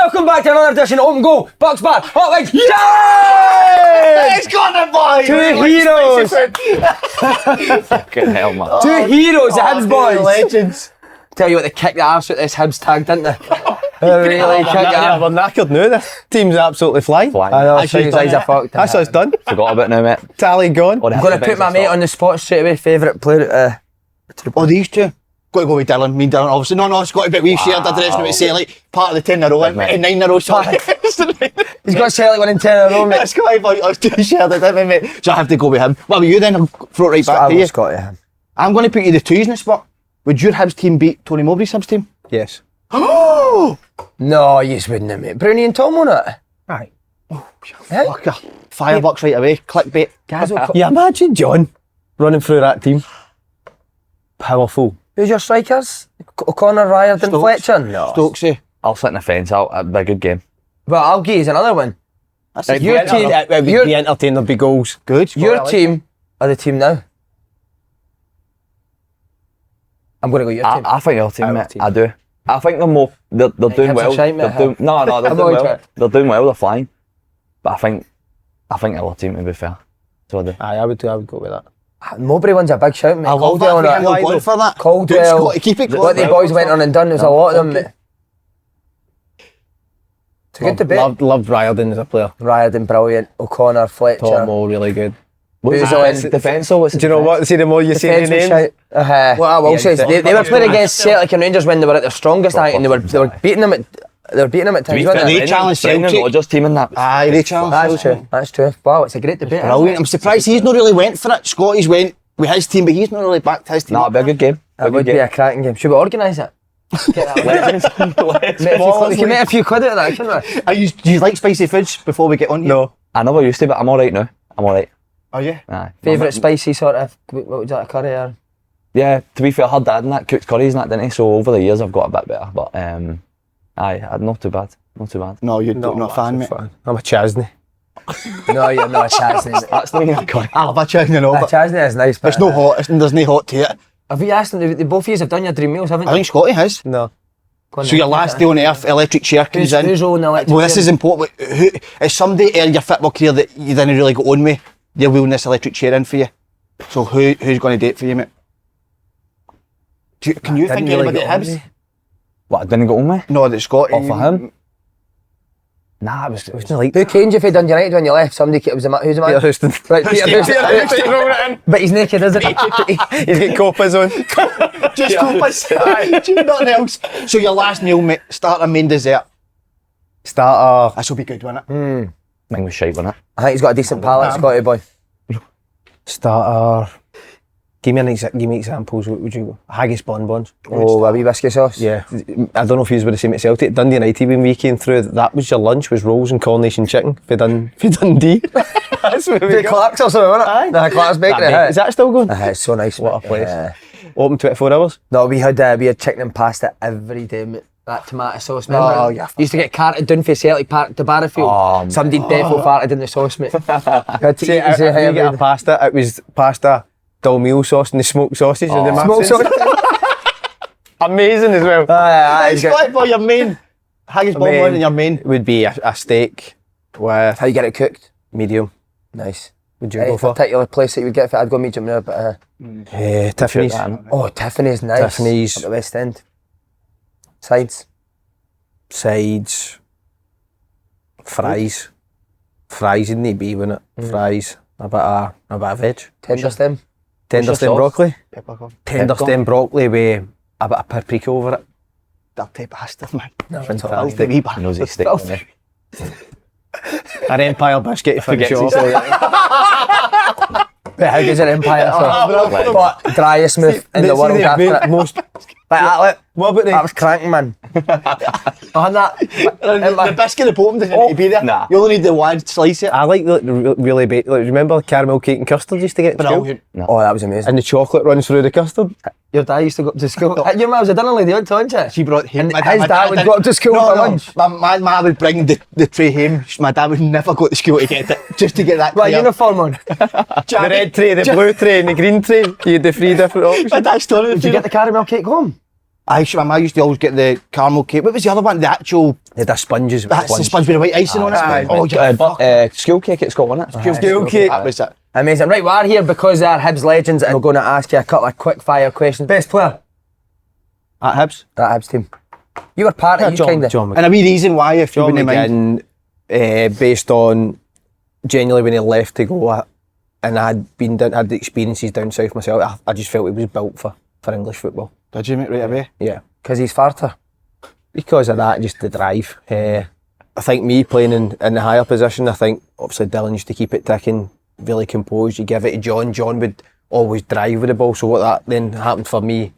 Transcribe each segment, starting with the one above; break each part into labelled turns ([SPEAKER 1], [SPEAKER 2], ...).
[SPEAKER 1] welcome back to another edition of Open Goal. Bucks back, hot legs, yeah!
[SPEAKER 2] It's got the boys!
[SPEAKER 1] Two heroes!
[SPEAKER 3] Fucking hell, man.
[SPEAKER 1] Two heroes, the Hibs boys!
[SPEAKER 2] Legends.
[SPEAKER 1] Tell you what, they kicked the arse out this Hibs tag, didn't they? They really kicked the arse.
[SPEAKER 4] We're knackered now. This team's absolutely flying.
[SPEAKER 3] Flying.
[SPEAKER 1] I know,
[SPEAKER 2] Actually,
[SPEAKER 1] his eyes are fucked.
[SPEAKER 4] That's us done.
[SPEAKER 3] Forgot about it now, mate.
[SPEAKER 4] Tally gone.
[SPEAKER 3] All the
[SPEAKER 1] I'm going to
[SPEAKER 3] Hibs
[SPEAKER 1] put my
[SPEAKER 3] events
[SPEAKER 1] mate
[SPEAKER 3] are
[SPEAKER 1] on the spot straight away. Favourite player
[SPEAKER 2] Oh, these two? Got to go with Dylan. Me and Dylan, obviously. No, it's got to be. We've shared the direction with Celtic. Part of the 10 in a row. 9 in a row, sorry.
[SPEAKER 1] He's got Celtic winning 10 in a row, mate.
[SPEAKER 2] That's got to be. I was too shared it, didn't we, mate? So I have to go with him. What about you then? I'll throw it right back to you.
[SPEAKER 1] Scotty.
[SPEAKER 2] I'm going to put you the twos in the spot. Would your Hibs team beat Tony Mowbray's Hibs team?
[SPEAKER 4] Yes.
[SPEAKER 2] Oh!
[SPEAKER 1] No, you wouldn't have, mate. Brownie and Tom on it.
[SPEAKER 4] Right.
[SPEAKER 2] Fucker. Fireworks right away. Clickbait.
[SPEAKER 4] Yeah, imagine John running through that team. Powerful.
[SPEAKER 1] Who's your strikers? O'Connor, Riordan,
[SPEAKER 2] Stokes.
[SPEAKER 1] Fletcher? No.
[SPEAKER 2] Stokesy.
[SPEAKER 3] I'll sit in the fence. It'll be a good game.
[SPEAKER 1] Well, I'll give you another one.
[SPEAKER 2] That's
[SPEAKER 1] Your team,
[SPEAKER 4] It would be entertaining. There'd be goals.
[SPEAKER 2] good.
[SPEAKER 1] your team are the team now. I'm going to go your team.
[SPEAKER 3] I think your team,
[SPEAKER 4] Our
[SPEAKER 3] mate.
[SPEAKER 4] team.
[SPEAKER 3] I do. I think they're more. They're doing
[SPEAKER 1] Hibs are
[SPEAKER 3] well.
[SPEAKER 1] shite, mate,
[SPEAKER 3] They're doing, no, they're
[SPEAKER 1] I'm
[SPEAKER 3] doing
[SPEAKER 1] only
[SPEAKER 3] well.
[SPEAKER 1] trying.
[SPEAKER 3] They're doing well. They're flying. But I think our team, to be fair. So I do.
[SPEAKER 4] Aye, I would go with that.
[SPEAKER 1] Mowbray one's a big shout, mate.
[SPEAKER 2] I love that.
[SPEAKER 1] Caldwell
[SPEAKER 2] I
[SPEAKER 1] and
[SPEAKER 2] think I'm going for that.
[SPEAKER 1] Caldwell.
[SPEAKER 2] Got to keep it
[SPEAKER 1] What the boys went on and done, there's a lot of them, mate. It's a good debate.
[SPEAKER 4] Loved Riordan as a player.
[SPEAKER 1] Riordan, brilliant. O'Connor, Fletcher.
[SPEAKER 4] Tomo, really good.
[SPEAKER 3] What's
[SPEAKER 1] Who's
[SPEAKER 3] the defence though?
[SPEAKER 4] Do you know what? See, the more you say the
[SPEAKER 1] Defence was
[SPEAKER 4] names,
[SPEAKER 1] shout. What I will say is they were playing against Celtic and Rangers when they were at their strongest, I think, and they were beating them at times, weren't
[SPEAKER 2] They
[SPEAKER 1] they?
[SPEAKER 2] challenged
[SPEAKER 3] Brendan
[SPEAKER 2] Celtic.
[SPEAKER 3] Rodgers team in that.
[SPEAKER 2] Aye, they challenged
[SPEAKER 1] That's true. That's true. Wow, it's a great debate.
[SPEAKER 2] Brilliant. I'm surprised he's not really went for it. Scotty's went with his team, but he's not really backed his team.
[SPEAKER 3] Nah, it'll be a good game.
[SPEAKER 1] It would be a cracking game. Should we organise it? Get that
[SPEAKER 3] Legends.
[SPEAKER 1] we can make a few quid out of that, couldn't we?
[SPEAKER 2] Do you like spicy foods before we get on?
[SPEAKER 4] no.
[SPEAKER 3] I never used to, but I'm alright now. I'm alright.
[SPEAKER 2] Oh yeah.
[SPEAKER 3] Aye.
[SPEAKER 1] Favourite spicy sort of, what would you like, curry or?
[SPEAKER 3] Yeah, to be fair, her dad and that cooked curries and that, didn't he? So over the years I've got a bit better. But aye, not too bad. Not too bad.
[SPEAKER 2] No, you're not a fan, mate.
[SPEAKER 4] I'm a Chasney.
[SPEAKER 1] No, you're not a Chasney.
[SPEAKER 3] That's the thing. Curry.
[SPEAKER 2] I love a chicken,
[SPEAKER 1] A
[SPEAKER 2] but
[SPEAKER 1] Chasney is nice, but
[SPEAKER 2] it's no hot. There's no hot to it.
[SPEAKER 1] have you asked them, the both of you have done your dream meals, haven't
[SPEAKER 2] I
[SPEAKER 1] you?
[SPEAKER 2] think Scotty has.
[SPEAKER 4] No.
[SPEAKER 1] Go on
[SPEAKER 2] So
[SPEAKER 1] then,
[SPEAKER 2] your
[SPEAKER 1] take
[SPEAKER 2] last
[SPEAKER 1] it.
[SPEAKER 2] day on earth, electric chair comes in.
[SPEAKER 1] Who's rolling the electric
[SPEAKER 2] Well, this
[SPEAKER 1] chair?
[SPEAKER 2] is important. Who is somebody in your football career that you didn't really go on with? They're wheeling this electric chair in for you. So who's going to do it for you, mate? Can you think
[SPEAKER 1] Didn't really
[SPEAKER 2] anybody
[SPEAKER 1] get
[SPEAKER 2] at
[SPEAKER 1] on
[SPEAKER 2] Hibs?
[SPEAKER 1] me.
[SPEAKER 3] What, I didn't go on me?
[SPEAKER 2] No, that's Scotty.
[SPEAKER 3] Oh, for him? Nah, it was like...
[SPEAKER 1] Who came if he'd done United when you left? Somebody, it was who's the man?
[SPEAKER 4] Peter Houston.
[SPEAKER 1] Right, Peter Houston. But he's naked, isn't he?
[SPEAKER 4] He's got coppers on.
[SPEAKER 2] Just compass. Nothing else. So your last meal, mate, starter, main, dessert.
[SPEAKER 4] Starter.
[SPEAKER 2] This will be good, won't it?
[SPEAKER 3] Mine was shite, wasn't it?
[SPEAKER 1] I think he's got a decent palate, Scotty boy.
[SPEAKER 4] Starter. Give me examples. What would you go? Haggis bonbons.
[SPEAKER 1] Oh, a wee whiskey sauce.
[SPEAKER 4] Yeah. I don't know if you were the same at Celtic. Dundee United when we came through, that was your lunch, was rolls and coronation chicken for Dundee. That's what we
[SPEAKER 1] The
[SPEAKER 4] got.
[SPEAKER 1] Clark's or something, wasn't it? The Clark's Bakery.
[SPEAKER 4] Is that still going?
[SPEAKER 1] It's so nice.
[SPEAKER 4] What a
[SPEAKER 1] mate.
[SPEAKER 4] place.
[SPEAKER 1] Yeah.
[SPEAKER 4] Open 24 hours?
[SPEAKER 1] No, we had chicken and pasta every day, mate. That tomato sauce, remember?
[SPEAKER 2] Oh, yeah.
[SPEAKER 1] Used to get carted down for Celtic Park to Barrafield. Somebody defo farted in the sauce, mate. Had to
[SPEAKER 4] See,
[SPEAKER 1] eat
[SPEAKER 4] if
[SPEAKER 1] say
[SPEAKER 4] you get a pasta, it was pasta, dolmeal sauce and the smoked sausage and the
[SPEAKER 1] smoked
[SPEAKER 4] massive. Amazing as well.
[SPEAKER 2] Hey, Scotty, for your main. Haggis bonbon and your main.
[SPEAKER 4] Would be a steak with
[SPEAKER 1] How you get it cooked?
[SPEAKER 4] medium.
[SPEAKER 1] Nice.
[SPEAKER 4] Would you
[SPEAKER 1] Any
[SPEAKER 4] go for?
[SPEAKER 1] particular place that you would get it? I'd go medium rare, but
[SPEAKER 4] Tiffany's.
[SPEAKER 1] oh, Tiffany's nice.
[SPEAKER 4] Tiffany's.
[SPEAKER 1] At the West End. Sides.
[SPEAKER 4] Sides. Fries. Fries in the be, wouldn't it? Fries. A bit of veg.
[SPEAKER 1] Tender stem.
[SPEAKER 4] Tender stem
[SPEAKER 3] sauce?
[SPEAKER 4] broccoli.
[SPEAKER 2] Peppercorn.
[SPEAKER 4] Tender stem broccoli with a bit of paprika over it.
[SPEAKER 2] Dirty bastard, man.
[SPEAKER 1] No,
[SPEAKER 2] Filthy wee
[SPEAKER 3] He
[SPEAKER 2] bastard.
[SPEAKER 3] knows he's sticking in there.
[SPEAKER 4] An Empire biscuit to finish it
[SPEAKER 3] Forgets
[SPEAKER 4] off.
[SPEAKER 3] his
[SPEAKER 1] But how goes an Empire? But driest move in the world after it.
[SPEAKER 4] Most.
[SPEAKER 1] Like that,
[SPEAKER 4] What about
[SPEAKER 1] that was cranking, man. On that.
[SPEAKER 2] The biscuit and bottom doesn't need to be there.
[SPEAKER 3] Nah.
[SPEAKER 2] You only need the one slice it.
[SPEAKER 4] I like the really baked. Like, remember the caramel cake and custard used to get in school?
[SPEAKER 2] Brilliant.
[SPEAKER 1] Oh, that was amazing.
[SPEAKER 4] And the chocolate runs through the custard.
[SPEAKER 1] Your dad used to go up to school. Your mum was a dinner lady, wasn't she?
[SPEAKER 2] She brought him.
[SPEAKER 1] And his dad would go up to school for lunch.
[SPEAKER 2] My mum would bring the tray home. My dad would never go to school to get it, just to get that.
[SPEAKER 1] What
[SPEAKER 2] clear.
[SPEAKER 1] uniform on?
[SPEAKER 4] The red tray, the blue tray, and the green tray. You had the three different options.
[SPEAKER 2] My dad's story.
[SPEAKER 1] Did you get the caramel cake home?
[SPEAKER 2] My mum used to always get the caramel cake. What was the other one? The actual
[SPEAKER 4] They had a sponges.
[SPEAKER 2] That's the sponge with the white icing on it. Oh,
[SPEAKER 3] school cake at school, wasn't it?
[SPEAKER 2] school cake. That was it.
[SPEAKER 1] Amazing. Right, we are here because they're Hibs legends and we're going to ask you a couple of quick fire questions. Best player?
[SPEAKER 2] At Hibs.
[SPEAKER 1] That Hibs team. You were part of it, kind of.
[SPEAKER 4] John
[SPEAKER 2] And a wee reason why, if you wouldn't mind.
[SPEAKER 4] based on genuinely when he left to go, and I had the experiences down south myself, I just felt he was built for English football.
[SPEAKER 2] Did you, mate, right away?
[SPEAKER 4] Yeah.
[SPEAKER 1] Because he's farter.
[SPEAKER 4] Because of that, just the drive. I think me playing in the higher position, I think obviously Dylan used to keep it ticking, really composed. You give it to John. John would always drive with the ball. So what that then happened for me,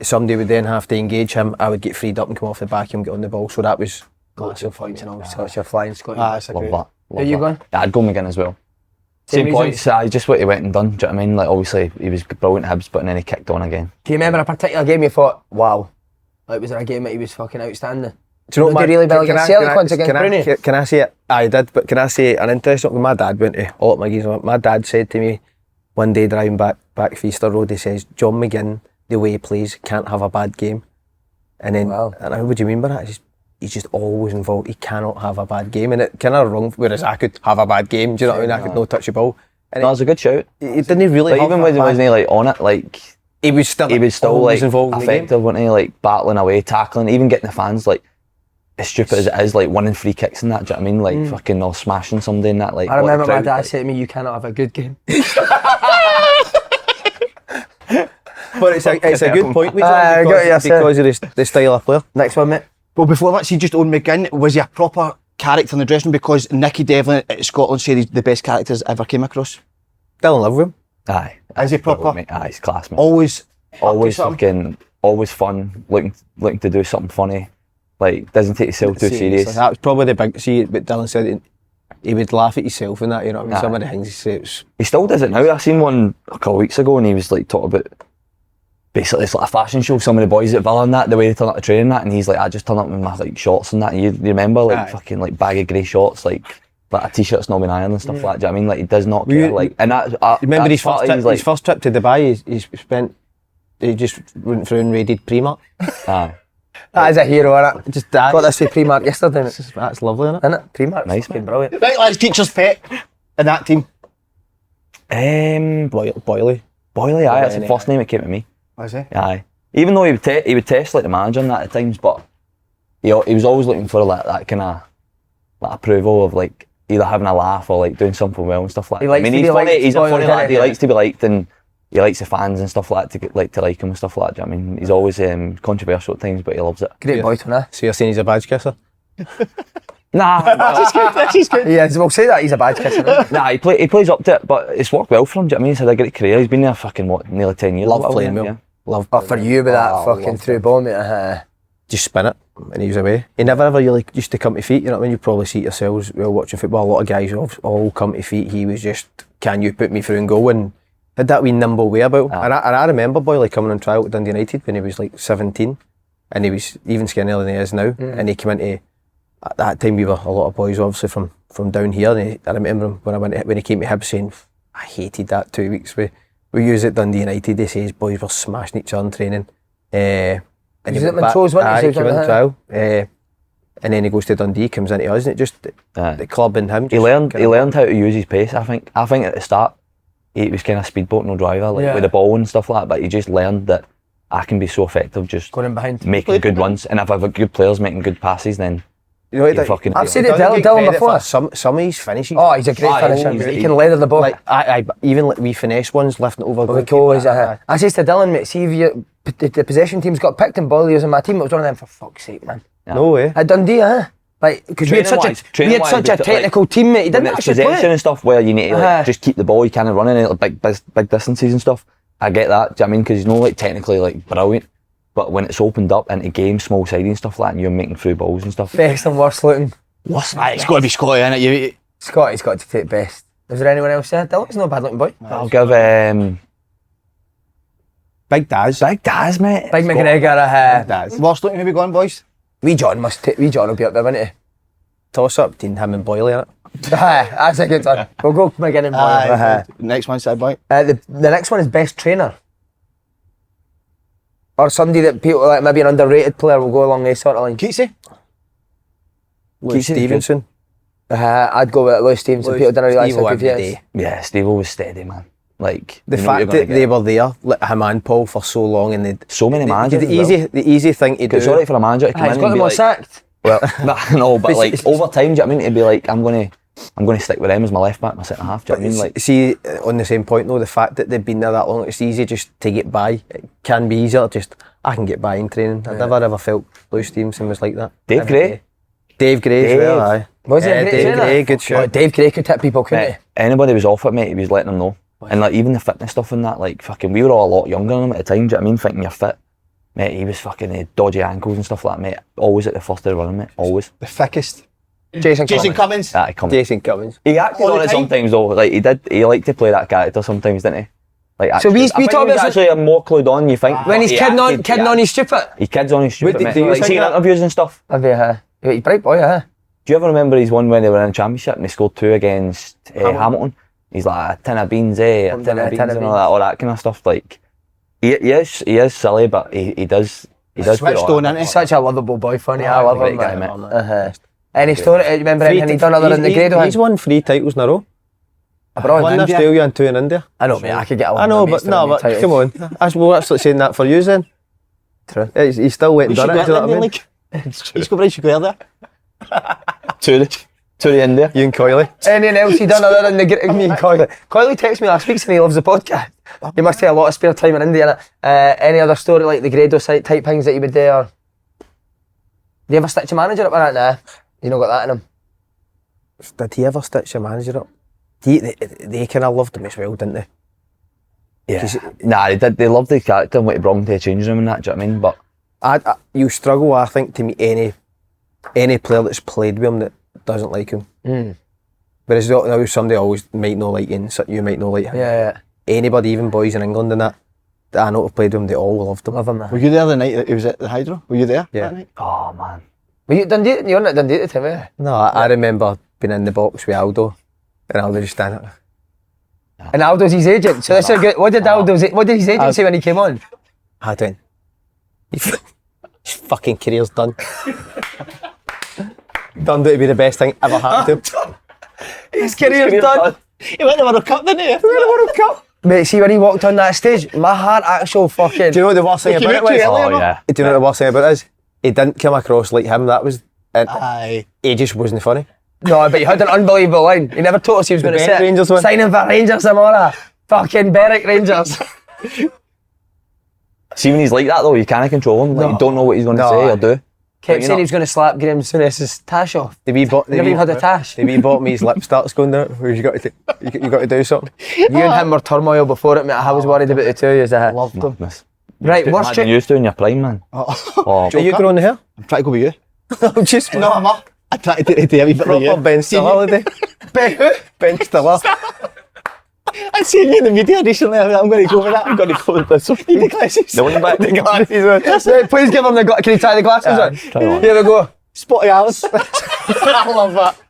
[SPEAKER 4] somebody would then have to engage him. I would get freed up and come off the back and get on the ball. So that was massive points and all.
[SPEAKER 1] Such a flying Scotland.
[SPEAKER 2] That's a
[SPEAKER 3] Love
[SPEAKER 2] great.
[SPEAKER 3] that.
[SPEAKER 1] Are you going?
[SPEAKER 3] Yeah, I'd go McGinn as well.
[SPEAKER 1] Same
[SPEAKER 3] Same points. Just what he went and done. Do you know what I mean? Like obviously he was brilliant at Hibs, but then he kicked on again.
[SPEAKER 1] Do you remember a particular game you thought, wow, like was there a game that he was fucking outstanding?
[SPEAKER 4] Do you know what,
[SPEAKER 1] Did he really well against Celtic once against Brunei?
[SPEAKER 4] Can I say it? I did, but can I say an interesting thing? My dad went to all McGeouch. My dad said to me one day driving back Feaster Road, he says, John McGinn, the way he plays, can't have a bad game. And then, and I what do you mean by that? He's just always involved. He cannot have a bad game, and it kind of wrong. Whereas I could have a bad game. Do you know what I mean? I could no touch the ball. And
[SPEAKER 3] That was a good shout.
[SPEAKER 4] he didn't really.
[SPEAKER 3] But
[SPEAKER 4] have
[SPEAKER 3] even
[SPEAKER 4] that
[SPEAKER 3] when he
[SPEAKER 4] bad-
[SPEAKER 3] wasn't like on it, like
[SPEAKER 4] he was still
[SPEAKER 3] like
[SPEAKER 4] involved in the game.
[SPEAKER 3] effective, wasn't he? Like battling away, tackling, even getting the fans like as stupid as it is, like winning free kicks and that. Do you know what I mean? Like fucking or smashing somebody in that. Like
[SPEAKER 1] I remember my
[SPEAKER 3] crowd,
[SPEAKER 1] dad
[SPEAKER 3] like,
[SPEAKER 1] said to me, you cannot have a good game.
[SPEAKER 4] But it's a good point,
[SPEAKER 1] got you,
[SPEAKER 4] because of the style of player.
[SPEAKER 1] Next one, mate.
[SPEAKER 2] Well, before that, see, just on McGinn, was he a proper character in the dressing room? Because Nicky Devlin at Scotland said he's the best characters ever came across.
[SPEAKER 4] Still in love with him.
[SPEAKER 3] Aye.
[SPEAKER 2] Is he proper?
[SPEAKER 3] Mate. Aye, he's class, man.
[SPEAKER 2] Always
[SPEAKER 3] Fucking, always fun, looking to do something funny. Like, doesn't take himself too serious.
[SPEAKER 4] That was probably the big. See, but Dylan said he would laugh at himself and that. You know what I mean?
[SPEAKER 3] Aye.
[SPEAKER 4] Some of the things he said.
[SPEAKER 3] He still does it now. I seen one a couple of weeks ago and he was like talking about basically it's like a fashion show, some of the boys at Villa and that, the way they turn up to training and that, and he's like, I just turn up with my like shorts and that, and you remember like fucking like baggy grey shorts, like a t-shirt's not been ironed and stuff like that. Do you know what I mean? Like he does not care. Like, and that
[SPEAKER 4] Remember his
[SPEAKER 3] that's
[SPEAKER 4] first
[SPEAKER 3] what
[SPEAKER 4] trip,
[SPEAKER 3] he's like,
[SPEAKER 4] his first trip to Dubai, he just went through and raided Primark.
[SPEAKER 3] aye.
[SPEAKER 1] That is a hero, innit?
[SPEAKER 4] Just that.
[SPEAKER 1] Got this with Primark yesterday,
[SPEAKER 4] That's lovely, isn't it?
[SPEAKER 1] innit? Primark's
[SPEAKER 3] Nice,
[SPEAKER 1] fucking
[SPEAKER 3] man.
[SPEAKER 1] brilliant.
[SPEAKER 2] right, lads. Teacher's pet in that team.
[SPEAKER 4] Boyley.
[SPEAKER 3] Boyley, aye, that's the first name that came to me.
[SPEAKER 2] Was he?
[SPEAKER 3] Aye. Even though he would test like the manager and that at times, but he was always looking for like that kind of like approval of like either having a laugh or like doing something well and stuff like that.
[SPEAKER 1] likes to be
[SPEAKER 3] he's funny.
[SPEAKER 1] liked,
[SPEAKER 3] He's a
[SPEAKER 1] Boyle,
[SPEAKER 3] funny
[SPEAKER 1] doesn't
[SPEAKER 3] lad.
[SPEAKER 1] he?
[SPEAKER 3] He likes to be liked and he likes the fans and stuff like that to like him and stuff like that. Do you know what I mean? He's always controversial at times, but he loves it.
[SPEAKER 1] Great boy to know.
[SPEAKER 4] So you're saying he's a badge kisser?
[SPEAKER 3] Nah,
[SPEAKER 2] That's good.
[SPEAKER 1] Yeah, we'll say that he's a badge kisser. innit?
[SPEAKER 3] nah, he plays up to it, but it's worked well for him. Do you know what I mean? He's had a great career. He's been there fucking nearly 10 years.
[SPEAKER 4] Love
[SPEAKER 3] or whatever,
[SPEAKER 4] playing well.
[SPEAKER 3] yeah.
[SPEAKER 4] Love.
[SPEAKER 1] But for you with that fucking
[SPEAKER 4] love
[SPEAKER 1] through ball, mate,
[SPEAKER 4] just spin it and he was away. He never ever really used to come to feet, you know what I mean? You probably see it yourselves while watching football. A lot of guys all come to feet. He was just, can you put me through and go? And had that wee nimble way about him. And I remember Boyle coming on trial with Dundee United when he was like 17 and he was even skinnier than he is now. And he came into, at that time we were a lot of boys obviously from down here, and I remember him when he came to Hibs saying, I hated that 2 weeks we used at Dundee United. They say his boys were smashing each other in training. And
[SPEAKER 1] He was
[SPEAKER 4] he
[SPEAKER 1] at
[SPEAKER 4] went back-
[SPEAKER 1] Montrose, wasn't he?
[SPEAKER 4] aye,
[SPEAKER 1] So
[SPEAKER 4] he
[SPEAKER 1] he
[SPEAKER 4] came
[SPEAKER 1] was
[SPEAKER 4] in
[SPEAKER 1] at-
[SPEAKER 4] trial. And then he goes to Dundee, comes into us, and it just the club and him.
[SPEAKER 3] He learned how to use his pace. I think at the start he was kind of speedboat, no driver, like with the ball and stuff like that. But he just learned that I can be so effective just
[SPEAKER 1] Going in behind.
[SPEAKER 3] making good runs, and if I've got good players making good passes, then
[SPEAKER 4] You know,
[SPEAKER 3] you fucking.
[SPEAKER 1] I've seen it
[SPEAKER 4] doesn't get
[SPEAKER 1] Dylan
[SPEAKER 4] credit
[SPEAKER 1] before.
[SPEAKER 4] for some of his finishes.
[SPEAKER 1] Oh, he's a great finisher. He can leather the ball.
[SPEAKER 4] Like even like we finesse ones lifting over.
[SPEAKER 1] Well, I says to Dylan, mate, see if the possession team's got picked and Boyle was in my team, it was one of them, for fuck's sake, man.
[SPEAKER 4] No way.
[SPEAKER 1] At Dundee, like, because we had such a technical team, mate. He didn't
[SPEAKER 3] When it's
[SPEAKER 1] actually
[SPEAKER 3] possession
[SPEAKER 1] play.
[SPEAKER 3] and stuff where you need to like, just keep the ball, you kind of running it like big distances and stuff. I get that. Do you know what I mean? Because he's not like technically like brilliant, but when it's opened up into games, small sided and stuff like that, and you're making through balls and stuff.
[SPEAKER 1] Best and worst looking.
[SPEAKER 2] It's got to be Scotty, innit? You.
[SPEAKER 1] Scotty's got to take best. Is there anyone else there? Dylan's not a bad looking boy.
[SPEAKER 3] I'll give
[SPEAKER 4] Big Daz.
[SPEAKER 3] Big Daz, mate.
[SPEAKER 1] Big McGregor.
[SPEAKER 4] Daz.
[SPEAKER 2] Worst looking, who we going, boys?
[SPEAKER 1] Wee John will be up there, won't he?
[SPEAKER 4] Toss up between him and Boyle, innit?
[SPEAKER 1] That's a good one. We'll go McGinn and Boyle.
[SPEAKER 2] Next one, side boy.
[SPEAKER 1] The next one is best trainer. Or somebody that people like, maybe an underrated player will go along these sort of lines.
[SPEAKER 2] Keatsy?
[SPEAKER 4] Lewis Stevenson.
[SPEAKER 1] I'd go with Lewis Stevenson. People didn't realise how good he is.
[SPEAKER 3] Yeah, Steve-O was steady, man. Like
[SPEAKER 4] The fact that they were there, like him and Paul, for so long, and they
[SPEAKER 3] so many managers.
[SPEAKER 4] The easy thing to do.
[SPEAKER 3] It's alright for a manager to come
[SPEAKER 1] He's
[SPEAKER 3] in
[SPEAKER 1] got
[SPEAKER 3] and
[SPEAKER 1] them
[SPEAKER 3] be
[SPEAKER 1] all
[SPEAKER 3] like,
[SPEAKER 1] sacked.
[SPEAKER 3] well, no, but like over time, do you know what I mean? To be like, I'm gonna stick with them as my left back, my centre half. Do you know what I mean? Like,
[SPEAKER 4] see, on the same point though, the fact that they've been there that long, it's easy just to get by. It can be easier. Just I can get by in training. I never ever felt Lewis Stevenson was like that.
[SPEAKER 3] Dave Gray.
[SPEAKER 4] Dave Gray as well. Aye.
[SPEAKER 1] Was he a great
[SPEAKER 4] Dave
[SPEAKER 1] trainer?
[SPEAKER 4] Gray, good shout.
[SPEAKER 1] Dave Gray could tip people, couldn't
[SPEAKER 3] Mate, anybody was off it, mate, he was letting them know. And like even the fitness stuff and that, like fucking, we were all a lot younger than him at the time. Do you know what I mean? Thinking you're fit, mate. He was fucking dodgy ankles and stuff like that, mate. Always at the first of the running, mate. Always.
[SPEAKER 2] The thickest.
[SPEAKER 1] he? Jason
[SPEAKER 2] Cummins.
[SPEAKER 4] Jason Cummins.
[SPEAKER 3] He acted
[SPEAKER 2] All the
[SPEAKER 3] on it
[SPEAKER 2] time.
[SPEAKER 3] sometimes though. Like he liked to play that character sometimes, didn't he? Like
[SPEAKER 1] So
[SPEAKER 3] actually,
[SPEAKER 1] we
[SPEAKER 3] I think
[SPEAKER 1] talk
[SPEAKER 3] he was
[SPEAKER 1] about
[SPEAKER 3] actually more clued on. You think
[SPEAKER 1] When he's
[SPEAKER 3] He
[SPEAKER 1] kidding
[SPEAKER 3] acted-
[SPEAKER 1] on, he's stupid.
[SPEAKER 3] He kids on his stupid,
[SPEAKER 4] Wait,
[SPEAKER 3] mate.
[SPEAKER 4] do you
[SPEAKER 3] Like,
[SPEAKER 4] think
[SPEAKER 3] seen
[SPEAKER 4] that?
[SPEAKER 3] interviews and stuff.
[SPEAKER 1] He's a bright boy,
[SPEAKER 3] Do you ever remember his one when they were in the championship and they scored 2 against Hamilton? He's like a tin of beans, a tin of beans and all that kind of stuff. Like he is silly, but he does
[SPEAKER 2] Switched
[SPEAKER 3] put it
[SPEAKER 2] on,
[SPEAKER 3] on.
[SPEAKER 2] innit?
[SPEAKER 1] He's such a lovable boy, funny. I love him.
[SPEAKER 3] great guy,
[SPEAKER 1] man.
[SPEAKER 3] mate.
[SPEAKER 1] Any story? Remember anything he done other than the Grado?
[SPEAKER 4] He's won 3 titles in a row.
[SPEAKER 1] Abroad,
[SPEAKER 4] One in
[SPEAKER 1] India.
[SPEAKER 4] Australia and 2 in India.
[SPEAKER 1] I know, mate. I could get a
[SPEAKER 4] I know, but no, but come on. That's like saying that for you then.
[SPEAKER 1] True.
[SPEAKER 4] He's still went and done it. Do you know what I mean?
[SPEAKER 2] He's got right there.
[SPEAKER 3] To the India.
[SPEAKER 4] You and Coyley.
[SPEAKER 1] Anything else he done other than the me and Coyley? Coyley texted me last week saying he loves the podcast. He must have a lot of spare time in India. Any other story like the Grado site type things that you would do? Or do you ever stitch a manager up with that? Nah, you not got that in him.
[SPEAKER 4] Did he ever stitch a manager up? They kind of loved him as well, didn't they?
[SPEAKER 3] Yeah. Nah, they did. They loved the character and what he brought him to the changing room and that. Do you know what I mean? But
[SPEAKER 4] You struggle, I think, to meet any player that's played with him that doesn't like him. Whereas now somebody always might not like you and you might not like him.
[SPEAKER 1] Yeah.
[SPEAKER 4] Anybody, even boys in England and that I know have played with him, they all loved him.
[SPEAKER 1] Love him,
[SPEAKER 2] Were
[SPEAKER 1] man.
[SPEAKER 2] you there the night that he was at the Hydro? Were you there?
[SPEAKER 4] Yeah.
[SPEAKER 2] That night?
[SPEAKER 3] oh man,
[SPEAKER 1] Were you at Dundee? You weren't at Dundee at the time, eh?
[SPEAKER 4] No, I remember being in the box with Aldo and Aldo just standing there.
[SPEAKER 1] And Aldo's his agent. So this is good. What did his agent say when he came on?
[SPEAKER 4] I don't. His fucking career's done. Turned out to be the best thing ever happened to him.
[SPEAKER 1] His career's done.
[SPEAKER 2] He went to the World Cup, didn't he?
[SPEAKER 1] World Cup. Mate, see when he walked on that stage, my heart actual fucking.
[SPEAKER 4] Do you know what the worst thing
[SPEAKER 2] He
[SPEAKER 4] about it
[SPEAKER 2] came out too
[SPEAKER 4] was?
[SPEAKER 2] early,
[SPEAKER 3] oh yeah.
[SPEAKER 4] Do you know what the worst thing about it is? He didn't come across like him. That was.
[SPEAKER 2] Aye.
[SPEAKER 4] He just wasn't funny.
[SPEAKER 1] No, but he had an unbelievable line. He never told us he was going to
[SPEAKER 4] Berwick
[SPEAKER 1] sit.
[SPEAKER 4] Rangers one.
[SPEAKER 1] Signing for Rangers tomorrow. Fucking Berwick Rangers.
[SPEAKER 3] See when he's like that though, you can't control him. Like you don't know what he's going to
[SPEAKER 4] No,
[SPEAKER 3] say or
[SPEAKER 4] aye.
[SPEAKER 3] do.
[SPEAKER 1] Kept
[SPEAKER 3] you
[SPEAKER 1] saying
[SPEAKER 3] know-
[SPEAKER 1] he was going to slap Graham Souness's tash off.
[SPEAKER 4] The wee bot.
[SPEAKER 1] Never even had a tash.
[SPEAKER 4] The wee bot me his lip starts going down. Where you got to do something.
[SPEAKER 1] You and him were turmoil before it, mate. I was worried about the two of you.
[SPEAKER 2] Loved him.
[SPEAKER 3] Madness.
[SPEAKER 1] Right, worst
[SPEAKER 3] Imagine
[SPEAKER 1] trick.
[SPEAKER 3] you used to in your prime, man. Oh,
[SPEAKER 4] Are you growing the hair?
[SPEAKER 2] I'm trying to go with you.
[SPEAKER 4] I'm just
[SPEAKER 2] No, I'm not. I tried to do a wee bit with
[SPEAKER 4] proper
[SPEAKER 2] you.
[SPEAKER 4] Ben Stiller holiday. Ben Stiller.
[SPEAKER 2] I seen you in the media recently. I'm going to go with that. I'm going to go with this. Need the glasses.
[SPEAKER 3] the one back.
[SPEAKER 4] The glasses on.
[SPEAKER 1] Right, please give him the. Can you tie the glasses on?
[SPEAKER 3] Try on.
[SPEAKER 1] Here we go.
[SPEAKER 2] Spotty Allan. I love that.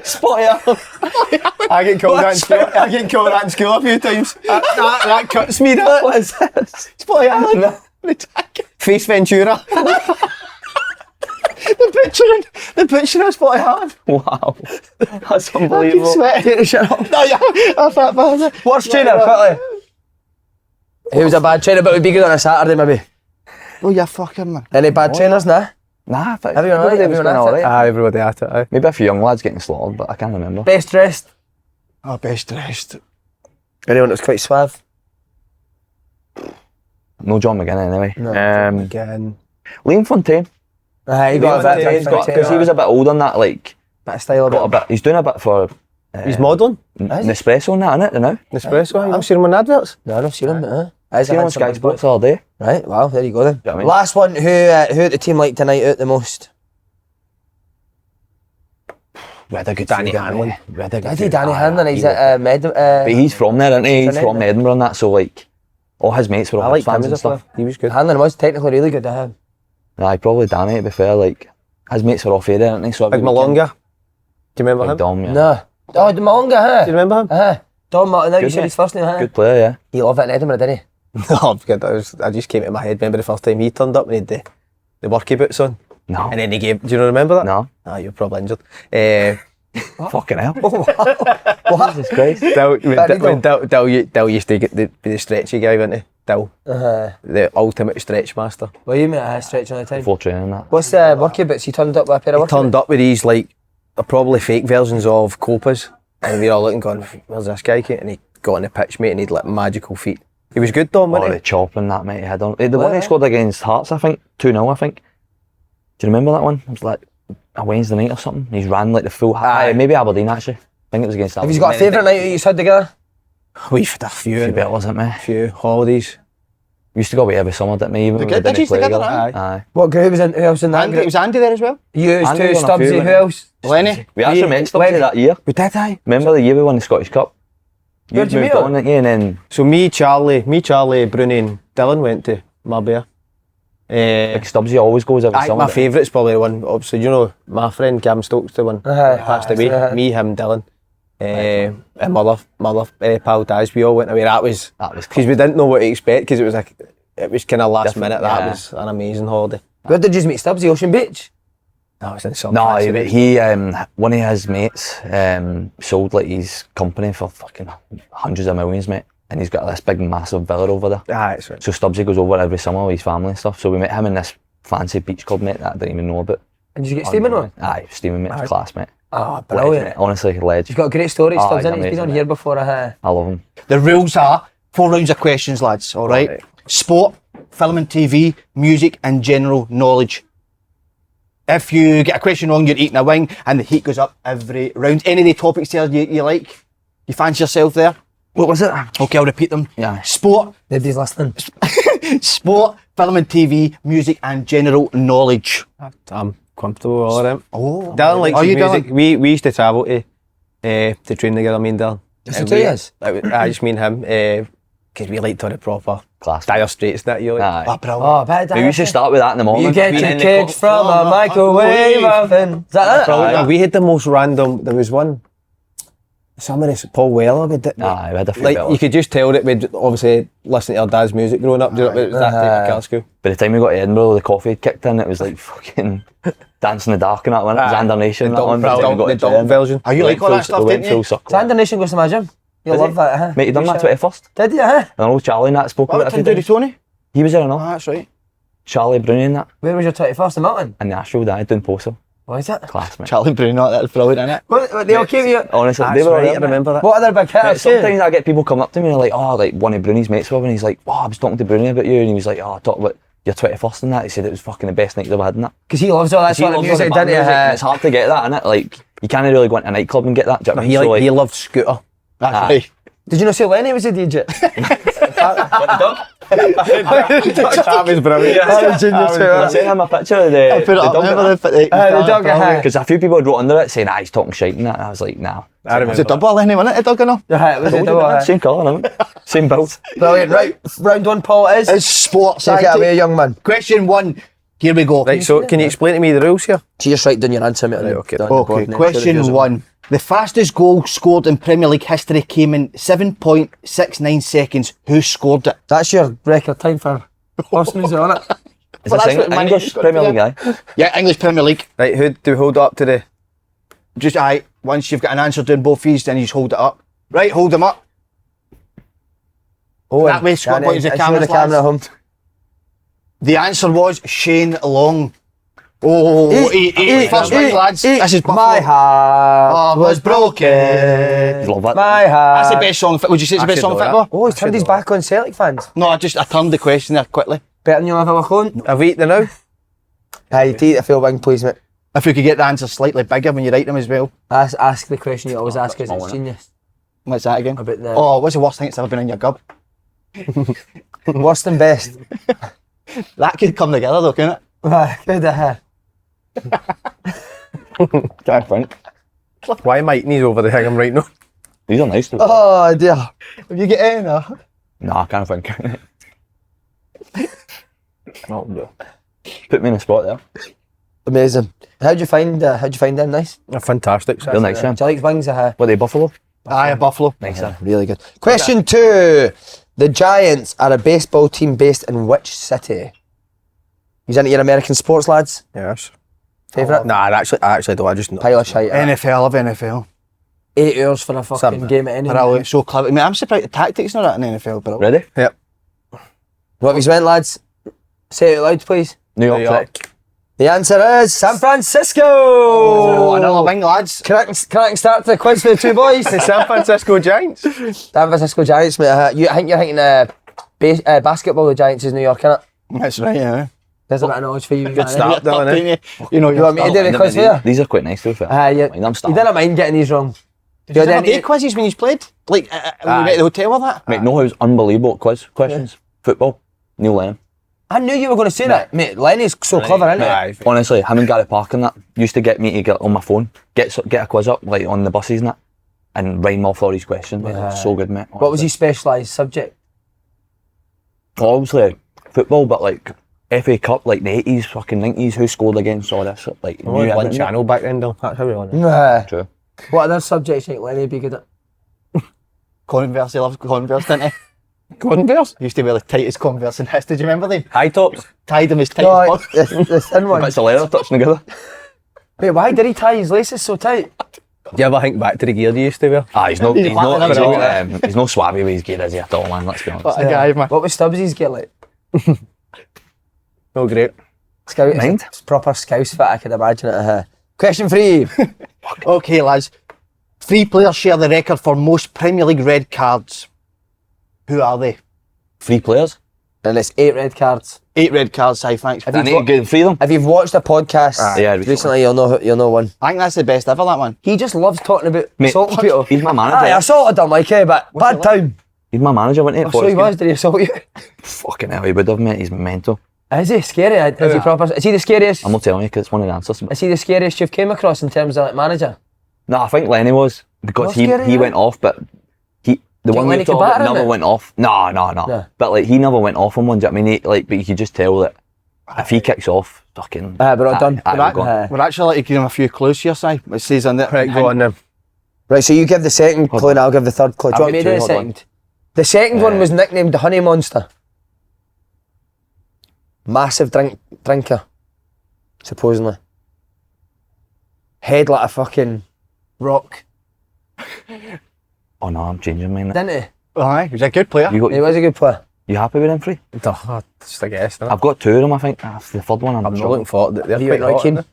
[SPEAKER 2] Spotty Allan.
[SPEAKER 4] I get called that in school. I get called that in school a few times. That cuts me. That.
[SPEAKER 3] What is this?
[SPEAKER 2] Spotty Allan.
[SPEAKER 4] Face Ventura.
[SPEAKER 2] The picture of Spotty Allan.
[SPEAKER 3] Wow, that's unbelievable.
[SPEAKER 1] Shut up.
[SPEAKER 2] No, yeah. I fat bastard.
[SPEAKER 1] Worst trainer, quickly. He was a bad trainer, but would be good on a Saturday, maybe.
[SPEAKER 2] Oh, you fucking man.
[SPEAKER 1] Any bad trainers, nah?
[SPEAKER 3] Nah, but
[SPEAKER 1] Everyone alright?
[SPEAKER 3] everybody was
[SPEAKER 1] Everyone
[SPEAKER 3] going
[SPEAKER 1] at it?
[SPEAKER 3] alright.
[SPEAKER 4] Everybody at it. Aye.
[SPEAKER 3] Maybe a few young lads getting slaughtered, but I can't remember.
[SPEAKER 1] Best dressed.
[SPEAKER 2] Oh, best dressed.
[SPEAKER 1] Anyone that's quite suave.
[SPEAKER 3] No John McGinn anyway.
[SPEAKER 4] Again.
[SPEAKER 3] Liam Fontaine.
[SPEAKER 1] He got a bit
[SPEAKER 3] Because he was a bit old on that, like,
[SPEAKER 1] bit of style,
[SPEAKER 3] got a bit. He's doing a bit for
[SPEAKER 4] He's modelling.
[SPEAKER 3] Nespresso and that, innit? You know?
[SPEAKER 4] Nespresso. I've seen him on adverts.
[SPEAKER 1] No, I've seen him.
[SPEAKER 3] I've seen him on Sky Sports all day.
[SPEAKER 1] Right, wow, there you go then.
[SPEAKER 3] You know what I mean?
[SPEAKER 1] Last one, who at the team like tonight out the most?
[SPEAKER 3] We had a good
[SPEAKER 4] Danny
[SPEAKER 3] few, didn't
[SPEAKER 4] Hanlon.
[SPEAKER 3] we? We had a good
[SPEAKER 1] I
[SPEAKER 3] few.
[SPEAKER 1] did Danny
[SPEAKER 3] Aye,
[SPEAKER 1] Hanlon,
[SPEAKER 3] he
[SPEAKER 1] he's
[SPEAKER 3] was-
[SPEAKER 1] at
[SPEAKER 3] But he's from there, isn't he? He's
[SPEAKER 1] From
[SPEAKER 3] from Edinburgh and that, so like, all his mates were
[SPEAKER 4] I
[SPEAKER 3] all
[SPEAKER 4] like him
[SPEAKER 3] fans
[SPEAKER 4] as
[SPEAKER 3] and
[SPEAKER 4] a player.
[SPEAKER 3] stuff.
[SPEAKER 4] He was good.
[SPEAKER 1] Hanlon was technically really good to him.
[SPEAKER 3] Aye, probably Danny, to be fair, like, his mates were off here, didn't they? So
[SPEAKER 4] Big
[SPEAKER 3] every weekend-
[SPEAKER 4] Malonga. Do you remember
[SPEAKER 3] Big
[SPEAKER 4] him?
[SPEAKER 3] Dom, yeah.
[SPEAKER 1] No. Oh, the Malonga, huh?
[SPEAKER 4] Do you remember him?
[SPEAKER 1] Dom Martin, now you
[SPEAKER 3] Good,
[SPEAKER 1] said
[SPEAKER 3] mate.
[SPEAKER 1] his first name, huh?
[SPEAKER 3] Good player, yeah.
[SPEAKER 1] He loved it in Edinburgh, didn't he?
[SPEAKER 4] No, I'm good. I just came to my head. Remember the first time he turned up and he had the worky boots on.
[SPEAKER 3] No.
[SPEAKER 4] And then he gave. Do you remember that?
[SPEAKER 3] No.
[SPEAKER 4] Ah, you're probably injured.
[SPEAKER 3] Fucking hell.
[SPEAKER 1] What?
[SPEAKER 3] Jesus Christ.
[SPEAKER 4] When Dill used to get the stretchy guy, wasn't he? Dill, the ultimate stretch master.
[SPEAKER 1] Well, you mate, stretching all the time.
[SPEAKER 3] Before training that.
[SPEAKER 1] What's the worky bits? He turned up with a pair of
[SPEAKER 4] He
[SPEAKER 1] worky
[SPEAKER 4] turned
[SPEAKER 1] boots?
[SPEAKER 4] up with these like, they're probably fake versions of Copas, and we were all looking, going, "Where's this guy?" And he got on the pitch, mate, and he'd like magical feet. He was good, Dom,
[SPEAKER 3] Oh,
[SPEAKER 4] wasn't
[SPEAKER 3] the
[SPEAKER 4] he?
[SPEAKER 3] chopping that mate he had on. The one he scored against Hearts, I think, 2-0, I think. Do you remember that one? It was like a Wednesday night or something. He's ran like the full. Maybe Aberdeen actually. I think it was against Aberdeen.
[SPEAKER 1] Have you got a favourite night you had together?
[SPEAKER 4] We've had a few.
[SPEAKER 3] A bit, wasn't it,
[SPEAKER 4] A
[SPEAKER 3] mate?
[SPEAKER 4] few holidays.
[SPEAKER 3] We used to go away every summer, didn't we? Even when we
[SPEAKER 2] good
[SPEAKER 3] didn't
[SPEAKER 2] digits
[SPEAKER 3] play
[SPEAKER 2] together,
[SPEAKER 3] together.
[SPEAKER 2] aye.
[SPEAKER 3] Aye.
[SPEAKER 1] What group was in? Who else in that
[SPEAKER 2] Andy,
[SPEAKER 1] group?
[SPEAKER 2] was Andy there as well?
[SPEAKER 1] You,
[SPEAKER 3] Andy
[SPEAKER 1] two,
[SPEAKER 3] was on a few,
[SPEAKER 1] Stubbsy,
[SPEAKER 3] wasn't
[SPEAKER 1] who else?
[SPEAKER 2] Lenny?
[SPEAKER 3] We actually met Stubbsy
[SPEAKER 1] Lenny.
[SPEAKER 3] that year.
[SPEAKER 4] We did, aye.
[SPEAKER 3] Remember the year we won the Scottish Cup?
[SPEAKER 1] Where'd you
[SPEAKER 3] moved
[SPEAKER 1] meet
[SPEAKER 3] on, didn't you? And then
[SPEAKER 4] So me, Charlie, Bruni and Dylan went to Marbella.
[SPEAKER 3] like Stubbsy always goes every summer.
[SPEAKER 4] My favourite's probably the one, obviously, you know, my friend Gavin Stokes, the one passed away. Me, him, Dylan, and mother pal Daz, we all went away. That was because we didn't know what to expect, because it was kind of last minute. That was an amazing holiday.
[SPEAKER 1] Where did you meet Stubbsy? Ocean Beach?
[SPEAKER 4] That was in some
[SPEAKER 3] No,
[SPEAKER 4] fashion.
[SPEAKER 3] he one of his mates sold like his company for fucking hundreds of millions, mate. And he's got this big massive villa over there.
[SPEAKER 4] Ah, that's right.
[SPEAKER 3] So Stubbsy goes over every summer with his family and stuff. So we met him in this fancy beach club, mate, that I didn't even know about.
[SPEAKER 1] And did you get steaming on?
[SPEAKER 3] Aye, steaming, mate. Class, mate.
[SPEAKER 1] Oh,
[SPEAKER 3] Legend,
[SPEAKER 1] brilliant.
[SPEAKER 3] mate. Honestly, legend.
[SPEAKER 1] He's got great stories,
[SPEAKER 3] Oh,
[SPEAKER 1] Stubbs,
[SPEAKER 3] he's
[SPEAKER 1] hasn't he? He's been on
[SPEAKER 3] amazing,
[SPEAKER 1] here before.
[SPEAKER 3] I love him.
[SPEAKER 2] The rules are 4 rounds of questions, lads, all right?
[SPEAKER 4] Alright.
[SPEAKER 2] Sport, film and TV, music and general knowledge. If you get a question wrong, you're eating a wing, and the heat goes up every round. Any of the topics there you like? You fancy yourself there?
[SPEAKER 3] What was it?
[SPEAKER 2] Okay, I'll repeat them.
[SPEAKER 3] Yeah.
[SPEAKER 2] Sport,
[SPEAKER 1] Nobody's listening.
[SPEAKER 2] sport, film and TV, music and general knowledge.
[SPEAKER 4] I'm comfortable with all of them.
[SPEAKER 2] Oh,
[SPEAKER 4] Dylan likes
[SPEAKER 2] are
[SPEAKER 4] his
[SPEAKER 2] you
[SPEAKER 4] music.
[SPEAKER 2] Dylan?
[SPEAKER 4] We used to travel to train together, me and Dylan.
[SPEAKER 1] Just
[SPEAKER 4] And
[SPEAKER 1] the two of us?
[SPEAKER 4] I just mean him, because we liked all the proper
[SPEAKER 3] Class.
[SPEAKER 4] Dire Straits that you like.
[SPEAKER 3] Aye.
[SPEAKER 2] Oh, brilliant.
[SPEAKER 1] Oh, bad
[SPEAKER 3] We used to start with that in the morning.
[SPEAKER 1] You get
[SPEAKER 3] We-
[SPEAKER 1] your
[SPEAKER 3] in the
[SPEAKER 1] kicks from a microwave oven. Is that it?
[SPEAKER 4] Brilliant. We had the most random. There was one. Somebody, Paul Weller, we did.
[SPEAKER 3] Aye, we had a few
[SPEAKER 4] Like
[SPEAKER 3] bells.
[SPEAKER 4] you could just tell that we'd obviously listened to our dad's music growing up. Do you know, it was that type of car school.
[SPEAKER 3] By the time we got to Edinburgh, the coffee had kicked in. It was like fucking Dance in the Dark and that one. It was Xander Nation. That one. By the time we got
[SPEAKER 4] The
[SPEAKER 3] to
[SPEAKER 4] dog
[SPEAKER 3] Edinburgh.
[SPEAKER 4] version.
[SPEAKER 2] Are you like all that stuff,
[SPEAKER 3] We went
[SPEAKER 2] didn't you?
[SPEAKER 3] full circle.
[SPEAKER 1] Xander Nation goes to my gym. You'll
[SPEAKER 3] Did
[SPEAKER 1] love
[SPEAKER 3] he?
[SPEAKER 1] that, huh?
[SPEAKER 3] Mate, you done that 21st?
[SPEAKER 1] Did you, huh?
[SPEAKER 3] I know Charlie and that spoke about it a few
[SPEAKER 2] What did
[SPEAKER 3] times.
[SPEAKER 2] Tony?
[SPEAKER 3] He was there or
[SPEAKER 2] Oh,
[SPEAKER 3] not?
[SPEAKER 2] that's right.
[SPEAKER 3] Charlie Bruni and that.
[SPEAKER 1] Where was your 21st in Milton?
[SPEAKER 3] In Nashville, died doing poster.
[SPEAKER 1] What is it?
[SPEAKER 3] Class, mate.
[SPEAKER 2] Charlie Bruno, that's brilliant, isn't it?
[SPEAKER 1] What, they all came here.
[SPEAKER 3] Honestly,
[SPEAKER 4] That's
[SPEAKER 3] they were
[SPEAKER 4] right,
[SPEAKER 3] there,
[SPEAKER 4] I
[SPEAKER 3] mate.
[SPEAKER 4] remember that.
[SPEAKER 1] What other big
[SPEAKER 3] Mate,
[SPEAKER 1] hitters?
[SPEAKER 3] sometimes I get people coming up to me and they're like, oh, like one of Bruni's mates were, and he's like, oh, I was talking to Bruni about you, and he was like, oh, talk about your 21st and that. He said it was fucking the best night he's ever had in that.
[SPEAKER 1] Because he loves all that
[SPEAKER 3] He
[SPEAKER 1] sort of
[SPEAKER 3] loves all
[SPEAKER 1] music,
[SPEAKER 3] the band
[SPEAKER 1] doesn't he?
[SPEAKER 3] music, and it's hard to get that, innit? Like, you can't really go into a nightclub and get that. Do you know what I mean? So, like,
[SPEAKER 4] He loved Scooter.
[SPEAKER 2] That's
[SPEAKER 3] Aye.
[SPEAKER 2] right.
[SPEAKER 1] Did you know say Lenny was a DJ?
[SPEAKER 4] That was brilliant.
[SPEAKER 3] I sent him a picture of the
[SPEAKER 2] I put it up,
[SPEAKER 3] dog
[SPEAKER 2] remember the
[SPEAKER 1] the dog,
[SPEAKER 3] because a few people had wrote under it saying, he's talking shite and that. And I was like, nah.
[SPEAKER 4] I
[SPEAKER 2] It was
[SPEAKER 4] remember.
[SPEAKER 2] a double, wasn't it, Doug? No?
[SPEAKER 1] Yeah, it was a
[SPEAKER 3] Told you,
[SPEAKER 1] double,
[SPEAKER 3] man. Same colour, no? Same build.
[SPEAKER 1] Brilliant. Right, round one, Paul, it is.
[SPEAKER 2] It's sports.
[SPEAKER 1] Take it away, young man.
[SPEAKER 2] Question 1. Here we go.
[SPEAKER 4] Right, so can you explain to me the rules here?
[SPEAKER 1] So just write down your answer, mate.
[SPEAKER 4] Right, okay.
[SPEAKER 2] Okay, question 1. The fastest goal scored in Premier League history came in 7.69 seconds. Who scored it?
[SPEAKER 1] That's your record time for Arsenal, is it on it?
[SPEAKER 3] Is
[SPEAKER 2] Well,
[SPEAKER 3] this
[SPEAKER 2] that's what my
[SPEAKER 3] English
[SPEAKER 2] name's got
[SPEAKER 3] Premier
[SPEAKER 2] to
[SPEAKER 3] League
[SPEAKER 2] be
[SPEAKER 3] guy?
[SPEAKER 2] Yeah, English Premier League.
[SPEAKER 4] Right, who do we hold up to the?
[SPEAKER 2] Just once you've got an answer doing both fees, then you just hold it up. Right, hold them up.
[SPEAKER 1] Oh,
[SPEAKER 2] That way, Scott, what is the
[SPEAKER 1] I
[SPEAKER 2] camera,
[SPEAKER 1] the camera at home.
[SPEAKER 2] The answer was Shane Long. Oh, first one, lads. This is
[SPEAKER 1] My
[SPEAKER 2] Buffalo.
[SPEAKER 1] heart
[SPEAKER 2] was broken.
[SPEAKER 3] Love that.
[SPEAKER 1] My heart.
[SPEAKER 2] That's the best song. Would you say it's the best song
[SPEAKER 4] Actually,
[SPEAKER 2] football?
[SPEAKER 1] Oh, he's turned his back on Celtic fans.
[SPEAKER 2] No, I turned the question there quickly.
[SPEAKER 1] Better than you'll ever look on.
[SPEAKER 4] Have we eaten now?
[SPEAKER 1] Aye, take the full wing, please, mate.
[SPEAKER 2] If we could get the answer slightly bigger when you write them as well.
[SPEAKER 1] Ask the question you always ask us. It's
[SPEAKER 3] innit?
[SPEAKER 1] genius.
[SPEAKER 2] What's that again?
[SPEAKER 1] About the
[SPEAKER 2] Oh, what's the worst thing that's ever been in your gob?
[SPEAKER 1] worst and best.
[SPEAKER 2] That could come together though, couldn't it?
[SPEAKER 1] Good to hear.
[SPEAKER 3] Can't think.
[SPEAKER 4] Why am I eating these over the thing I'm writing on?
[SPEAKER 3] These are nice.
[SPEAKER 1] Oh dear.
[SPEAKER 2] Have you get any?
[SPEAKER 3] No, I can't think.
[SPEAKER 4] Oh, no.
[SPEAKER 3] Put me in a spot there.
[SPEAKER 1] Amazing. How'd you find them? Nice.
[SPEAKER 4] They're fantastic.
[SPEAKER 3] They're nice, yeah.
[SPEAKER 1] Do you like wings?
[SPEAKER 3] What are they, Buffalo?
[SPEAKER 2] Aye, a Buffalo.
[SPEAKER 3] Nice, yeah.
[SPEAKER 1] Really good. Question 2. The Giants are a baseball team based in which city? He's into your American sports, lads?
[SPEAKER 4] Yes.
[SPEAKER 1] Favourite?
[SPEAKER 4] Nah, I actually don't. I just know.
[SPEAKER 1] Pile of shite.
[SPEAKER 2] NFL, I love NFL.
[SPEAKER 1] 8 hours for a fucking
[SPEAKER 4] Something.
[SPEAKER 1] game at any.
[SPEAKER 2] Brilliant, so clever. I mean, I'm surprised the tactics not in NFL, but
[SPEAKER 3] Ready?
[SPEAKER 4] Yep.
[SPEAKER 1] What have you went, lads? Say it out loud, please.
[SPEAKER 3] New York.
[SPEAKER 4] New York.
[SPEAKER 1] The answer is San Francisco!
[SPEAKER 2] Oh, another wing, lads.
[SPEAKER 1] Cracking start to the quiz for the two boys.
[SPEAKER 4] The San Francisco Giants.
[SPEAKER 1] San Francisco Giants, mate. I think you're thinking basketball, the Giants is New York, innit?
[SPEAKER 2] That's right, yeah.
[SPEAKER 1] There's a bit of knowledge for you.
[SPEAKER 4] Good start, Dylan, eh?
[SPEAKER 2] You know,
[SPEAKER 1] You want me to do the quiz for you?
[SPEAKER 3] These are quite nice, to be fair.
[SPEAKER 1] You
[SPEAKER 3] Like, I'm starting.
[SPEAKER 1] didn't mind getting these wrong.
[SPEAKER 2] Did you ever do quizzes when you played? Like, when you went to the hotel or that?
[SPEAKER 3] Mate, know who's unbelievable at quiz questions? Football. Neil Lennon.
[SPEAKER 1] I knew you were going to say that. Mate, Lenny's so clever, isn't he?
[SPEAKER 4] Aye.
[SPEAKER 3] Honestly, him and Gary Park and that used to get me to get on my phone, get a quiz up, like on the buses and that, and rhyme off all these questions. Mate. It's so good, mate.
[SPEAKER 1] What was his specialised subject?
[SPEAKER 3] Obviously, football, but like FA Cup, like the 80s, fucking 90s, who scored against all this, like
[SPEAKER 4] I went
[SPEAKER 3] new
[SPEAKER 4] one channel back then, though. That's how we won it.
[SPEAKER 1] Nah.
[SPEAKER 3] True.
[SPEAKER 1] What other subjects do you think Lenny would be good at?
[SPEAKER 2] Converse, he loves Converse, didn't he?
[SPEAKER 4] Converse.
[SPEAKER 2] He used to wear the tightest Converse in his. Did you remember them?
[SPEAKER 4] High tops.
[SPEAKER 2] Tied him as tight
[SPEAKER 1] No,
[SPEAKER 2] as possible.
[SPEAKER 1] the thin one.
[SPEAKER 3] Bits of leather touching together.
[SPEAKER 1] Wait, why did he tie his laces so tight?
[SPEAKER 4] Do you ever think back to the gear you used to wear?
[SPEAKER 3] He's no
[SPEAKER 2] He's
[SPEAKER 3] swabby with his gear, is he, at all, man? Let's be honest.
[SPEAKER 2] What a guy, man.
[SPEAKER 1] What was Stubbsy's get like?
[SPEAKER 4] No, great.
[SPEAKER 1] Scout.
[SPEAKER 3] Mind?
[SPEAKER 1] It's proper scouse fit, I could imagine it. Question 3.
[SPEAKER 2] Okay, lads. 3 players share the record for most Premier League red cards. Who are they?
[SPEAKER 3] 3 players.
[SPEAKER 1] And it's 8 red cards.
[SPEAKER 2] 8 red cards, aye, thanks.
[SPEAKER 3] I need to get 3 of them.
[SPEAKER 1] If you've watched a podcast
[SPEAKER 3] Yeah,
[SPEAKER 1] recently, you'll know one.
[SPEAKER 2] I think that's the best ever, that one.
[SPEAKER 1] He just loves talking about
[SPEAKER 3] Mate,
[SPEAKER 1] assaulting people.
[SPEAKER 3] he's my manager.
[SPEAKER 1] Aye, I assaulted him, like, but bad
[SPEAKER 2] it
[SPEAKER 1] time.
[SPEAKER 3] He's my manager, wasn't he?
[SPEAKER 1] Oh, so he was, did he assault you?
[SPEAKER 3] Fucking hell, he would have, mate. He's mental.
[SPEAKER 1] Is he scary? Is he proper? Is he the scariest?
[SPEAKER 3] I'm not telling you because it's one of the answers.
[SPEAKER 1] Is he the scariest you've came across in terms of like manager?
[SPEAKER 3] No, I think Lenny was because
[SPEAKER 1] Not
[SPEAKER 3] he
[SPEAKER 1] scary,
[SPEAKER 3] he
[SPEAKER 1] yeah.
[SPEAKER 3] went off, but the one
[SPEAKER 1] Lenny
[SPEAKER 3] we
[SPEAKER 1] could
[SPEAKER 3] talked about
[SPEAKER 1] batter him,
[SPEAKER 3] never
[SPEAKER 1] it?
[SPEAKER 3] went off. No.
[SPEAKER 1] No.
[SPEAKER 3] But like he never went off on one. Do you know what I mean? But you could just tell that if he kicks off, fucking.
[SPEAKER 1] We're not done.
[SPEAKER 3] We're gone.
[SPEAKER 2] We're actually like to give him a few clues here, Si. It says on it.
[SPEAKER 4] Right, go on then.
[SPEAKER 1] Right, so you give the second clue and I'll give the third clue. Do you want me to do the
[SPEAKER 3] hold on.
[SPEAKER 1] second? The second one was nicknamed the Honey Monster. Massive drinker, supposedly. Head like a fucking rock.
[SPEAKER 3] Oh no, I'm changing mine.
[SPEAKER 1] Didn't he?
[SPEAKER 2] Aye, he's a good player.
[SPEAKER 3] You
[SPEAKER 1] He was a good player.
[SPEAKER 3] happy with them 3?
[SPEAKER 4] Just a guess. No?
[SPEAKER 3] I've got 2 of them. I think that's the third one. I'm
[SPEAKER 4] I'm not
[SPEAKER 3] struggling.
[SPEAKER 4] looking for it. They're
[SPEAKER 1] Have you
[SPEAKER 4] quite
[SPEAKER 1] got Roy
[SPEAKER 4] hot,
[SPEAKER 1] Keane?
[SPEAKER 4] aren't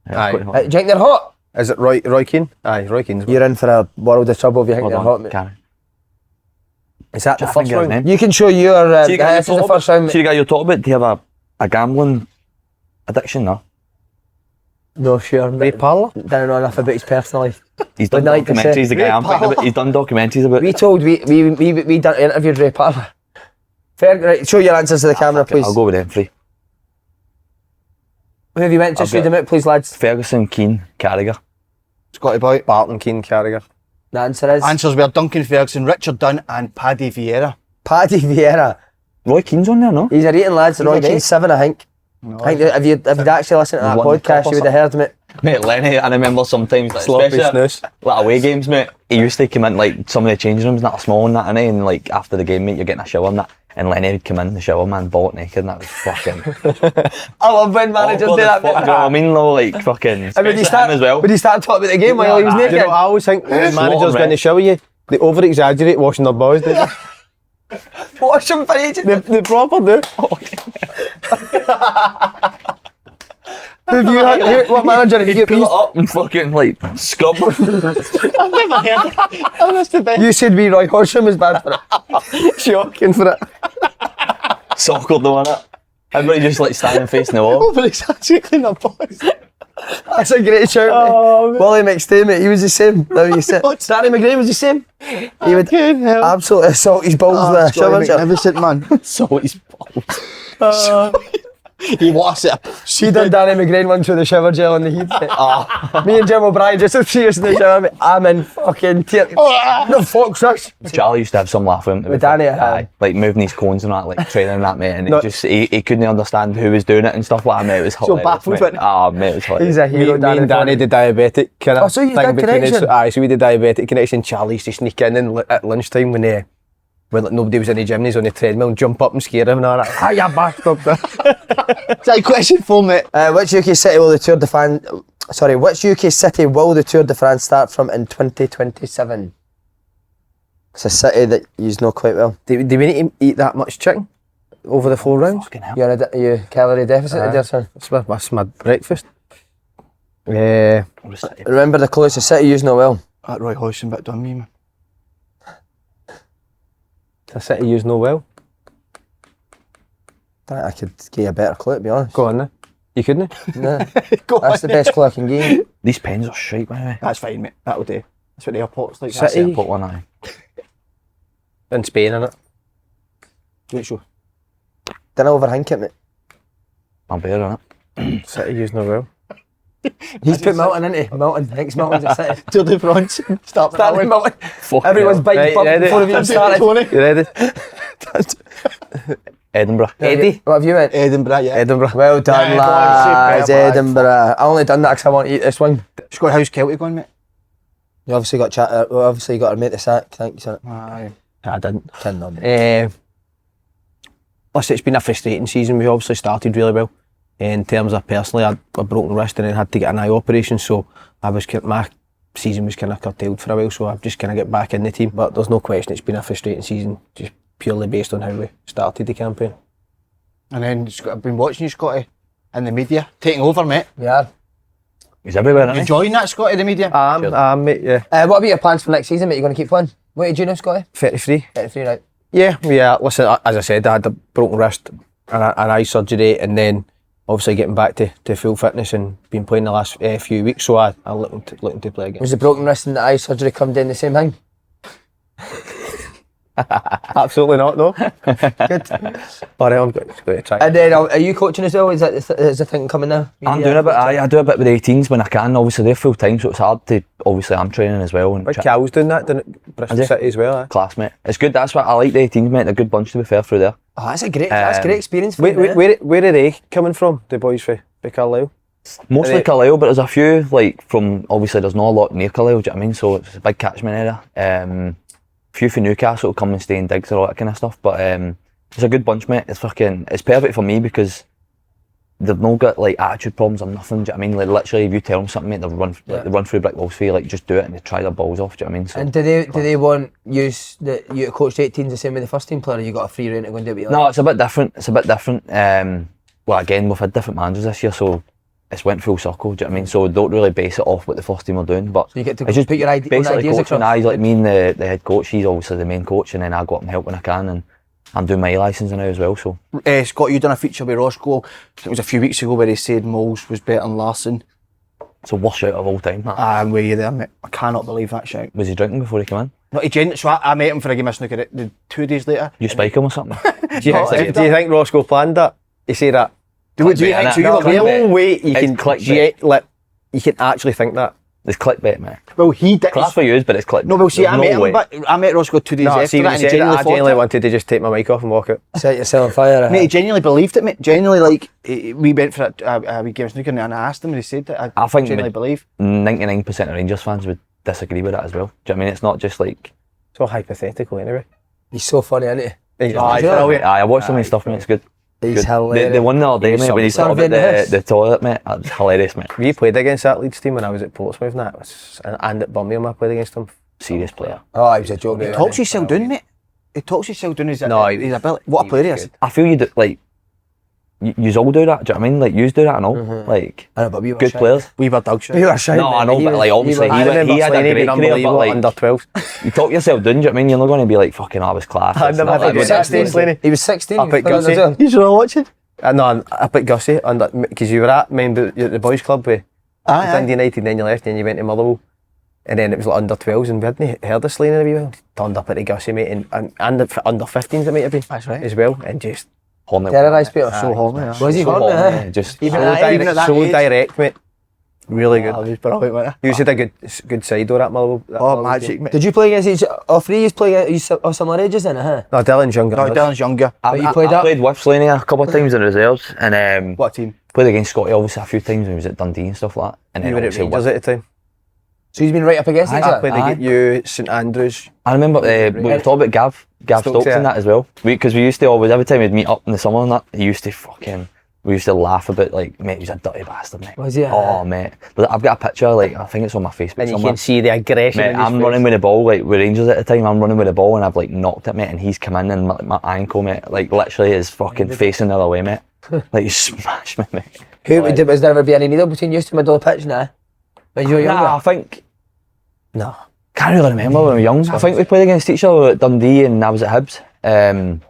[SPEAKER 3] Yeah,
[SPEAKER 4] Aye.
[SPEAKER 3] it's quite hot.
[SPEAKER 1] Do you think they're hot?
[SPEAKER 4] they? Is it Roy Keane? Aye, Roy Keane's.
[SPEAKER 1] You're in for a world of trouble if you think
[SPEAKER 3] Hold
[SPEAKER 1] they're
[SPEAKER 3] on,
[SPEAKER 1] hot, mate.
[SPEAKER 3] Karen.
[SPEAKER 4] Is that the
[SPEAKER 3] I
[SPEAKER 4] first
[SPEAKER 3] think his
[SPEAKER 4] round?
[SPEAKER 3] name.
[SPEAKER 1] You can show your.
[SPEAKER 3] See the guy
[SPEAKER 1] This is
[SPEAKER 3] you're
[SPEAKER 1] the
[SPEAKER 3] talking
[SPEAKER 1] first round.
[SPEAKER 3] about? See the guy you're talking about? Do you have a gambling addiction? No.
[SPEAKER 1] No, sure.
[SPEAKER 4] Ray Parlour?
[SPEAKER 1] Don't know enough about his personal life.
[SPEAKER 3] He's done
[SPEAKER 1] Wouldn't like to say.
[SPEAKER 3] documentaries. The guy I'm thinking about. He's done documentaries about.
[SPEAKER 1] We done interviewed Ray Parlour. Fair, right, show your answers to the camera, please.
[SPEAKER 3] I'll go with them 3.
[SPEAKER 1] Who have you went? Just
[SPEAKER 3] I'll
[SPEAKER 1] read them out, please, lads.
[SPEAKER 3] Ferguson, Keane, Carragher.
[SPEAKER 2] Scotty boy.
[SPEAKER 4] Barton, Keane, Carragher.
[SPEAKER 1] The answer is
[SPEAKER 2] Answers were Duncan Ferguson, Richard Dunn, and Paddy Vieira.
[SPEAKER 1] Paddy Vieira.
[SPEAKER 3] Roy Keane's on there, no?
[SPEAKER 1] He's a rating, lads. Roy Keane's 7, I think. I think that if you'd actually listened to that
[SPEAKER 3] Won the cup
[SPEAKER 1] podcast,
[SPEAKER 3] or
[SPEAKER 1] you would have heard me.
[SPEAKER 3] Mate, Lenny, I remember sometimes, like,
[SPEAKER 4] Sloppy
[SPEAKER 3] especially
[SPEAKER 4] snooze.
[SPEAKER 3] like away games, mate. He used to come in like some of the changing rooms, not small and that, and like after the game, mate, you're getting a shower and that, and Lenny would come in the shower, man, bollock naked, and that was fucking.
[SPEAKER 1] I love when managers do that.
[SPEAKER 3] Do you know what I mean, though? Like fucking.
[SPEAKER 1] And when you
[SPEAKER 3] especially
[SPEAKER 1] start
[SPEAKER 3] him as well.
[SPEAKER 1] when you start talking about the game while he was
[SPEAKER 4] Do
[SPEAKER 1] naked.
[SPEAKER 4] you know what I always think when managers
[SPEAKER 3] Slaughter,
[SPEAKER 4] going to shower you, they over exaggerate washing their balls, don't they?
[SPEAKER 1] Watch him for ages.
[SPEAKER 4] They proper do.
[SPEAKER 1] What manager have you
[SPEAKER 3] Pull it
[SPEAKER 1] got?
[SPEAKER 3] up and fucking like scrub.
[SPEAKER 2] I've never heard that. Oh, that's the best.
[SPEAKER 1] You said we Roy Horsham was bad for it.
[SPEAKER 4] Shocking for it.
[SPEAKER 3] Soccer the one it. Everybody just like standing facing the wall.
[SPEAKER 2] Over exaggerating their boys.
[SPEAKER 1] That's a great shout, mate. Wally McStay, mate, he was the same. Now you said Danny McGrain was the same. He would absolutely assault his balls with a shower jet.
[SPEAKER 2] Magnificent, man.
[SPEAKER 3] So he's balls.
[SPEAKER 2] He lost it.
[SPEAKER 1] She done Danny McGrain once with the shower gel on the heat. Me and Jim O'Brien just to see us in the shower, mate. I'm in fucking tears. No, Fox rush.
[SPEAKER 3] Charlie used to have some laugh with him. to be
[SPEAKER 1] With
[SPEAKER 3] fair.
[SPEAKER 1] Danny,
[SPEAKER 3] Aye. Like moving his cones and that, like training that, mate. And
[SPEAKER 1] No.
[SPEAKER 3] he couldn't understand who was doing it and stuff like that, mate. It was hilarious,
[SPEAKER 2] baffled,
[SPEAKER 3] mate.
[SPEAKER 2] mate.
[SPEAKER 3] Oh, mate, it was hilarious.
[SPEAKER 1] He's a hero,
[SPEAKER 4] Me and Danny, the diabetic kind of
[SPEAKER 1] Oh, so you did connection?
[SPEAKER 4] Aye, so we did diabetic connection. Charlie used to sneak in at lunchtime when when like, nobody was in the gym, he's on the treadmill and jump up and scare him and all that. Ah, you bastard.
[SPEAKER 2] Is that a question for me?
[SPEAKER 1] Which UK city will the Tour de France... Sorry, which UK city will the Tour de France start from in 2027? It's a city that you know quite well.
[SPEAKER 4] Do we need to eat that much chicken over the 4 rounds?
[SPEAKER 1] You're in a you calorie deficit there, son.
[SPEAKER 4] That's my breakfast.
[SPEAKER 1] Remember the closest city you know well.
[SPEAKER 2] That Roy Hodgson bit done me, man.
[SPEAKER 4] It's a city you know well.
[SPEAKER 1] I could give you a better clue, to be honest.
[SPEAKER 4] Go on then. You couldn't?
[SPEAKER 1] Nah,
[SPEAKER 2] Go
[SPEAKER 1] that's the
[SPEAKER 2] on.
[SPEAKER 1] best clue I can give you.
[SPEAKER 3] These pens are shite, by the way.
[SPEAKER 2] That's fine, mate. That'll do. That's what the airport's like.
[SPEAKER 3] That's the
[SPEAKER 4] City.
[SPEAKER 3] airport one, aye.
[SPEAKER 4] In Spain, innit?
[SPEAKER 2] Wait, sure.
[SPEAKER 1] Don't overthink it, mate.
[SPEAKER 3] I'm better, innit?
[SPEAKER 4] City you know well.
[SPEAKER 1] He's put Milton into it. Milton. Thinks Milton's a city.
[SPEAKER 2] Tour de France. Start
[SPEAKER 1] Start with Milton.
[SPEAKER 3] Fuck
[SPEAKER 1] Everyone's
[SPEAKER 3] hell.
[SPEAKER 1] biting
[SPEAKER 4] Right,
[SPEAKER 1] bump
[SPEAKER 4] ready?
[SPEAKER 1] before we've even started.
[SPEAKER 4] You ready?
[SPEAKER 3] Edinburgh.
[SPEAKER 4] Eddie?
[SPEAKER 1] What have you went?
[SPEAKER 2] Edinburgh, yeah.
[SPEAKER 4] Edinburgh.
[SPEAKER 1] Well done,
[SPEAKER 2] Yeah, go on,
[SPEAKER 1] lads.
[SPEAKER 2] superb, lads.
[SPEAKER 1] Edinburgh. I only done that because I want to eat this one.
[SPEAKER 2] Scott, how's Celtic going, mate?
[SPEAKER 1] You obviously got obviously got to make the sack. Thank you, son.
[SPEAKER 2] Aye.
[SPEAKER 4] I didn't.
[SPEAKER 1] 10-0.
[SPEAKER 4] Listen, it's been a frustrating season. We obviously started really well. In terms of personally, I had a broken wrist and then had to get an eye operation, so my season was kind of curtailed for a while, so I've just kind of get back in the team. But there's no question it's been a frustrating season, just purely based on how we started the campaign.
[SPEAKER 2] And then I've been watching you, Scotty, in the media, taking over, mate.
[SPEAKER 1] Yeah.
[SPEAKER 3] He's everywhere,
[SPEAKER 2] You
[SPEAKER 3] isn't he?
[SPEAKER 2] enjoying that, Scotty, the media?
[SPEAKER 4] Mate, yeah.
[SPEAKER 1] What about your plans for next season, mate? You going to keep playing? What age you know, Scotty?
[SPEAKER 4] 33.
[SPEAKER 1] 33, right?
[SPEAKER 4] Yeah. Listen, as I said, I had a broken wrist and an eye surgery, and then obviously getting back to full fitness and been playing the last few weeks, so I'm looking to play again.
[SPEAKER 1] Was the broken wrist and the eye surgery come down the same thing?
[SPEAKER 4] Absolutely not, no.
[SPEAKER 1] Good.
[SPEAKER 4] Alright, I'm going to try.
[SPEAKER 1] And then are you coaching as well? Is that is the thing coming now?
[SPEAKER 3] I'm doing a bit. I do a bit with the 18s when I can. Obviously, they're full time, so it's hard to. Obviously, I'm training as well. And
[SPEAKER 4] Cal's doing that, doing it Bristol
[SPEAKER 3] Is he?
[SPEAKER 4] City as well. Eh?
[SPEAKER 3] classmate. It's good. That's what I like. The 18s, mate. They're a good bunch to be fair through there.
[SPEAKER 1] Oh, that's great experience for
[SPEAKER 4] Where,
[SPEAKER 1] you,
[SPEAKER 4] where, where are they coming from, the boys for Carlisle?
[SPEAKER 3] Mostly
[SPEAKER 4] Are they-
[SPEAKER 3] Carlisle, but there's a few like from. Obviously, there's not a lot near Carlisle. Do you know what I mean? So it's a big catchment area. Few from Newcastle come and stay in digs and all that kind of stuff. But it's a good bunch, mate. It's perfect for me because they've not got like attitude problems or nothing. Do you know what I mean? Like literally, if you tell them something, mate, they run through brick walls for you. Like just do it and they try their balls off. Do you know what I mean? So,
[SPEAKER 1] And do they want you to coach the 18s the same with the first team player? Or you got a free rein to go and do what you like?
[SPEAKER 3] no, it's a bit different. Well, again, we've had different managers this year, so it's went full circle. Do you know what I mean? So don't really base it off what the first team are doing, but
[SPEAKER 1] So you get to
[SPEAKER 3] it's just
[SPEAKER 1] put your own
[SPEAKER 3] basically
[SPEAKER 1] ideas
[SPEAKER 3] coaching.
[SPEAKER 1] across.
[SPEAKER 3] Like me and the head coach, he's obviously the main coach, and then I go up and help when I can, and I'm doing my licensing now as well. So
[SPEAKER 2] Scott, you done a feature with Roscoe. It was a few weeks ago where he said Moles was better than Larson.
[SPEAKER 3] it's a worst shout of all time. That.
[SPEAKER 2] I'm with you there, mate. I cannot believe that shout.
[SPEAKER 3] Was he drinking before he came in?
[SPEAKER 2] No, so I met him for a game of snooker. 2 days later.
[SPEAKER 3] You spike him or something?
[SPEAKER 4] Do you think Roscoe planned that? You say that?
[SPEAKER 2] Do you think so? You
[SPEAKER 3] No,
[SPEAKER 2] were there?
[SPEAKER 3] clickbait.
[SPEAKER 4] No way you
[SPEAKER 3] It's
[SPEAKER 4] can
[SPEAKER 3] clickbait.
[SPEAKER 4] you can actually think that.
[SPEAKER 3] It's clickbait, mate.
[SPEAKER 2] Well, he did.
[SPEAKER 3] Class for you, but it's clickbait.
[SPEAKER 2] No, well, see,
[SPEAKER 3] There's
[SPEAKER 2] I met him,
[SPEAKER 3] way.
[SPEAKER 2] but I met Roscoe 2 days
[SPEAKER 4] No,
[SPEAKER 2] after
[SPEAKER 4] see,
[SPEAKER 2] that,
[SPEAKER 4] when
[SPEAKER 2] and
[SPEAKER 4] you
[SPEAKER 2] he
[SPEAKER 4] said that,
[SPEAKER 2] genuinely
[SPEAKER 4] I
[SPEAKER 2] thought
[SPEAKER 4] genuinely
[SPEAKER 2] it.
[SPEAKER 4] wanted to just take my mic off and walk out.
[SPEAKER 1] Set yourself on fire.
[SPEAKER 2] Mate, he genuinely believed it, mate. Genuinely, like, we went for a wee game of snooker and I asked him and he said that.
[SPEAKER 3] I think
[SPEAKER 2] genuinely
[SPEAKER 3] we-
[SPEAKER 2] believe.
[SPEAKER 3] 99% of Rangers fans would disagree with that as well. Do you know what I mean? It's not just like.
[SPEAKER 4] It's all hypothetical anyway.
[SPEAKER 1] He's so funny, isn't he?
[SPEAKER 3] I watched some of his stuff, mate. It's good.
[SPEAKER 1] He's
[SPEAKER 3] Good.
[SPEAKER 1] hilarious.
[SPEAKER 3] The one the other day, mate, when he's
[SPEAKER 1] Son of
[SPEAKER 3] talking about
[SPEAKER 1] Vietnamese.
[SPEAKER 3] the toilet, mate, that's hilarious, mate.
[SPEAKER 4] We played against that Leeds team when I was at Portsmouth and that was, and at Birmingham I played against them.
[SPEAKER 3] Serious player.
[SPEAKER 1] Oh, he was a joke.
[SPEAKER 2] He talks himself down, mate. He talks himself down. His ability. What a
[SPEAKER 4] he
[SPEAKER 2] player he
[SPEAKER 4] was
[SPEAKER 2] is.
[SPEAKER 3] I feel you do, like, yous all do that, do you know what I mean? Like, yous do that and all. Like,
[SPEAKER 1] I know, but we were
[SPEAKER 3] good
[SPEAKER 1] shy.
[SPEAKER 3] players.
[SPEAKER 2] We were dog shit.
[SPEAKER 1] We were shy.
[SPEAKER 3] No, I know, but like, obviously,
[SPEAKER 4] I remember
[SPEAKER 3] he had a
[SPEAKER 4] Slaney
[SPEAKER 3] great
[SPEAKER 4] being
[SPEAKER 3] career, but
[SPEAKER 4] unbelievable
[SPEAKER 3] like,
[SPEAKER 4] under 12s.
[SPEAKER 3] you talk yourself down, do you know what I mean? You're not going to be like, fucking, I was class.
[SPEAKER 4] I
[SPEAKER 3] It's
[SPEAKER 4] never
[SPEAKER 3] not
[SPEAKER 4] had
[SPEAKER 3] like
[SPEAKER 4] that
[SPEAKER 3] that.
[SPEAKER 4] Slaney, Slaney.
[SPEAKER 1] He was 16.
[SPEAKER 4] Up
[SPEAKER 1] he
[SPEAKER 4] at
[SPEAKER 1] was
[SPEAKER 4] Gussie.
[SPEAKER 1] playing
[SPEAKER 2] You should have watched it.
[SPEAKER 4] No, up at Gussie, because you were at the boys club with Dundee United, and then you left and you went to Motherwell. And then it was like under 12s and we hadn't heard of Slaney a wee while. Turned up at the Gussie, mate, and under 15s it might have been.
[SPEAKER 2] That's right.
[SPEAKER 4] As well, and just
[SPEAKER 3] Horny.
[SPEAKER 1] Terrorised Peter.
[SPEAKER 2] So horny.
[SPEAKER 1] Was he
[SPEAKER 3] So
[SPEAKER 1] horny?
[SPEAKER 3] horny,
[SPEAKER 1] eh?
[SPEAKER 3] just
[SPEAKER 1] Even
[SPEAKER 2] So
[SPEAKER 1] at that
[SPEAKER 2] direct,
[SPEAKER 1] age?
[SPEAKER 2] even at that
[SPEAKER 4] so
[SPEAKER 2] age.
[SPEAKER 4] direct, mate. Really good.
[SPEAKER 2] I was brilliant, wasn't
[SPEAKER 4] You had a good side door at Motherwell. that
[SPEAKER 2] I? Oh,
[SPEAKER 4] Motherwell
[SPEAKER 2] magic,
[SPEAKER 4] team.
[SPEAKER 2] mate.
[SPEAKER 1] Did you play against all three? You play against similar ages then, huh?
[SPEAKER 4] No, Dylan's younger.
[SPEAKER 2] No,
[SPEAKER 4] than us.
[SPEAKER 2] Dylan's younger.
[SPEAKER 1] But you
[SPEAKER 3] I
[SPEAKER 1] played up?
[SPEAKER 3] played with Slaney a couple of times in reserves, and
[SPEAKER 2] What team?
[SPEAKER 3] played against Scotty obviously a few times when he was at Dundee and stuff like that. And then
[SPEAKER 4] You were at
[SPEAKER 3] obviously
[SPEAKER 4] Rangers
[SPEAKER 3] with-
[SPEAKER 4] at the time.
[SPEAKER 1] So he's been right up against each
[SPEAKER 4] I
[SPEAKER 1] other?
[SPEAKER 4] played
[SPEAKER 3] Aye.
[SPEAKER 4] against you, St Andrews.
[SPEAKER 3] I remember we were talking about Gav Stokes
[SPEAKER 4] yeah.
[SPEAKER 3] and that as well. Because we used to always, every time we'd meet up in the summer and that, we used to laugh about, like, mate, he's a dirty bastard, mate.
[SPEAKER 1] Was he?
[SPEAKER 3] Oh, mate. I've got a picture, like, I think it's on my Facebook
[SPEAKER 4] And you
[SPEAKER 3] somewhere.
[SPEAKER 4] can see the aggression
[SPEAKER 3] Mate,
[SPEAKER 4] in his
[SPEAKER 3] I'm
[SPEAKER 4] face.
[SPEAKER 3] running with the ball, like, with Rangers at the time, I'm running with the ball and I've, like, knocked it, mate, and he's come in and my ankle, mate, like, literally is fucking facing the other way, mate. Like, he smashed me, mate.
[SPEAKER 1] Was there ever be any needle between you two middle of the pitch now? When you were younger?
[SPEAKER 3] Nah, I think,
[SPEAKER 4] No.
[SPEAKER 3] can't really remember when we were young. I think we played against each other at Dundee and I was at Hibs.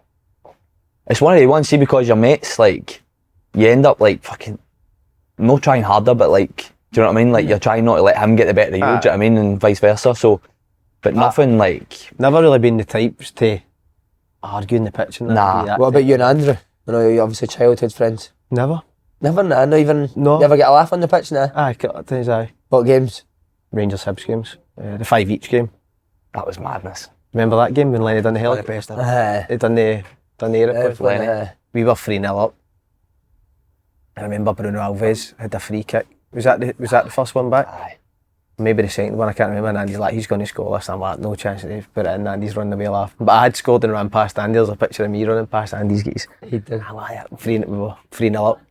[SPEAKER 3] It's one of the ones, see, because your mates, like, you end up, like, fucking, not trying harder, but, like, do you know what I mean? Like, you're trying not to let him get the better of you, do you know what I mean? And vice versa, so, but nothing, like,
[SPEAKER 4] Never really been the types to argue in the pitch and that.
[SPEAKER 3] Nah.
[SPEAKER 4] be that
[SPEAKER 1] What about
[SPEAKER 4] type.
[SPEAKER 1] you and Andrew? I know you're obviously childhood friends.
[SPEAKER 4] Never.
[SPEAKER 1] Never, nah, not even.
[SPEAKER 4] No.
[SPEAKER 1] You ever get a laugh on the pitch now?
[SPEAKER 4] Aye, couple of times, aye.
[SPEAKER 1] What games?
[SPEAKER 4] Rangers Hibs games. The 5 each game.
[SPEAKER 3] that was madness.
[SPEAKER 4] Remember that game when Lenny done the
[SPEAKER 2] One of
[SPEAKER 4] hell?
[SPEAKER 2] the best ever.
[SPEAKER 4] They done the airport for Lenny. We were 3-0 up. I remember Bruno Alves had a free kick. Was that the first one back?
[SPEAKER 3] Aye.
[SPEAKER 4] Maybe the second one, I can't remember. And Andy's like, he's going to score this. I'm like, no chance to put it in. Andy's running away laughing. But I had scored and ran past Andy. There's a picture of me running past Andy's gates.
[SPEAKER 1] He did.
[SPEAKER 4] I like it. We were 3-0 up.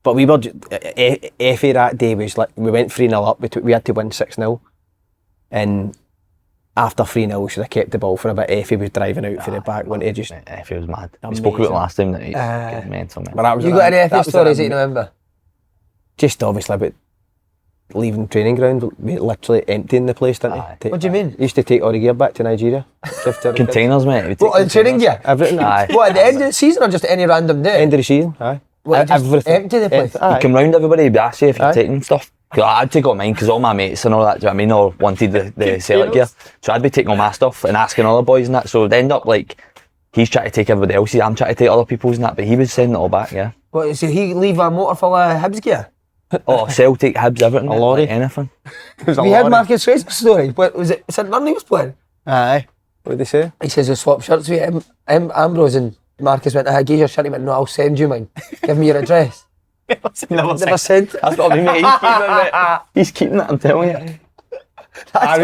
[SPEAKER 4] But we were, Effie that day was like, we went 3-0 up. We had to win 6-0. And after 3-0, we should have kept the ball for a bit. Effie was driving out for the back, wasn't he? Just,
[SPEAKER 3] Mate, Effie was mad. We spoke about it last time, that he's fucking mental, mate.
[SPEAKER 4] but that was
[SPEAKER 1] You
[SPEAKER 4] an-
[SPEAKER 1] got any
[SPEAKER 4] that
[SPEAKER 1] FA
[SPEAKER 4] was
[SPEAKER 1] stories that
[SPEAKER 4] an-
[SPEAKER 1] you remember?
[SPEAKER 4] Just obviously about leaving training ground, we literally emptying the place, didn't
[SPEAKER 3] Aye.
[SPEAKER 4] he?
[SPEAKER 1] What do you mean?
[SPEAKER 4] Used to take all the gear back to Nigeria. Shift to the
[SPEAKER 3] Containers, mate. We take
[SPEAKER 1] What, in training gear?
[SPEAKER 4] Everything.
[SPEAKER 3] Aye.
[SPEAKER 1] What, at the end of the season or just any random day?
[SPEAKER 4] End of the season, aye.
[SPEAKER 1] What, just
[SPEAKER 4] Everything.
[SPEAKER 1] empty the place?
[SPEAKER 4] Aye.
[SPEAKER 3] You come round everybody, he'd ask you if you're
[SPEAKER 4] Aye.
[SPEAKER 3] taking stuff. 'Cause I'd take all mine because all my mates and all that, do you know what I mean, all wanted the Celtic gear. So I'd be taking all my stuff and asking other boys and that. So it'd end up like he's trying to take everybody else's, I'm trying to take other people's and that, but he was sending it all back, yeah.
[SPEAKER 1] What, so he leave a motor full of Hibs gear?
[SPEAKER 3] Oh, Celtic, Hibs, everything.
[SPEAKER 4] A lorry.
[SPEAKER 3] Like anything.
[SPEAKER 1] We had Marcus Fraser's story. What was it? St Mirren he was playing?
[SPEAKER 2] Aye.
[SPEAKER 4] What did they say?
[SPEAKER 1] He says he swapped shirts with Ambrose and Marcus went, I gave your shirt. He went, no, I'll send you mine. Give me your address. Never sent it.
[SPEAKER 3] That's what I mean, mate. He's keeping it, mate. He's keeping it, I'm telling you.
[SPEAKER 4] I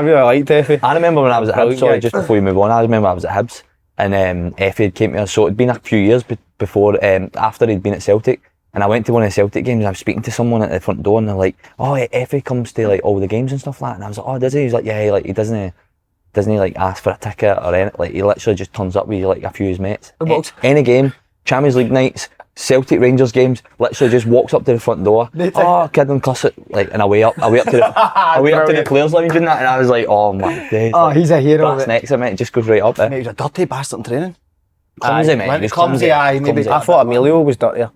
[SPEAKER 4] really liked Effie.
[SPEAKER 3] I remember when I was at Hibs,
[SPEAKER 4] Brilliant
[SPEAKER 3] sorry,
[SPEAKER 4] guy.
[SPEAKER 3] just before we move on, I remember I was at Hibs and Effie had came to us, so it'd been a few years before, after he'd been at Celtic, and I went to one of the Celtic games and I was speaking to someone at the front door and they're like, oh, Effie comes to like all the games and stuff like that, and I was like, oh, does he? He's like, yeah, like he doesn't he like ask for a ticket or anything, like he literally just turns up with like a few of his mates. Any game, Champions League nights, Celtic Rangers games, literally just walks up to the front door. Oh, kid and cuss it, like, and away up to the players' lounge and that, and I was like, oh my days.
[SPEAKER 1] Oh,
[SPEAKER 3] like,
[SPEAKER 1] he's a hero.
[SPEAKER 3] that's
[SPEAKER 1] mate.
[SPEAKER 3] next, mate. It just goes right up.
[SPEAKER 2] Mate, he was a dirty bastard in training.
[SPEAKER 3] Clumsy,
[SPEAKER 2] Aye.
[SPEAKER 3] mate.
[SPEAKER 2] Went
[SPEAKER 3] He was
[SPEAKER 2] clumsy, aye, maybe.
[SPEAKER 3] clumsy.
[SPEAKER 4] I thought Emilio was dirtier.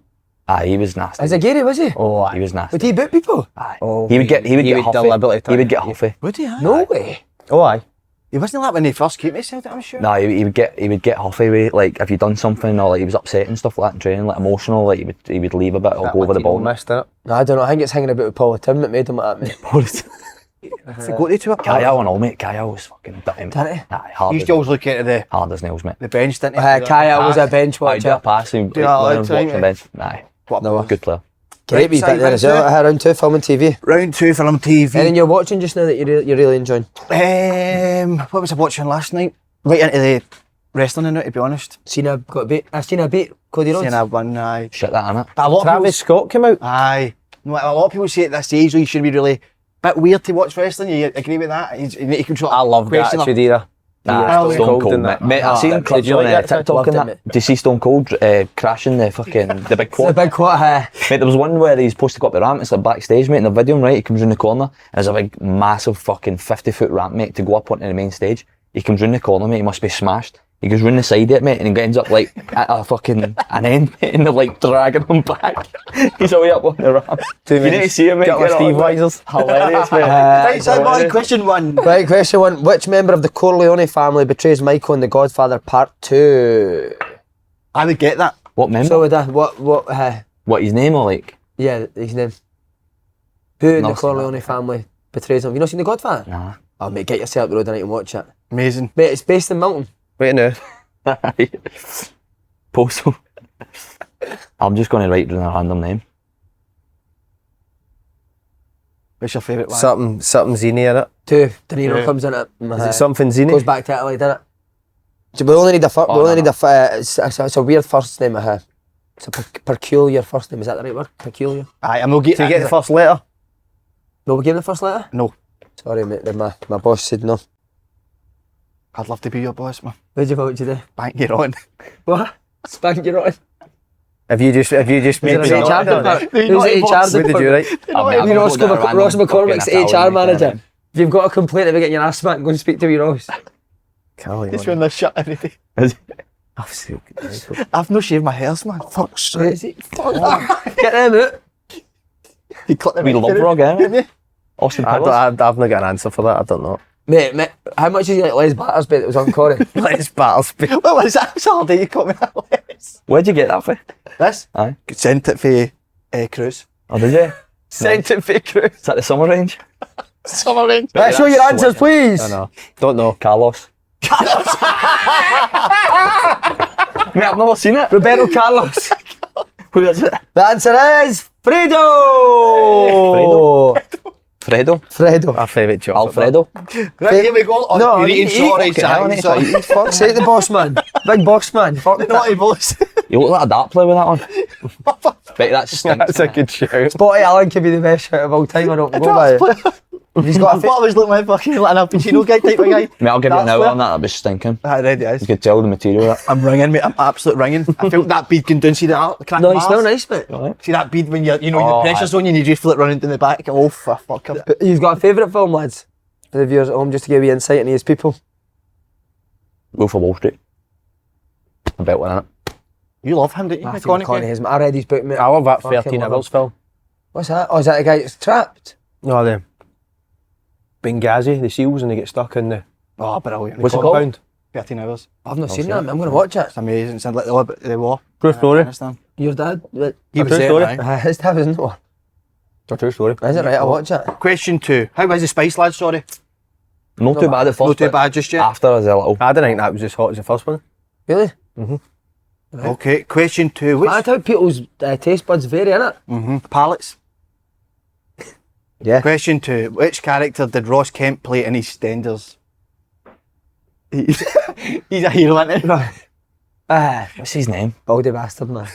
[SPEAKER 3] Aye, he was nasty.
[SPEAKER 1] Is it Gary, was he?
[SPEAKER 4] Oh,
[SPEAKER 3] He was nasty.
[SPEAKER 1] Would he boot people?
[SPEAKER 3] Aye.
[SPEAKER 4] Oh,
[SPEAKER 3] he would get huffy.
[SPEAKER 4] deliberately
[SPEAKER 3] He would get
[SPEAKER 4] turn-
[SPEAKER 3] huffy.
[SPEAKER 2] Would he? Aye.
[SPEAKER 1] No way.
[SPEAKER 4] Oh, aye.
[SPEAKER 2] He wasn't like when he first came to Celtic, I'm sure.
[SPEAKER 3] No, he would get huffy with, like, if you'd done something or like he was upset and stuff like that in training, like emotional, like he would leave a bit or go over the ball.
[SPEAKER 4] Missed it.
[SPEAKER 1] No, I don't know. I think it's hanging about with Paul Tim that made him like that, mate.
[SPEAKER 2] If we go to it,
[SPEAKER 3] Kyle and all, mate. Kyle was fucking dirty. mate.
[SPEAKER 1] Dirty?
[SPEAKER 3] Aye, hard,
[SPEAKER 2] he used to always look into
[SPEAKER 3] hard as nails, mate.
[SPEAKER 2] the bench, didn't he?
[SPEAKER 1] Kaya was a bench
[SPEAKER 3] Aye, did a
[SPEAKER 1] watcher.
[SPEAKER 3] pass and
[SPEAKER 2] Do that all the time,
[SPEAKER 3] watching
[SPEAKER 2] yeah.
[SPEAKER 3] bench. Aye,
[SPEAKER 1] No.
[SPEAKER 3] good player.
[SPEAKER 1] Great wee bit there as well. Round 2, film and TV.
[SPEAKER 2] Round 2 film TV.
[SPEAKER 1] Anything you're watching just now that you're really enjoying?
[SPEAKER 2] What was I watching last night? Right into the wrestling now, to be honest.
[SPEAKER 1] Cena got beat. Cena beat Cody Rhodes.
[SPEAKER 2] Cena won, aye.
[SPEAKER 3] Shit that, innit?
[SPEAKER 2] A lot of
[SPEAKER 4] Travis Scott came out.
[SPEAKER 2] people, aye. No, a lot of people say at this age, you should be really bit weird to watch wrestling. You agree with that? You need to control.
[SPEAKER 4] I love the
[SPEAKER 2] question
[SPEAKER 4] attitude era.
[SPEAKER 3] Nah,
[SPEAKER 2] Yeah,
[SPEAKER 3] Stone Cold,
[SPEAKER 4] in
[SPEAKER 3] mate.
[SPEAKER 4] that.
[SPEAKER 3] Mate, I've seen
[SPEAKER 4] Did
[SPEAKER 3] clips
[SPEAKER 4] you
[SPEAKER 3] on
[SPEAKER 4] like that?
[SPEAKER 3] TikTok
[SPEAKER 1] Loved
[SPEAKER 3] and
[SPEAKER 1] it,
[SPEAKER 3] that.
[SPEAKER 1] mate.
[SPEAKER 3] Do you see Stone Cold crashing the big quad?
[SPEAKER 1] The big quad.
[SPEAKER 3] Mate, there was one where he's supposed to go up the ramp, it's like backstage, mate, in the video, right? He comes round the corner, and there's a big, massive fucking 50-foot ramp, mate, to go up onto the main stage. He comes round the corner, mate, he must be smashed. He goes round the side of it, mate, and he ends up like at a fucking an end, mate, and they're like dragging him back. He's away up on the ramp. You need to see him, mate.
[SPEAKER 4] Got my
[SPEAKER 3] get
[SPEAKER 4] Steve
[SPEAKER 3] on, mate.
[SPEAKER 4] Weisers.
[SPEAKER 3] Hilarious, mate.
[SPEAKER 2] Right, so on question 1.
[SPEAKER 1] Right, question 1. Which member of the Corleone family betrays Michael in The Godfather Part 2?
[SPEAKER 2] I would get that.
[SPEAKER 3] What member?
[SPEAKER 1] So with that, what,
[SPEAKER 3] What, his name or like?
[SPEAKER 1] yeah, his name. Who in the
[SPEAKER 3] Not seen
[SPEAKER 1] Corleone family betrays him? Have you not seen The Godfather?
[SPEAKER 3] Nah.
[SPEAKER 1] Oh, mate, get yourself up the road tonight and watch it.
[SPEAKER 2] Amazing.
[SPEAKER 1] Mate, it's based in Milton.
[SPEAKER 4] Wait now.
[SPEAKER 3] Postal. I'm just going to write down a random name.
[SPEAKER 2] What's your favourite one?
[SPEAKER 4] Something zini in it.
[SPEAKER 1] 2. De Niro
[SPEAKER 2] Yeah.
[SPEAKER 1] comes in it.
[SPEAKER 4] Is it something zini?
[SPEAKER 1] Goes back to Italy, doesn't it? So we only need a it's a weird first name. It's a peculiar first name. Is that the right word? Peculiar.
[SPEAKER 2] Aye, I'm not
[SPEAKER 4] Do you get the first letter?
[SPEAKER 1] No, we gave him the first letter?
[SPEAKER 2] No.
[SPEAKER 1] Sorry, mate. Then my boss said no.
[SPEAKER 2] I'd love to be your boss, man.
[SPEAKER 1] What'd you vote today?
[SPEAKER 2] Bank you on.
[SPEAKER 1] What? Spank you on.
[SPEAKER 4] Have you just made
[SPEAKER 1] Who's
[SPEAKER 4] me
[SPEAKER 1] the HR department? Who's the HR
[SPEAKER 4] What did you
[SPEAKER 1] department?
[SPEAKER 4] write?
[SPEAKER 1] Ross McCormick's the HR manager. If you've got a complaint about getting your ass smacked, go and speak to me, Ross.
[SPEAKER 2] It's when they're shut every day. I've no shaved my hairs, man. Fuck's sake.
[SPEAKER 1] Is it? Fuck. Get them out.
[SPEAKER 2] You clip them
[SPEAKER 3] We love Rock, eh? Austin Powers.
[SPEAKER 4] I've not got an answer for that. I don't know.
[SPEAKER 1] Mate, how much is you like Les Battersby that was on Corey?
[SPEAKER 4] Let's Battlesby.
[SPEAKER 2] What was that? It's all day you caught me that list.
[SPEAKER 3] Where'd you get that for?
[SPEAKER 2] This?
[SPEAKER 3] Aye.
[SPEAKER 2] Sent it for Cruise.
[SPEAKER 3] Oh, did you?
[SPEAKER 1] Sent it fake crew.
[SPEAKER 3] Is that the summer range?
[SPEAKER 2] Summer range.
[SPEAKER 1] Right, show your answers, please.
[SPEAKER 4] No. Don't know.
[SPEAKER 3] Carlos. Mate, I've never seen it.
[SPEAKER 1] Roberto Carlos.
[SPEAKER 3] Who is it?
[SPEAKER 1] The answer is Fredo. Fredo.
[SPEAKER 4] Our favourite job.
[SPEAKER 3] Alfredo.
[SPEAKER 2] Right, here we go. Oh,
[SPEAKER 1] No,
[SPEAKER 2] you're eating sorry, sorry.
[SPEAKER 1] Fuck's sake, the boss man. Big boss man. Fuck that.
[SPEAKER 2] Naughty boss.
[SPEAKER 3] You look like a dart player with that on. Bet that stinks.
[SPEAKER 4] That's a good shout.
[SPEAKER 1] Spotty Allan could be the best shout of all time. I don't go by it. He's got a
[SPEAKER 2] I thought I was looking like fucking like an Al Pacino guy type of guy.
[SPEAKER 3] Mate, I'll give you an
[SPEAKER 2] Darts
[SPEAKER 3] hour
[SPEAKER 2] player.
[SPEAKER 3] on that. That was stinking.
[SPEAKER 2] That ready is.
[SPEAKER 3] You could tell the material. That.
[SPEAKER 2] I'm ringing, mate. I'm absolute ringing. I felt that bead going down. See that? Crack
[SPEAKER 1] No,
[SPEAKER 2] Mars?
[SPEAKER 1] it's not nice, mate.
[SPEAKER 2] See that bead when you're,
[SPEAKER 3] Oh,
[SPEAKER 2] your pressure's on you and you just feel it running down the back. Oh, for fuck him.
[SPEAKER 1] You've got a favourite film, lads? For the viewers at home, just to give you insight into his people.
[SPEAKER 3] Wolf of Wall Street. I bet one in it.
[SPEAKER 2] You love him, don't you?
[SPEAKER 1] Matthew
[SPEAKER 2] McConaughey?
[SPEAKER 1] McConaughey. I read his book, mate.
[SPEAKER 4] I love that
[SPEAKER 1] Fucking
[SPEAKER 4] 13
[SPEAKER 1] love
[SPEAKER 4] Hours
[SPEAKER 1] him.
[SPEAKER 4] film.
[SPEAKER 1] What's that? Oh, is that the guy that's trapped?
[SPEAKER 4] No, the Benghazi, the SEALs, and they get stuck in the
[SPEAKER 2] Oh, brilliant.
[SPEAKER 3] What's it called?
[SPEAKER 4] compound.
[SPEAKER 2] 13 hours.
[SPEAKER 1] I've not seen that. I'm going to watch it.
[SPEAKER 2] It's amazing. It's like the war.
[SPEAKER 4] True story.
[SPEAKER 2] Afghanistan.
[SPEAKER 1] Your dad?
[SPEAKER 2] He was
[SPEAKER 4] True
[SPEAKER 2] there,
[SPEAKER 4] story.
[SPEAKER 2] aye.
[SPEAKER 1] His dad was in one.
[SPEAKER 4] It's a true story.
[SPEAKER 1] Is it right? I'll watch it.
[SPEAKER 2] Question 2. How was the Spice Lads, sorry?
[SPEAKER 3] Not too bad at first.
[SPEAKER 2] Not too
[SPEAKER 3] but
[SPEAKER 2] bad just yet.
[SPEAKER 3] After, as a little.
[SPEAKER 4] I didn't think that was as hot as the first one.
[SPEAKER 1] Really?
[SPEAKER 2] Okay, question 2. Which
[SPEAKER 1] That's how people's taste buds vary, innit?
[SPEAKER 2] palettes?
[SPEAKER 1] Yeah.
[SPEAKER 2] Question 2. Which character did Ross Kemp play in EastEnders? He's a hero, isn't he?
[SPEAKER 3] What's his name?
[SPEAKER 1] Baldy bastard, man.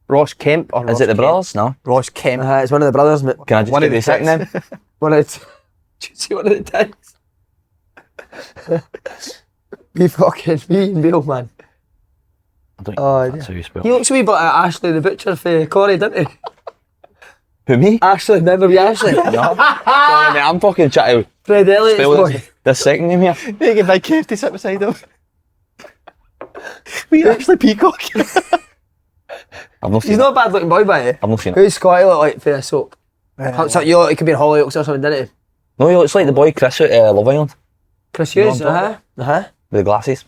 [SPEAKER 4] Ross Kemp or
[SPEAKER 3] Is
[SPEAKER 4] Ross
[SPEAKER 3] it the
[SPEAKER 4] Kemp?
[SPEAKER 3] brothers? No.
[SPEAKER 2] Ross Kemp.
[SPEAKER 1] It's one of the brothers, mate.
[SPEAKER 3] Can I just
[SPEAKER 2] One
[SPEAKER 3] get
[SPEAKER 2] of the
[SPEAKER 3] the second
[SPEAKER 2] six.
[SPEAKER 3] name?
[SPEAKER 1] One of the... Did you see one of the times? me and Bill, man.
[SPEAKER 3] I don't
[SPEAKER 1] Oh,
[SPEAKER 3] think that's how you spell
[SPEAKER 1] He
[SPEAKER 3] it.
[SPEAKER 1] looks a wee bit like Ashley the Butcher for Corey, doesn't he?
[SPEAKER 3] Who, me?
[SPEAKER 1] Ashley, remember me, Ashley?
[SPEAKER 3] No. Sorry, mate, I'm fucking trying to
[SPEAKER 1] Fred Elliott's
[SPEAKER 3] spell
[SPEAKER 1] boy.
[SPEAKER 3] the second name here.
[SPEAKER 2] They get big Kev to sit beside him. We actually peacock.
[SPEAKER 3] I've not seen
[SPEAKER 1] He's
[SPEAKER 3] it.
[SPEAKER 1] not a bad looking boy, by it.
[SPEAKER 3] I've not seen it.
[SPEAKER 1] Who's Scotty look like for a soap? So you look, he could be in Hollyoaks or something, didn't he?
[SPEAKER 3] No, he looks like the boy Chris at Love Island.
[SPEAKER 1] Chris Hughes,
[SPEAKER 3] No,
[SPEAKER 1] With
[SPEAKER 3] With the glasses.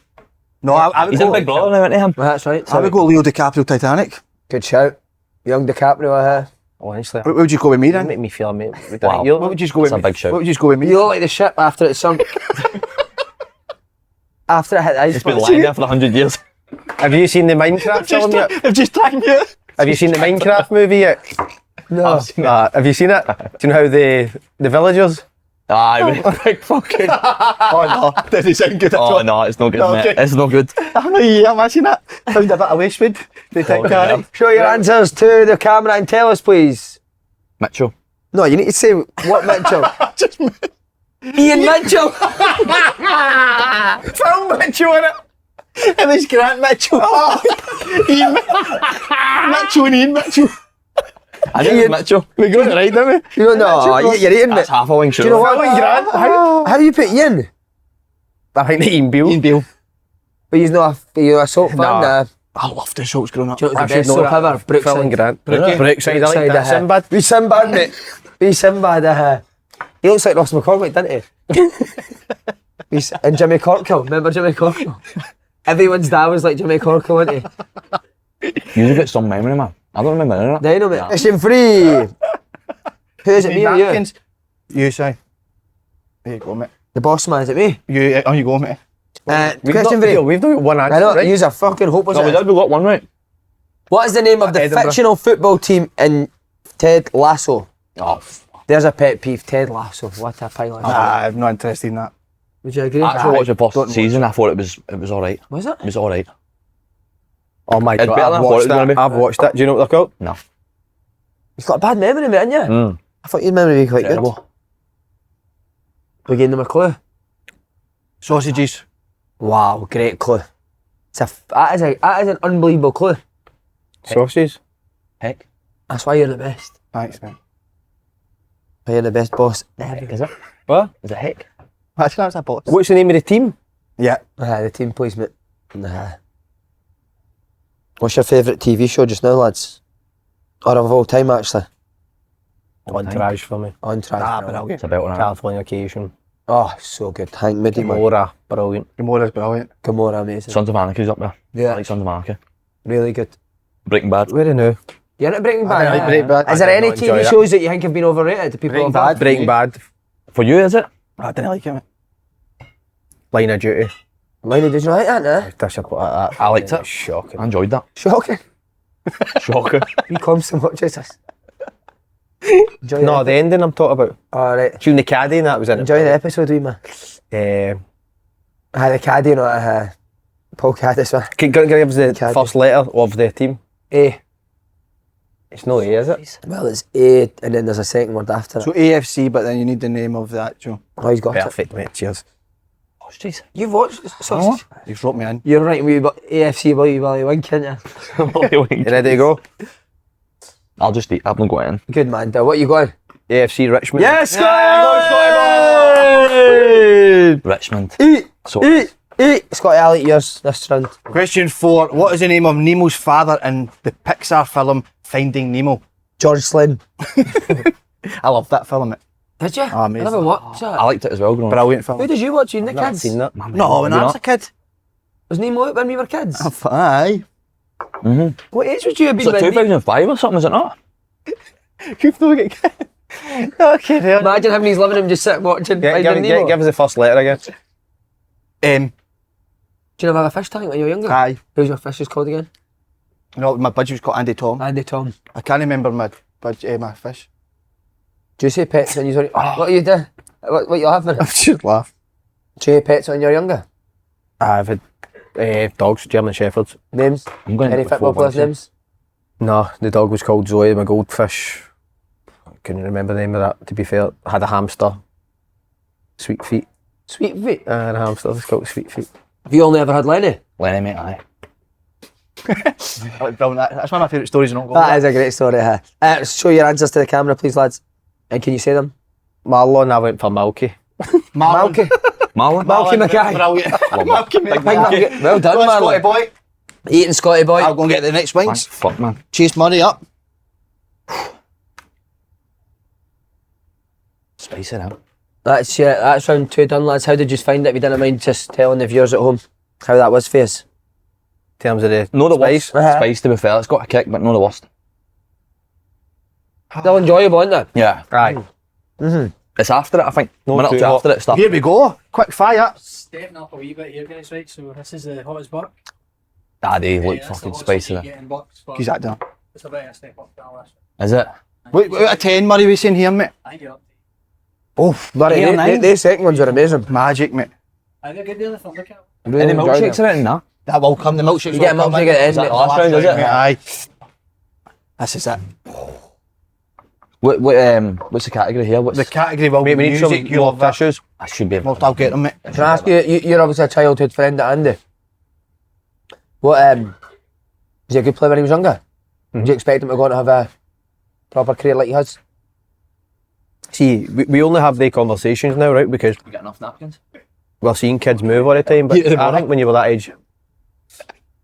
[SPEAKER 2] No, I would
[SPEAKER 3] He's
[SPEAKER 2] go.
[SPEAKER 3] a big brother now, isn't he, him?
[SPEAKER 1] Well, that's right.
[SPEAKER 2] I would go Leo DiCaprio Titanic.
[SPEAKER 1] Good shout. Young DiCaprio,
[SPEAKER 4] Honestly,
[SPEAKER 2] What would you go with me
[SPEAKER 4] that
[SPEAKER 2] then?
[SPEAKER 4] make me feel mate.
[SPEAKER 3] Wow.
[SPEAKER 2] What would you go with
[SPEAKER 3] That's
[SPEAKER 2] me?
[SPEAKER 3] a big shout.
[SPEAKER 2] What would you go with me?
[SPEAKER 1] You look like the ship after it sunk. After it hit the
[SPEAKER 3] It's been
[SPEAKER 1] iceberg.
[SPEAKER 3] lying there for 100 years.
[SPEAKER 4] Have you seen the Minecraft film yet?
[SPEAKER 2] I've just tagged you.
[SPEAKER 4] Have you seen the Minecraft movie yet?
[SPEAKER 1] No.
[SPEAKER 4] Have you seen it? Do you know how the villagers?
[SPEAKER 3] Aye, big fucking.
[SPEAKER 2] Oh no, doesn't sound good at
[SPEAKER 3] Oh
[SPEAKER 2] all.
[SPEAKER 3] no, it's no good,
[SPEAKER 2] Okay.
[SPEAKER 3] mate. It's no good.
[SPEAKER 2] I know you imagine that. Found a bit of wastewood. They take
[SPEAKER 3] yeah.
[SPEAKER 1] Show your answers to the camera and tell us, please.
[SPEAKER 3] Mitchell.
[SPEAKER 1] No, you need to say what Mitchell.
[SPEAKER 2] Just
[SPEAKER 1] Ian Mitchell.
[SPEAKER 2] Phil Mitchell in it. It was Grant Mitchell. Ian Mitchell and Ian Mitchell.
[SPEAKER 3] I think it's Mitchell.
[SPEAKER 2] We got it right, didn't we?
[SPEAKER 1] You don't know. You're eating
[SPEAKER 3] That's
[SPEAKER 1] it.
[SPEAKER 3] half a wing
[SPEAKER 1] Do you know
[SPEAKER 3] shooter.
[SPEAKER 1] what?
[SPEAKER 2] Phil and Grant.
[SPEAKER 1] How do you put Ian?
[SPEAKER 4] I think the Ian Beale.
[SPEAKER 2] Ian Beale.
[SPEAKER 1] But he's not a soap fan.
[SPEAKER 4] Nah.
[SPEAKER 2] I loved the soaps growing up.
[SPEAKER 1] Do you know
[SPEAKER 4] I
[SPEAKER 1] what's the
[SPEAKER 4] should
[SPEAKER 1] best
[SPEAKER 4] know
[SPEAKER 1] soap
[SPEAKER 4] that.
[SPEAKER 1] ever?
[SPEAKER 4] Phil and
[SPEAKER 1] Brookside.
[SPEAKER 4] Grant.
[SPEAKER 3] Really?
[SPEAKER 4] Brookside, I like that. Sinbad.
[SPEAKER 1] Be Sinbad, mate. Be Sinbad. He looks like Ross McCormick, doesn't he? And Jimmy Corkill. Remember Jimmy Corkill? Everyone's dad was like Jimmy Corkill, wasn't he?
[SPEAKER 3] You've got some memory, man. I don't remember any of
[SPEAKER 1] There you know, mate. Question 3. Who is it, me or you?
[SPEAKER 2] Napkins. You say. There you go, mate.
[SPEAKER 1] The boss man, is it me?
[SPEAKER 2] On you go, mate.
[SPEAKER 1] Question 3.
[SPEAKER 4] We've not got one answer,
[SPEAKER 1] I know,
[SPEAKER 4] right?
[SPEAKER 1] use a fucking hopeless.
[SPEAKER 3] No, we did. We got one right.
[SPEAKER 1] What is the name of the
[SPEAKER 4] Edinburgh.
[SPEAKER 1] fictional football team in Ted Lasso?
[SPEAKER 3] Oh, fuck.
[SPEAKER 1] There's a pet peeve. Ted Lasso. What a pile of shit.
[SPEAKER 2] I'm not interested in that.
[SPEAKER 1] Would you agree?
[SPEAKER 3] I actually watched the
[SPEAKER 2] Don't
[SPEAKER 3] first
[SPEAKER 2] watch
[SPEAKER 3] season. I thought it was alright.
[SPEAKER 1] Was it?
[SPEAKER 3] It was alright.
[SPEAKER 4] Oh my
[SPEAKER 3] It's
[SPEAKER 4] god,
[SPEAKER 3] better than I
[SPEAKER 4] I've
[SPEAKER 3] thought it
[SPEAKER 4] watched
[SPEAKER 3] was gonna
[SPEAKER 4] that.
[SPEAKER 3] be.
[SPEAKER 4] I've watched that. Do you know what they're called?
[SPEAKER 3] No.
[SPEAKER 1] You've got a bad memory, mate, haven't you?
[SPEAKER 3] Mm.
[SPEAKER 1] I thought your memory would be quite good.
[SPEAKER 3] Terrible.
[SPEAKER 1] We gave them a clue.
[SPEAKER 2] Sausages.
[SPEAKER 1] Wow, great clue. That is an unbelievable clue.
[SPEAKER 4] Sausages.
[SPEAKER 3] Heck.
[SPEAKER 1] That's why you're the best.
[SPEAKER 2] Thanks, man.
[SPEAKER 1] Why you're the best boss.
[SPEAKER 3] Heck, is it?
[SPEAKER 4] What?
[SPEAKER 3] Is it heck?
[SPEAKER 2] Actually, that's a box.
[SPEAKER 4] What's the name of the team?
[SPEAKER 2] Yeah.
[SPEAKER 1] The team placement. Nah. What's your favourite TV show just now, lads? Or of all time, actually?
[SPEAKER 4] Entourage for me.
[SPEAKER 1] Entourage.
[SPEAKER 2] Ah,
[SPEAKER 1] brilliant.
[SPEAKER 2] brilliant.
[SPEAKER 3] It's about right.
[SPEAKER 4] Californication.
[SPEAKER 1] Oh, so good. Hank Moody, man.
[SPEAKER 4] Gamora, brilliant.
[SPEAKER 2] Gamora's brilliant.
[SPEAKER 1] Gamora, amazing.
[SPEAKER 3] Sons of Anarchy's up there.
[SPEAKER 1] Yeah.
[SPEAKER 3] I like Sons of Anarchy.
[SPEAKER 1] Really good.
[SPEAKER 3] Breaking Bad.
[SPEAKER 4] Where are now?
[SPEAKER 1] You're not Breaking
[SPEAKER 2] I
[SPEAKER 1] Bad?
[SPEAKER 2] like Breaking Bad.
[SPEAKER 1] Is there
[SPEAKER 4] I
[SPEAKER 1] any
[SPEAKER 4] did not enjoy
[SPEAKER 1] TV
[SPEAKER 4] that.
[SPEAKER 1] shows that you think have been overrated? Do people
[SPEAKER 2] Breaking
[SPEAKER 1] have
[SPEAKER 2] Bad.
[SPEAKER 4] Breaking Bad.
[SPEAKER 3] For you, is it?
[SPEAKER 2] I didn't like it.
[SPEAKER 4] Line of Duty.
[SPEAKER 1] Mine, did you like that, nah?
[SPEAKER 4] Disappointed at that.
[SPEAKER 3] I liked it.
[SPEAKER 4] Shocking.
[SPEAKER 3] I enjoyed that.
[SPEAKER 1] Shocking.
[SPEAKER 3] Shocking.
[SPEAKER 1] You come so much as this. Enjoy
[SPEAKER 4] No,
[SPEAKER 1] the
[SPEAKER 4] the ending I'm talking about.
[SPEAKER 1] Alright.
[SPEAKER 4] Tune the caddy and that was in it.
[SPEAKER 1] Enjoy the episode, wee man. The caddy, not Paul Caddis, man.
[SPEAKER 4] Can you give us the
[SPEAKER 1] Caddy.
[SPEAKER 4] first letter of the team?
[SPEAKER 1] A.
[SPEAKER 4] It's no A, is it?
[SPEAKER 1] Well, it's A, and then there's a second word after
[SPEAKER 2] So
[SPEAKER 1] it.
[SPEAKER 2] AFC, but then you need the name of the actual.
[SPEAKER 1] Oh, he's got it.
[SPEAKER 4] Perfect, mate. Cheers.
[SPEAKER 3] Oh, jeez.
[SPEAKER 1] You've watched Sausage?
[SPEAKER 2] You've roped me in.
[SPEAKER 1] You're right, we got AFC Willy Willy Wink, can't you?
[SPEAKER 4] You ready to go?
[SPEAKER 3] I'll just eat. I've not got in.
[SPEAKER 1] Good man, Dale. What you going?
[SPEAKER 4] AFC Richmond.
[SPEAKER 1] Yes,
[SPEAKER 3] Richmond.
[SPEAKER 1] Eat,
[SPEAKER 3] So
[SPEAKER 1] eat, eat. Scotty, I'll eat yours this round.
[SPEAKER 2] Question 4. What is the name of Nemo's father in the Pixar film Finding Nemo?
[SPEAKER 1] George Slynn.
[SPEAKER 2] I love that film. Mate.
[SPEAKER 1] Did you?
[SPEAKER 2] Oh, amazing.
[SPEAKER 1] I never watched
[SPEAKER 3] I
[SPEAKER 1] that.
[SPEAKER 3] liked it as well growing up.
[SPEAKER 2] Brilliant film.
[SPEAKER 1] Who did you watch? You and the
[SPEAKER 4] I've not
[SPEAKER 1] kids?
[SPEAKER 4] seen that.
[SPEAKER 2] No, when I was a kid.
[SPEAKER 1] Was Nemo out when we were kids?
[SPEAKER 2] Aye.
[SPEAKER 1] What age would you have
[SPEAKER 3] It's
[SPEAKER 1] been
[SPEAKER 3] like
[SPEAKER 1] when
[SPEAKER 3] 2005 or something, is it not?
[SPEAKER 2] You've not got kids. Okay, there.
[SPEAKER 1] Imagine having his living room just sitting watching Finding Nemo.
[SPEAKER 4] Give us the first letter again.
[SPEAKER 1] Do you never have a fish tank when you were younger?
[SPEAKER 2] Aye.
[SPEAKER 1] Who's your fish is called again?
[SPEAKER 2] No, my budgie was called Andy Tom.
[SPEAKER 1] Andy Tom.
[SPEAKER 2] I can't remember my my fish.
[SPEAKER 1] Do you say pets when you were... What are you doing? What you having?
[SPEAKER 2] I should laugh.
[SPEAKER 1] Do you have pets when you're younger?
[SPEAKER 4] I've had dogs, German Shepherds.
[SPEAKER 1] Names?
[SPEAKER 3] I'm going
[SPEAKER 1] Any
[SPEAKER 3] to
[SPEAKER 1] football players' names?
[SPEAKER 4] No, the dog was called Zoe, my goldfish. I couldn't remember the name of that, to be fair. I had a hamster. Sweet Feet.
[SPEAKER 1] Sweet Feet.
[SPEAKER 4] And a hamster was called Sweet Feet.
[SPEAKER 1] Have you only ever had Lenny?
[SPEAKER 3] Lenny, mate, aye.
[SPEAKER 2] That's brilliant. That's one of my favourite stories in all.
[SPEAKER 1] That is a great story, huh? Show your answers to the camera, please, lads. And can you say them?
[SPEAKER 4] Marlon, I went for Milky.
[SPEAKER 1] Malky.
[SPEAKER 3] Marlon?
[SPEAKER 1] Malky Mackay.
[SPEAKER 2] Brilliant. Malky
[SPEAKER 1] Big
[SPEAKER 2] Mackay.
[SPEAKER 1] Malky. Well done,
[SPEAKER 2] Go on,
[SPEAKER 1] man.
[SPEAKER 2] Scotty boy.
[SPEAKER 1] Eating Scotty boy.
[SPEAKER 2] I'll go and get the next wings.
[SPEAKER 3] Fuck, man.
[SPEAKER 2] Chase money up.
[SPEAKER 3] Spice it out.
[SPEAKER 1] That's round 2 done, lads. How did you find it? If you didn't mind just telling the viewers at home how that was for us.
[SPEAKER 4] In terms of the
[SPEAKER 3] No the
[SPEAKER 4] spice.
[SPEAKER 3] worst. Spice, to be fair. It's got a kick, but no the worst.
[SPEAKER 1] Still enjoyable, isn't it?
[SPEAKER 3] Yeah.
[SPEAKER 4] Aye.
[SPEAKER 3] It's after it, I think.
[SPEAKER 4] No,
[SPEAKER 3] Minute or
[SPEAKER 4] too
[SPEAKER 3] two
[SPEAKER 4] hot.
[SPEAKER 3] after it starts.
[SPEAKER 2] Here we go. Quick fire.
[SPEAKER 5] Stepping up a wee bit here, guys, right? So this is the hottest buck.
[SPEAKER 3] Daddy, look
[SPEAKER 5] That's the
[SPEAKER 3] fucking
[SPEAKER 5] hottest
[SPEAKER 3] spicy
[SPEAKER 5] you
[SPEAKER 3] there.
[SPEAKER 5] get in bucks, but
[SPEAKER 2] He's that done.
[SPEAKER 5] it's a bit of a step up to that last.
[SPEAKER 3] Is it?
[SPEAKER 2] Wait, out of 10, Murray, we saying here, mate?
[SPEAKER 5] I get up.
[SPEAKER 1] Oh, bloody,
[SPEAKER 2] Yeah, nine.
[SPEAKER 1] the second ones were amazing.
[SPEAKER 2] Magic, mate.
[SPEAKER 5] I get good deal if I'm looking at it.
[SPEAKER 1] Really
[SPEAKER 3] Any
[SPEAKER 1] enjoyed
[SPEAKER 3] milkshakes
[SPEAKER 1] it.
[SPEAKER 3] or anything, nah?
[SPEAKER 2] That will come. The milkshakes
[SPEAKER 1] You get a
[SPEAKER 2] will come
[SPEAKER 1] milkshake
[SPEAKER 2] in.
[SPEAKER 1] at the end,
[SPEAKER 3] Is that
[SPEAKER 1] mate.
[SPEAKER 3] the last round, is it?
[SPEAKER 2] mate, aye. This is it.
[SPEAKER 3] What's the category here? What's
[SPEAKER 2] The category will be
[SPEAKER 4] Mate, we need some
[SPEAKER 2] music. You
[SPEAKER 4] more
[SPEAKER 2] love that.
[SPEAKER 4] fishes.
[SPEAKER 3] I should be able
[SPEAKER 2] Well, I'll get them, mate.
[SPEAKER 1] Can I ask you, you're obviously a childhood friend of Andy. What, was he a good player when he was younger? Did you expect him to go on to have a proper career like he has?
[SPEAKER 4] See, we only have the conversations now, right? Because
[SPEAKER 3] You got enough napkins?
[SPEAKER 4] we're seeing kids move all the time. But I think when you were that age,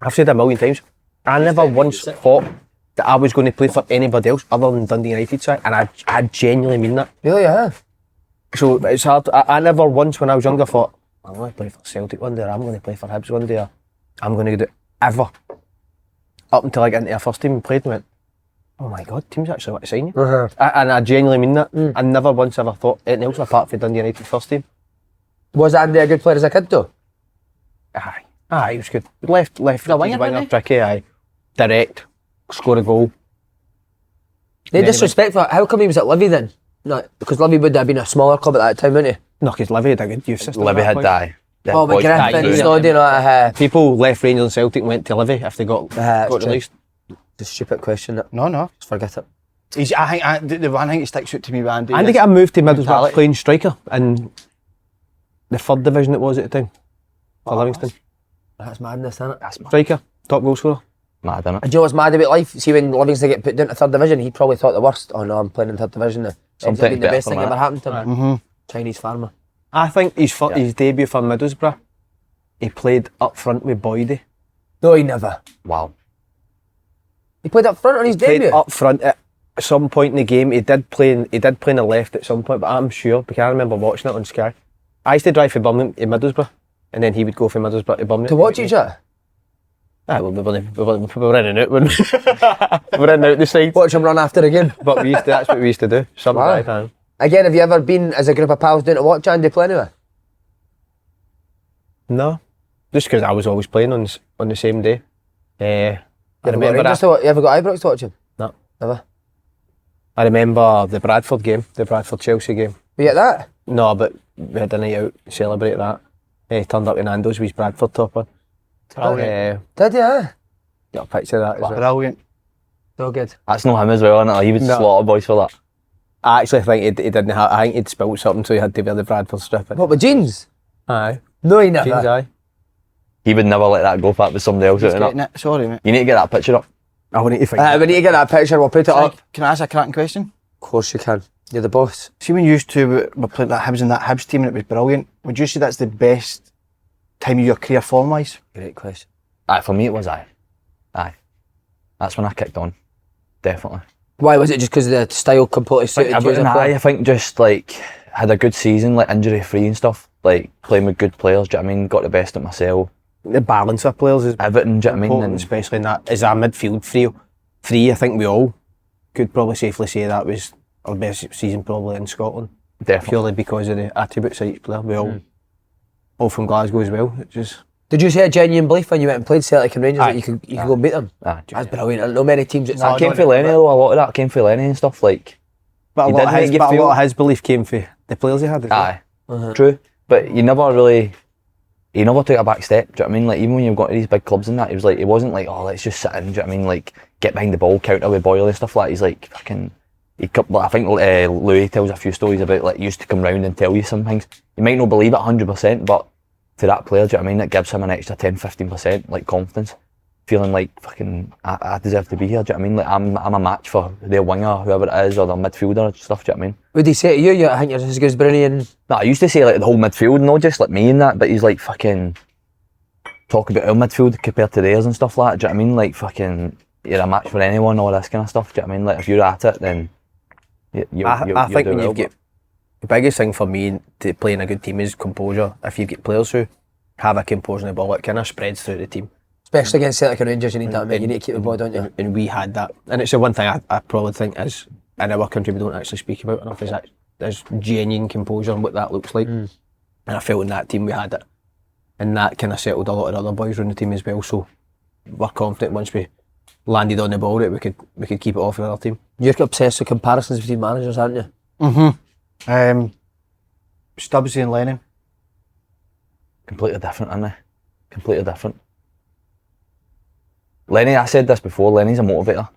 [SPEAKER 4] I've said it a million times, I never once thought that I was going to play for anybody else other than Dundee United side, and I genuinely mean that.
[SPEAKER 1] Really, yeah.
[SPEAKER 4] So it's hard. I never once, when I was younger, thought I'm going to play for Celtic one day, or I'm going to play for Hibs one day, or I'm going to do it ever. Up until I got into a first team and played and went, oh my God, teams actually want to sign you. And I genuinely mean that. I never once ever thought anything else apart from Dundee United first team.
[SPEAKER 1] Was Andy a good player as a kid though?
[SPEAKER 4] Aye, he was good. Left winger, tricky, aye. Direct, score a goal.
[SPEAKER 1] They disrespectful. How come he was at Livy then? No, because Livy would have been a smaller club at that time, wouldn't he?
[SPEAKER 4] No, because Livy had a good youth system.
[SPEAKER 3] Livy
[SPEAKER 4] at that
[SPEAKER 3] had
[SPEAKER 4] point.
[SPEAKER 3] die.
[SPEAKER 1] Oh, but Griffin, Snoddy,
[SPEAKER 4] People left Rangers and Celtic and went to Livy if they got
[SPEAKER 1] true.
[SPEAKER 4] released.
[SPEAKER 1] the stupid question.
[SPEAKER 2] No.
[SPEAKER 1] Just forget it.
[SPEAKER 2] The one thing that sticks out to me with Andy.
[SPEAKER 4] And they get a move to Middlesbrough
[SPEAKER 2] mentality.
[SPEAKER 4] playing striker in the third division it was at the time for Livingston.
[SPEAKER 1] That's madness, isn't it?
[SPEAKER 3] That's mad.
[SPEAKER 4] Striker, top goal scorer.
[SPEAKER 3] Mad, innit?
[SPEAKER 1] And do you know what's mad about life? See, when Livingston get put down to third division, he probably thought the worst. Oh no, I'm playing in third division now. Ends up being the
[SPEAKER 3] better
[SPEAKER 1] best
[SPEAKER 3] for
[SPEAKER 1] thing
[SPEAKER 3] him,
[SPEAKER 1] ever
[SPEAKER 3] innit?
[SPEAKER 1] happened to him.
[SPEAKER 2] Mm-hmm.
[SPEAKER 1] Chinese farmer.
[SPEAKER 4] I think his debut for Middlesbrough, he played up front with Boydie.
[SPEAKER 1] No, he never.
[SPEAKER 3] Wow.
[SPEAKER 1] He played up front on his
[SPEAKER 4] Played
[SPEAKER 1] debut.
[SPEAKER 4] up front at some point in the game. He did play in the left at some point, but I'm sure because I remember watching it on Sky. I used to drive from Birmingham to Middlesbrough, and then he would go from Middlesbrough to Birmingham
[SPEAKER 1] To watch each other.
[SPEAKER 4] Ah, well, we were in and out, weren't we? We were in and out the side.
[SPEAKER 1] Watch him run after a game.
[SPEAKER 4] But that's what we used to do. Some
[SPEAKER 1] Wow.
[SPEAKER 4] time.
[SPEAKER 1] Again, have you ever been as a group of pals down to watch Andy play anyway?
[SPEAKER 4] No, just because I was always playing on the same day. I remember
[SPEAKER 1] You ever got Ibrox to watch him?
[SPEAKER 4] No.
[SPEAKER 1] Never.
[SPEAKER 4] I remember the Bradford game, the Bradford Chelsea game.
[SPEAKER 1] We get that?
[SPEAKER 4] No, but we had a night out to celebrate that. Turned up to Nando's with his Bradford top on.
[SPEAKER 1] Did you?
[SPEAKER 4] Got a picture of that as well.
[SPEAKER 2] Brilliant.
[SPEAKER 1] So good.
[SPEAKER 3] That's not him as well, innit? He would
[SPEAKER 4] No.
[SPEAKER 3] slaughter boys for that.
[SPEAKER 4] I actually think he didn't have. I think he'd spilled something, so he had to wear the Bradford strip.
[SPEAKER 1] What, with jeans?
[SPEAKER 4] Aye,
[SPEAKER 1] No, he never.
[SPEAKER 4] jeans, aye.
[SPEAKER 3] He would never let that go if that was somebody else.
[SPEAKER 2] He's
[SPEAKER 3] Innit?
[SPEAKER 2] getting it. Sorry, mate.
[SPEAKER 3] You need to get that picture up.
[SPEAKER 4] I would need to think.
[SPEAKER 1] We need to get that picture, we'll put it up.
[SPEAKER 2] Can I ask a cracking question?
[SPEAKER 1] Of course you can. You're the boss.
[SPEAKER 2] See, when you used to were playing that Hibs and that Hibs team and it was brilliant, would you say that's the best time of your career form-wise?
[SPEAKER 1] Great question.
[SPEAKER 3] Aye, for me it was aye. That's when I kicked on. Definitely.
[SPEAKER 1] Why was it just because the style completely suited you as a
[SPEAKER 3] Everything,
[SPEAKER 1] player?
[SPEAKER 3] I think just like had a good season, like injury free and stuff. Like playing with good players, do you know what I mean? Got the best of myself.
[SPEAKER 4] The balance of players is
[SPEAKER 3] Everything, do you know what I mean?
[SPEAKER 4] important, especially in that as a midfield three. I think we all could probably safely say that was our best season probably in Scotland,
[SPEAKER 3] Definitely.
[SPEAKER 4] purely because of the attributes of each player. We all from Glasgow as well. It's just
[SPEAKER 1] Did you say a genuine belief when you went and played Celtic and Rangers that you could go and beat them?
[SPEAKER 3] Aye.
[SPEAKER 1] That's brilliant. No many teams that
[SPEAKER 3] That came for Lenny though, a lot of that came for Lenny and stuff. Like,
[SPEAKER 4] but a
[SPEAKER 3] He
[SPEAKER 4] lot
[SPEAKER 3] did
[SPEAKER 4] of
[SPEAKER 3] make
[SPEAKER 4] his,
[SPEAKER 3] you
[SPEAKER 4] but a
[SPEAKER 3] feel-
[SPEAKER 4] lot of his belief came for the players he had. As well.
[SPEAKER 3] aye, true. But you never really, he never took a back step, do you know what I mean? Like, even when you've got to these big clubs and that, he was like, he wasn't like, oh, let's just sit in, do you know what I mean? Like, get behind the ball, counter with Boyle and stuff like that. He's like, fucking, I think Louis tells a few stories about, like, he used to come round and tell you some things. You might not believe it 100%, but to that player, do you know what I mean? It gives him an extra 10-15%, like, confidence. Feeling like, fucking, I deserve to be here, do you know what I mean? Like, I'm a match for their winger, whoever it is, or their midfielder and stuff, do you know what I mean?
[SPEAKER 1] Would he say to you, I think you're as good as Bruni and...
[SPEAKER 3] No, I used to say, like, the whole midfield, not just, like, me and that, but he's, like, fucking, talk about our midfield compared to theirs and stuff like that, do you know what I mean? Like, fucking, you're a match for anyone, all this kind of stuff, do you know what I mean? Like, if you're at it, then
[SPEAKER 4] I think when
[SPEAKER 3] do well,
[SPEAKER 4] you've got the biggest thing for me to play in a good team is composure. If you get players who have a composure on the ball, it kind of spreads through the team.
[SPEAKER 1] Especially against Celtic and Rangers, you need that, mate. You need to keep the ball, don't you?
[SPEAKER 4] And we had that, and it's the one thing I probably think is in our country we don't actually speak about enough is that there's genuine composure and what that looks like. And I felt in that team we had it, and that kind of settled a lot of other boys around the team as well. So we're confident once we landed on the ball that we could keep it off with our team.
[SPEAKER 1] You're obsessed with comparisons between managers, aren't you?
[SPEAKER 2] Stubbsy and Lennon.
[SPEAKER 3] completely different, isn't they? Completely different. Lenny, I said this before, Lenny's a motivator.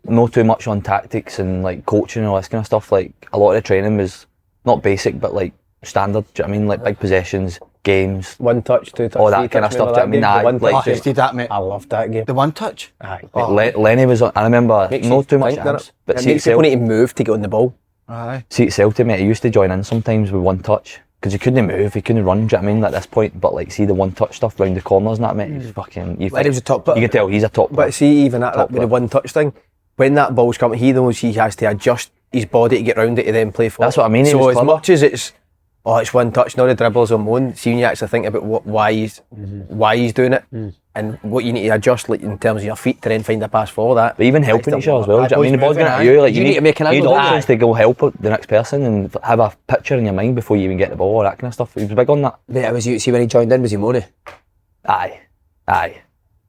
[SPEAKER 3] No too much on tactics and like coaching and all this kind of stuff. Like a lot of the training was not basic, but like standard. Do you know what I mean? Like big possessions, games,
[SPEAKER 4] One touch, two touch,
[SPEAKER 3] all
[SPEAKER 4] three
[SPEAKER 3] that kind of
[SPEAKER 4] touch,
[SPEAKER 3] stuff. Do you know what I mean?
[SPEAKER 4] remember
[SPEAKER 3] Aye,
[SPEAKER 4] that game? The one
[SPEAKER 3] like,
[SPEAKER 4] touch,
[SPEAKER 2] Just did that, mate.
[SPEAKER 4] I loved that game.
[SPEAKER 2] The one touch.
[SPEAKER 4] Aye.
[SPEAKER 3] Lenny was on, I remember,
[SPEAKER 4] Makes
[SPEAKER 3] not
[SPEAKER 4] you
[SPEAKER 3] too much
[SPEAKER 4] think, doesn't
[SPEAKER 3] hands,
[SPEAKER 4] it?
[SPEAKER 3] but
[SPEAKER 4] It
[SPEAKER 3] see at
[SPEAKER 4] makes people need
[SPEAKER 3] Celtic,
[SPEAKER 4] to move to get on the ball.
[SPEAKER 2] Aye.
[SPEAKER 3] see at Celtic, mate, he used to join in sometimes with one touch. Because he couldn't move, he couldn't run, do you know what I mean, at this point. But like, see the one touch stuff round the corners and that, mate, he's fucking...
[SPEAKER 1] Lenny was a top player.
[SPEAKER 3] You can tell he's a top player.
[SPEAKER 4] But see, even at
[SPEAKER 3] Top
[SPEAKER 4] that, with the
[SPEAKER 3] player.
[SPEAKER 4] one touch thing, when that ball's coming, he knows he has to adjust his body to get round it to then play forward.
[SPEAKER 3] That's what I mean, he
[SPEAKER 4] So
[SPEAKER 3] was
[SPEAKER 4] as
[SPEAKER 3] clever.
[SPEAKER 4] much as it's one touch, not the dribbles on one, see when you actually think about why he's doing it and what you need to adjust like in terms of your feet to then find a pass for that.
[SPEAKER 3] But even helping each other as well, do you know what I mean? The ball's going at
[SPEAKER 2] moving,
[SPEAKER 3] you, like
[SPEAKER 1] You need to make an
[SPEAKER 3] you need
[SPEAKER 1] angle, don't
[SPEAKER 3] options to go help the next person and have a picture in your mind before you even get the ball, all that kind of stuff. He was big on that.
[SPEAKER 1] Mate, it was you. See when he joined in, was he Money?
[SPEAKER 3] Aye.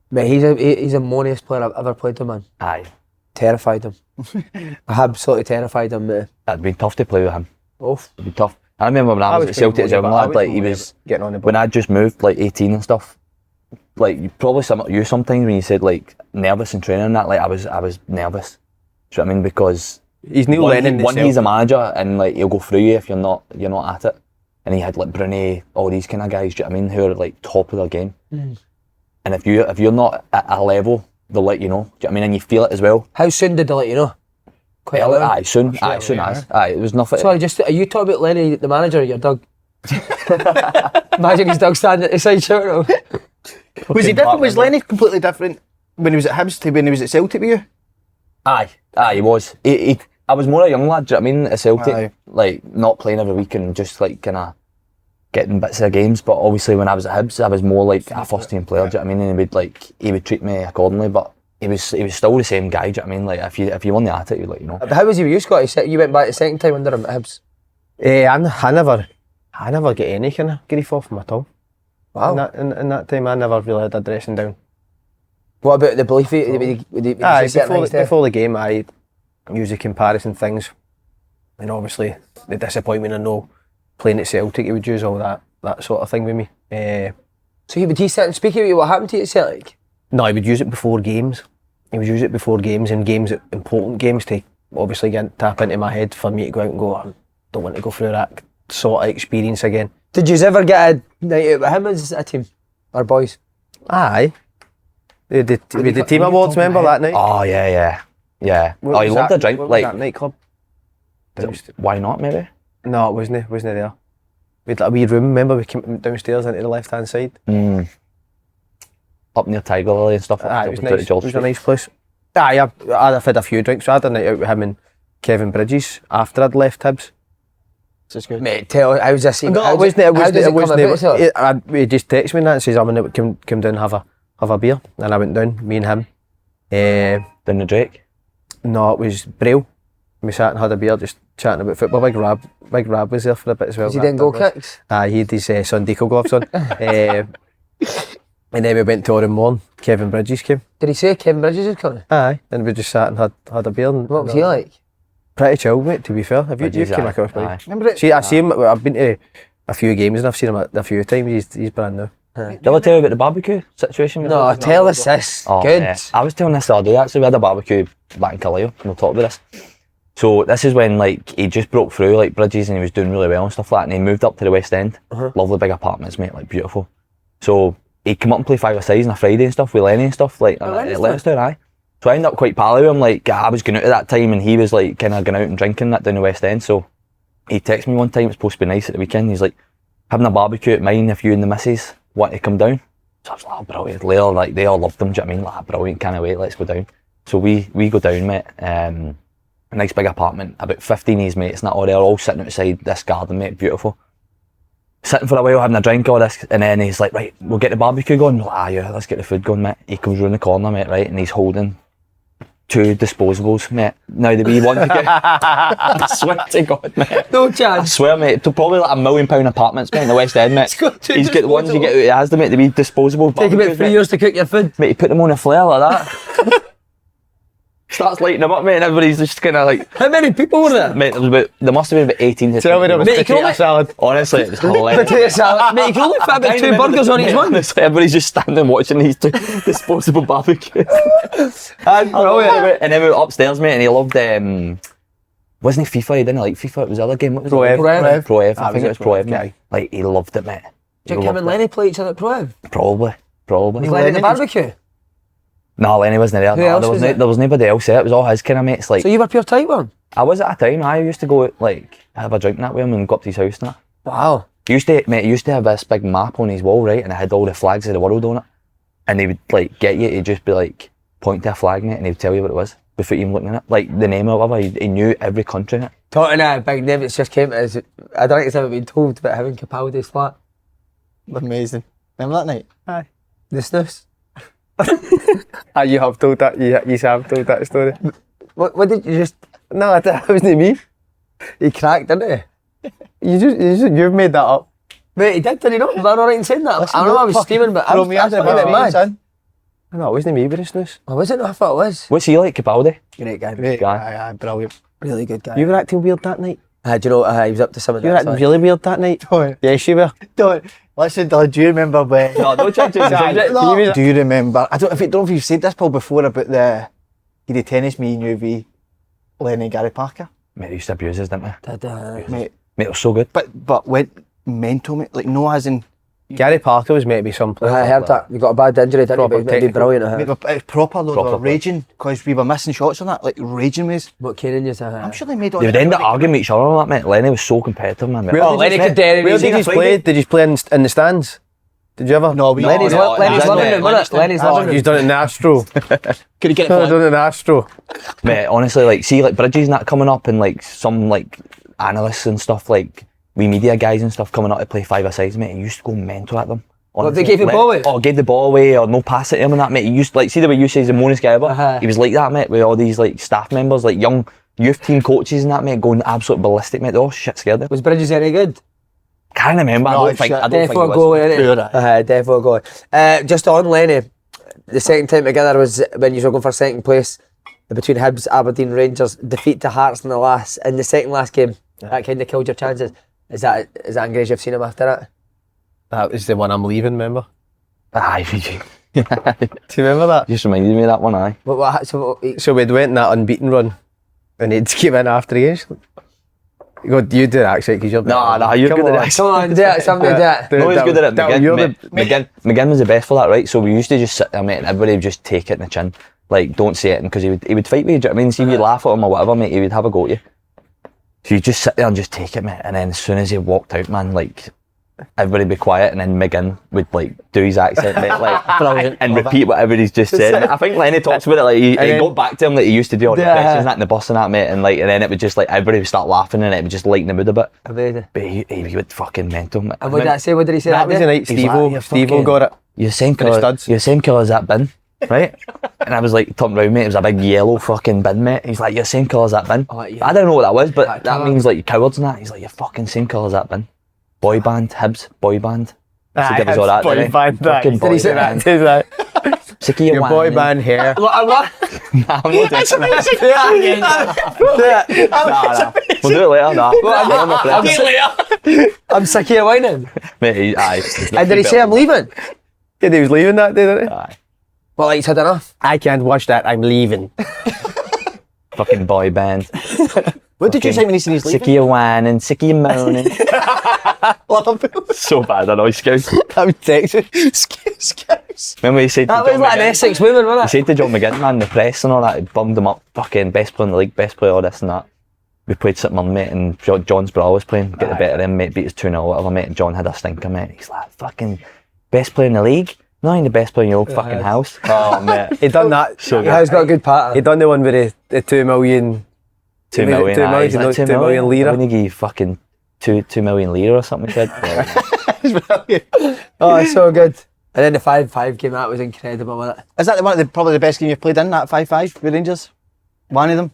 [SPEAKER 1] Mate, he's the moniest player I've ever played with, man.
[SPEAKER 3] Aye.
[SPEAKER 1] Terrified him. I absolutely terrified him, mate.
[SPEAKER 3] It'd been tough to play with him.
[SPEAKER 1] Oof.
[SPEAKER 3] It'd be tough. I remember when I was at Celtic as a young lad, like he was
[SPEAKER 4] getting on the ball.
[SPEAKER 3] when I just moved, like 18 and stuff. Like you probably similar to you sometimes when you said like nervous in training and that. Like I was nervous. Do you know what I mean? Because
[SPEAKER 4] He's Neil Lennon.
[SPEAKER 3] he's a manager and like he'll go through you if you're not at it. And he had like Bruni, all these kind of guys. Do you know what I mean? Who are like top of their game. And if you're not at a level, they'll let you know. Do you know what I mean? And you feel it as well.
[SPEAKER 1] How soon did they let you know? Quite early.
[SPEAKER 3] Aye, soon as. Aye, it was nothing.
[SPEAKER 1] Sorry, are you talking about Lenny, the manager, or your Doug? Imagine he's Doug standing at the side shouting.
[SPEAKER 2] Was he different? Was Lenny completely different when he was at Hibs to when he was at Celtic with you?
[SPEAKER 3] Aye, he was. I was more a young lad, do you know what I mean, at Celtic.
[SPEAKER 2] Aye.
[SPEAKER 3] Like, not playing every week and just like kind of getting bits of games. But obviously when I was at Hibs, I was more like a first team player, do you know what I mean? And he would treat me accordingly, but he was still the same guy, do you know what I mean? Like, if you won the attitude, like, you know.
[SPEAKER 1] How was he with you, Scott? You went back the second time under him at Hibs.
[SPEAKER 4] I never get any kind of grief off him at all.
[SPEAKER 1] Wow.
[SPEAKER 4] In that time, I never really had a dressing down.
[SPEAKER 1] What about the belief?
[SPEAKER 4] Before the game, I usually comparison things, and obviously the disappointment of no playing at Celtic, he would use all that sort of thing with me.
[SPEAKER 1] So would he sit and speak about you what happened to you at Celtic?
[SPEAKER 4] No, he would use it before games. He would use it before games and important games to obviously tap into my head for me to go out and go, I don't want to go through that sort of experience again.
[SPEAKER 1] Did you ever get a night out with him as a team? Or boys?
[SPEAKER 4] Aye. With the team awards, remember that night?
[SPEAKER 3] Oh, yeah.
[SPEAKER 4] What
[SPEAKER 3] He
[SPEAKER 4] was
[SPEAKER 3] loved
[SPEAKER 4] that-
[SPEAKER 3] a drink.
[SPEAKER 4] what was
[SPEAKER 3] Like,
[SPEAKER 4] that nightclub?
[SPEAKER 3] why not, maybe?
[SPEAKER 4] No, it wasn't there. We had like a wee room, remember we came downstairs into the left hand side?
[SPEAKER 3] Up near Tiger Lily and stuff.
[SPEAKER 4] Aye, it was
[SPEAKER 3] up at
[SPEAKER 4] nice. It
[SPEAKER 3] George
[SPEAKER 4] was a
[SPEAKER 3] Street.
[SPEAKER 4] nice place. Aye, I've had a few drinks. So I had a night out with him and Kevin Bridges after I'd left Hibs.
[SPEAKER 2] That's good.
[SPEAKER 1] Mate, tell how was this?
[SPEAKER 4] No,
[SPEAKER 1] how
[SPEAKER 4] it wasn't. It
[SPEAKER 1] how does it come
[SPEAKER 4] wasn't.
[SPEAKER 1] about, sir?
[SPEAKER 4] He just texted me that and says, "I'm gonna come down and have a beer." And I went down, me and him.
[SPEAKER 3] Down the Drake.
[SPEAKER 4] No, it was Braille. We sat and had a beer, just chatting about football. Big Rab was there for a bit as well.
[SPEAKER 1] He didn't go kicks?
[SPEAKER 4] Aye, he had his Sundico gloves on. And then we went to Oranmore. Kevin Bridges came.
[SPEAKER 1] Did he say Kevin Bridges was coming?
[SPEAKER 4] Aye, and we just sat and had a beer. And,
[SPEAKER 1] What was he like?
[SPEAKER 4] Pretty chill, mate, to be fair. Have you
[SPEAKER 3] Bridges,
[SPEAKER 4] came
[SPEAKER 3] aye,
[SPEAKER 4] across
[SPEAKER 3] aye.
[SPEAKER 4] me? Remember it? See, I see him, I've been to a few games and I've seen him a few times. He's brand new.
[SPEAKER 3] Did I tell you about the barbecue situation?
[SPEAKER 1] No, tell us this.
[SPEAKER 3] Oh,
[SPEAKER 1] Good.
[SPEAKER 3] yeah. I was telling this the other day, actually. We had a barbecue back in Carlisle, and we'll talk about this. So this is when like he just broke through like Bridges and he was doing really well and stuff like that, and he moved up to the West End. Lovely big apartments, mate, like beautiful. So he'd come up and play 5-a-sides on a Friday and stuff with Lenny and stuff, like at Leicester, aye. So I ended up quite pally with him, like I was going out at that time and he was like kind of going out and drinking that down the West End. So he texted me one time, it's supposed to be nice at the weekend, he's like, having a barbecue at mine if you and the missus want to come down. So I was like, oh, brilliant. Later, like they all loved them, do you know what I mean? Like, brilliant, can't wait, let's go down. So we go down, mate. A nice big apartment, about 15 of his mates and that all there, all sitting outside this garden, mate, beautiful. Sitting for a while, having a drink, all this, and then he's like, right, we'll get the barbecue going. We're like, yeah, let's get the food going, mate. He comes round the corner, mate, right, and he's holding 2 disposables, mate. Now the wee one to get, I swear to God, mate.
[SPEAKER 1] No
[SPEAKER 3] I
[SPEAKER 1] chance.
[SPEAKER 3] swear, mate, to probably like £1 million apartments, mate, in the West End, mate. He's got the ones you get out of Asda, mate, the wee disposable
[SPEAKER 1] Take
[SPEAKER 3] barbecues,
[SPEAKER 1] about 3
[SPEAKER 3] mate.
[SPEAKER 1] years to cook your food.
[SPEAKER 3] Mate, he put them on a flare like that. Starts lighting them up, mate, and everybody's just kind of like,
[SPEAKER 1] How many people were there?
[SPEAKER 3] mate, there must have been about 18 to
[SPEAKER 4] Tell me
[SPEAKER 3] 20
[SPEAKER 4] there was
[SPEAKER 1] Mate, you can
[SPEAKER 4] potato
[SPEAKER 1] only-
[SPEAKER 4] salad.
[SPEAKER 3] Honestly, it was hilarious.
[SPEAKER 1] Potato salad. Mate, you can only fit about 2 burgers on each one.
[SPEAKER 3] Honestly, everybody's just standing watching these 2 disposable barbecues. And then we were upstairs, mate, and he loved, wasn't he FIFA? He didn't like FIFA, it was the other game. What was
[SPEAKER 4] Pro
[SPEAKER 3] it?
[SPEAKER 4] Ev.
[SPEAKER 3] Pro Ev, I
[SPEAKER 4] Ah,
[SPEAKER 3] think
[SPEAKER 4] was
[SPEAKER 3] it
[SPEAKER 4] it
[SPEAKER 3] was
[SPEAKER 4] Pro
[SPEAKER 3] Pro
[SPEAKER 4] Ev?
[SPEAKER 3] Ev, mate.
[SPEAKER 4] Aye.
[SPEAKER 3] Like, he loved it, mate.
[SPEAKER 1] Do you think him and Lenny play each other at Pro Ev?
[SPEAKER 3] Probably.
[SPEAKER 1] Was Lenny at the barbecue?
[SPEAKER 3] No, Lenny wasn't there.
[SPEAKER 1] Who
[SPEAKER 3] No,
[SPEAKER 1] else
[SPEAKER 3] there
[SPEAKER 1] was
[SPEAKER 3] was
[SPEAKER 1] there?
[SPEAKER 3] there was nobody else there. It was all his kind of mates. Like,
[SPEAKER 1] So you were pure tight one?
[SPEAKER 3] I was at a time, I used to go out, like, have a drink and that with him and go up to his house and that.
[SPEAKER 1] Wow.
[SPEAKER 3] He used to have this big map on his wall, right, and it had all the flags of the world on it. And he would like get you to just be like, point to a flag, mate, and he would tell you what it was before even looking at it. Like the name or whatever, he knew every country in it.
[SPEAKER 1] Talking a big name that's just came to us. I don't think it's ever been told about having Capaldi's flat.
[SPEAKER 2] Amazing. Remember that night?
[SPEAKER 4] Aye.
[SPEAKER 1] The sniffs.
[SPEAKER 4] You have told that. You have told that story.
[SPEAKER 1] What did you just...
[SPEAKER 4] No, that wasn't me.
[SPEAKER 1] He cracked, didn't
[SPEAKER 4] You've made that up.
[SPEAKER 1] he? Mate, he did he not? Was I not right in saying that? I know I was steaming, but I was
[SPEAKER 2] Throw me under the
[SPEAKER 1] absolutely
[SPEAKER 2] bus,
[SPEAKER 1] mad.
[SPEAKER 2] son.
[SPEAKER 4] No, it wasn't me with the snooze.
[SPEAKER 1] Oh, was it? I thought it was.
[SPEAKER 3] What's he like, Capaldi?
[SPEAKER 1] Great guy.
[SPEAKER 3] Guy.
[SPEAKER 2] Brilliant.
[SPEAKER 1] Really good guy.
[SPEAKER 4] You were acting weird that night.
[SPEAKER 1] Do you know, he was up to some of
[SPEAKER 4] You were
[SPEAKER 1] that.
[SPEAKER 4] acting really weird that night.
[SPEAKER 2] Don't,
[SPEAKER 4] Yes, you were.
[SPEAKER 2] don't. Listen, do you remember when...
[SPEAKER 3] No, don't change the subject.
[SPEAKER 2] No. Do you remember... I don't know if you've said this, Paul, before about the tennis, me and you v Lenny and Gary Parker.
[SPEAKER 3] Mate, they used to abuse us, didn't they?
[SPEAKER 2] Mate,
[SPEAKER 3] Mate, it was so good.
[SPEAKER 2] but went mental, mate. Like, no as in...
[SPEAKER 4] Gary Parker was meant to be some player.
[SPEAKER 1] I heard that. You got a bad injury, didn't you?
[SPEAKER 4] Proper
[SPEAKER 1] But it'd be
[SPEAKER 4] technical.
[SPEAKER 1] brilliant.
[SPEAKER 2] Mate, it's proper, though. They
[SPEAKER 3] Proper
[SPEAKER 2] were raging, because we were missing shots on that. Like, raging with.
[SPEAKER 1] What Kieran used to
[SPEAKER 2] I'm sure they made all
[SPEAKER 3] They would end up arguing with each other on that, mate. Lenny was so competitive, man.
[SPEAKER 4] Where
[SPEAKER 1] Oh,
[SPEAKER 4] did
[SPEAKER 1] Lenny
[SPEAKER 4] you-
[SPEAKER 1] could dare
[SPEAKER 4] Where
[SPEAKER 1] me.
[SPEAKER 4] did you play? Did you play in the stands? Did you ever?
[SPEAKER 2] No, we...
[SPEAKER 1] Lenny's
[SPEAKER 3] No,
[SPEAKER 1] Lenny's
[SPEAKER 3] no,
[SPEAKER 1] living room, wasn't it? Lenny's
[SPEAKER 4] Oh,
[SPEAKER 1] living room.
[SPEAKER 4] he's done it in the Astro.
[SPEAKER 2] Could you get it
[SPEAKER 4] I've
[SPEAKER 2] for
[SPEAKER 4] done it in the Astro.
[SPEAKER 3] Mate, honestly, like, see, like, Bridges and that coming up and, like, some, like, analysts and stuff, like, we media guys and stuff coming up to play five-a-sides, mate, he used to go mental at them.
[SPEAKER 1] What, they gave you the ball away?
[SPEAKER 3] Or gave the ball away, or no pass at him and that, mate. He used, like, see the way you say he's the moanest guy ever? He was like that, mate, with all these, like, staff members, like, young youth team coaches and that, mate, going absolute ballistic, mate. They're all shit scared of him.
[SPEAKER 1] Was Bridges any good?
[SPEAKER 3] Can't remember, I don't think
[SPEAKER 1] Defo
[SPEAKER 3] he was.
[SPEAKER 1] goal, innit? Defo goal. Just on Lenny, the second time together was when you were going for second place between Hibs, Aberdeen, Rangers, defeat to Hearts in the second last game. That kind of killed your chances. Is that engaged? You've seen him after that?
[SPEAKER 4] That was the one I'm leaving, remember?
[SPEAKER 3] Aye,
[SPEAKER 4] Do you remember that?
[SPEAKER 3] just reminded me of that one, aye.
[SPEAKER 4] So we'd went in that unbeaten run and he'd came in after the game. You do the accent because you're...
[SPEAKER 3] Nah, you're good at it.
[SPEAKER 1] Come on, do it, somebody do it.
[SPEAKER 3] No, he's good at it.
[SPEAKER 4] You're
[SPEAKER 3] McGinn was the best for that, right? So we used to just sit there, mate, and everybody would just take it in the chin. Like, don't say it, because he would fight with you, do you know what I mean? See, if you laugh at him or whatever, mate, he would have a go at you. So you just sit there and just take it, mate, and then as soon as he walked out, man, like, everybody would be quiet, and then McGinn would, like, do his accent, mate, like, and repeat whatever he's just said. I think Lenny talks about it, like, he got back to him, like, he used to do all the questions and that in the bus and that, mate, and, like, and then it would just, like, everybody would start laughing, and it would just lighten the mood a bit.
[SPEAKER 1] Amazing.
[SPEAKER 3] But he would fucking mental, mate.
[SPEAKER 1] And what did I say? What did he say?
[SPEAKER 4] That was the night
[SPEAKER 3] He's like,
[SPEAKER 4] Steve-O got it.
[SPEAKER 3] You're the same
[SPEAKER 4] For the
[SPEAKER 3] colour.
[SPEAKER 4] studs.
[SPEAKER 3] You're the same colour as that bin, right? And I was like, turned round, mate. It was a big yellow fucking bin, mate. He's like, you're the same colour as that bin.
[SPEAKER 1] Oh, yeah.
[SPEAKER 3] I don't know what that was, but that
[SPEAKER 1] colour.
[SPEAKER 3] means like you're cowards and that. He's like, you're fucking same colour as that bin. Boy band, Hibs, boy band. So give us all that,
[SPEAKER 4] boy
[SPEAKER 3] didn't he?
[SPEAKER 4] band, that.
[SPEAKER 3] Fucking
[SPEAKER 4] Did he
[SPEAKER 3] boy
[SPEAKER 4] say
[SPEAKER 3] band.
[SPEAKER 4] that?
[SPEAKER 3] Sick of your
[SPEAKER 4] Your boy
[SPEAKER 3] whining.
[SPEAKER 4] band hair.
[SPEAKER 3] Nah, I'm not doing it. Nah. We'll do it later, nah.
[SPEAKER 1] I'm sick of you whining.
[SPEAKER 3] Mate, aye.
[SPEAKER 1] And did he say I'm leaving?
[SPEAKER 4] Yeah, he was leaving that day, didn't he?
[SPEAKER 3] Aye.
[SPEAKER 1] Well, like, he's had enough.
[SPEAKER 4] I can't watch that, I'm leaving.
[SPEAKER 3] Fucking boy band.
[SPEAKER 2] What did you say when he said he's
[SPEAKER 3] Sick of
[SPEAKER 2] leaving?
[SPEAKER 3] your whining, sick of your moaning. So bad, I know, Scouts.
[SPEAKER 4] I'm texting.
[SPEAKER 2] Scouts.
[SPEAKER 3] Remember he said to
[SPEAKER 1] That was
[SPEAKER 3] John
[SPEAKER 1] like an
[SPEAKER 3] McGinn-
[SPEAKER 1] Essex woman,
[SPEAKER 3] He
[SPEAKER 1] wasn't it?
[SPEAKER 3] said to John McGinn, man, the press and all that, he bummed him up, fucking best player in the league, best player, all this and that. We played St Mirren, mate, and John's brother was playing, get the better of him, mate, beat us 2-0, whatever, mate, and John had a stinker, mate. He's like, fucking best player in the league? Not even the best player in your old fucking house. Oh, mate.
[SPEAKER 4] He done that.
[SPEAKER 3] So
[SPEAKER 1] Yeah, he's got a good pattern.
[SPEAKER 4] He done the one with the 2 million.
[SPEAKER 3] 2
[SPEAKER 4] made it
[SPEAKER 3] million,
[SPEAKER 4] 2
[SPEAKER 3] aye.
[SPEAKER 4] million,
[SPEAKER 3] He's like,
[SPEAKER 4] 2 million lira.
[SPEAKER 3] I wouldn't give you fucking 2 million lira or something, he said.
[SPEAKER 1] Oh, it's so good. And then the 5-5 game, that was incredible, wasn't it?
[SPEAKER 2] Is that probably the best game you've played in, that 5-5 with Rangers? One of them?